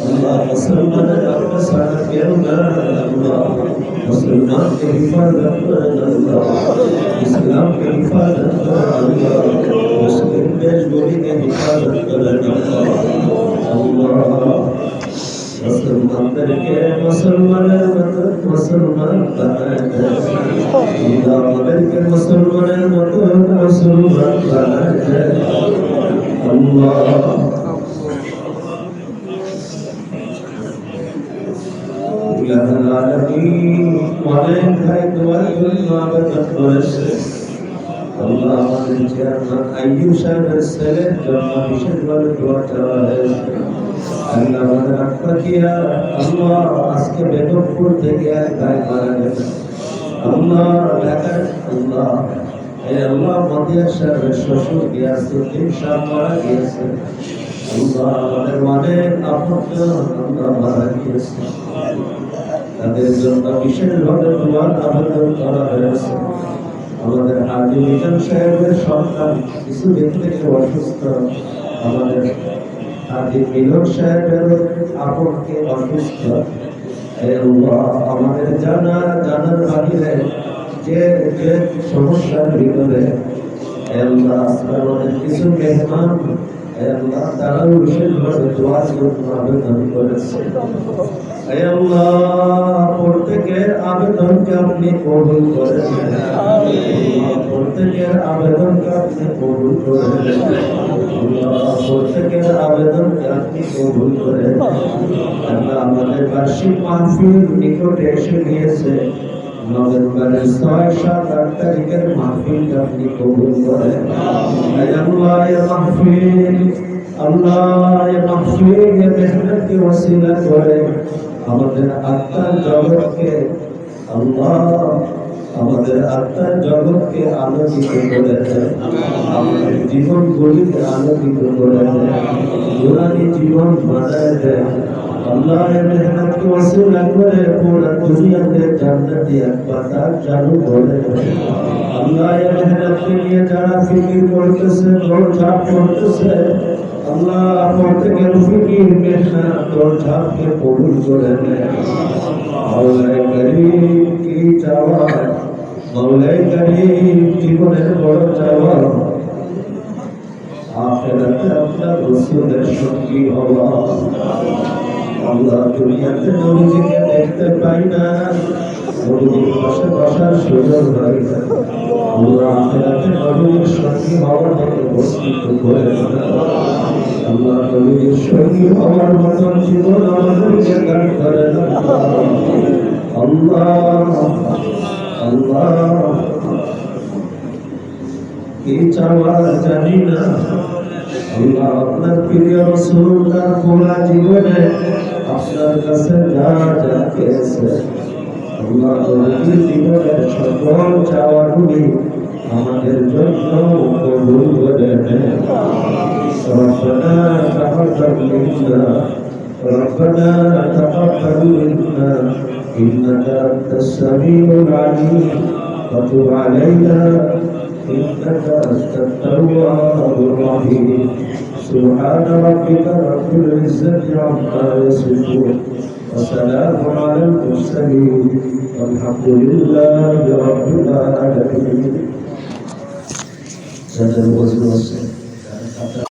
আল্লাহ মুসলমানের আপনার সারা কেউ না আল্লাহ, মুসলমানকে হিফাজত করেন আল্লাহ, ইসলামকে হিফাজত করেন আল্লাহ, মুসলিম দেশগুলিকে হিফাজত করেন আল্লাহ। মুসলমানদেরকে মুসলমানের মতো মুসলমান বানায় দেন আল্লাহ, আমাদেরকে মুসলমানের মতো মুসলমান বানায় দেন আল্লাহ। অনেক ভাই তোমার জন্য আবেদন করেছে আল্লাহ, আমাদের চেয়ারম্যান আইয়ুব সাহেবের ছেলের জন্য বিশেষভাবে দোয়া চাওয়া হয়েছে আল্লাহ। আমাদের আত্মাকিয়া আল্লাহ, আজকে বেগমপুর থেকে এক ভাই মারা গেছে আল্লাহ, ঢাকার আল্লাহ, এই আল্লাহ মদিয়া সাহেবের শ্বশুর গিয়াসুদ্দিন সাহেব মারা গিয়েছে আল্লাহ, আমাদের অনেক আপনজন আল্লাহ মারা গিয়েছে, তাদের জন্য বিশেষভাবে দোয়ার আবেদন করা হয়েছে। আমাদের হাজি মিজান সাহেবের সন্তান কিছুদিন থেকে অসুস্থ, আমাদের হাজি মিলন সাহেবের আপনকে অসুস্থ, আমাদের জানার বাহিরে যে যে সমস্যার ভিতরে আমাদের কিছু মেহমান তারাও বিশেষভাবে দোয়ার জন্য আবেদন করেছে প্রত্যেকের আবেদনকে আপনি কবুল করে নেন, প্রত্যেকের আবেদনকে আপনি কবুল করে নেন, প্রত্যেকের আবেদনকে আপনি কবুল করে নেন। আমাদের বার্ষিক মাহফিল নিকটে এসে গিয়েছে, নভেম্বরের 6, 7, 8 তারিখের মাহফিলকে আপনি কবুল করেন আল্লাহ। এই মাহফিল আল্লাহ, এই মাহফিল এই মেহনতকে ওসিলা করে আমাদের আত্মার জগৎকে আল্লাহ, আমাদের আত্মার জগৎকে আলোকিত করে দেন, আমাদের জীবনগুলিকে আলোকিত করে দেন, দুনিয়াবী জীবন বানায় দেন আল্লাহ। এই মেহনতকে ওসিলা করে পুরো দুনিয়াতে জান্নাতি এক পাতা চালু করে দেন আল্লাহ। এই মেহনতকে নিয়ে যারা ফিকির করতেছে, দৌড়ঝাঁপ করতেছে আল্লাহ, প্রত্যেকের ফিকির মেহনত দৌড়ঝাঁপকে কবুল করে নেন মাওলাই করিম। কি চাওয়া মাওলাই করিম, জীবনের বড় চাওয়া আখিরাতে আপনার রাসূলের সঙ্গী হওয়া আল্লাহ। দুনিয়াতে নবীজিকে দেখতে পাই না, নবীজির পাশে বসার সুযোগ হয় না আল্লাহ, আখিরাতে নবীজির সঙ্গী হওয়ার মতো বস্তুত করে আল্লাহ, নবীজির সঙ্গী হওয়ার মতো জীবন আমাদেরকে দান করেন আল্লাহ। আল্লাহ কি চাওয়া জানি না আল্লাহ, আপনার প্রিয় রাসূলুল্লাহ পুরা জীবনে আপনার কাছে যা যা চেয়েছে আল্লাহ, নবীর জীবনের সকল চাওয়াগুলি আমাদের জন্য কবুল করে নেন। রব্বানা তাকাব্বাল মিন্না, রব্বানা তাকাব্বাল মিন্না ইন্নাকা আনতাস সামিউল আলিম ওয়া তুব আলাইনা ইন্নাকা আনতাত তাওয়াবুর রহিম। سبحان ربك رب العزة عما يصفون وسلام على المرسلين والحمد لله رب العالمين.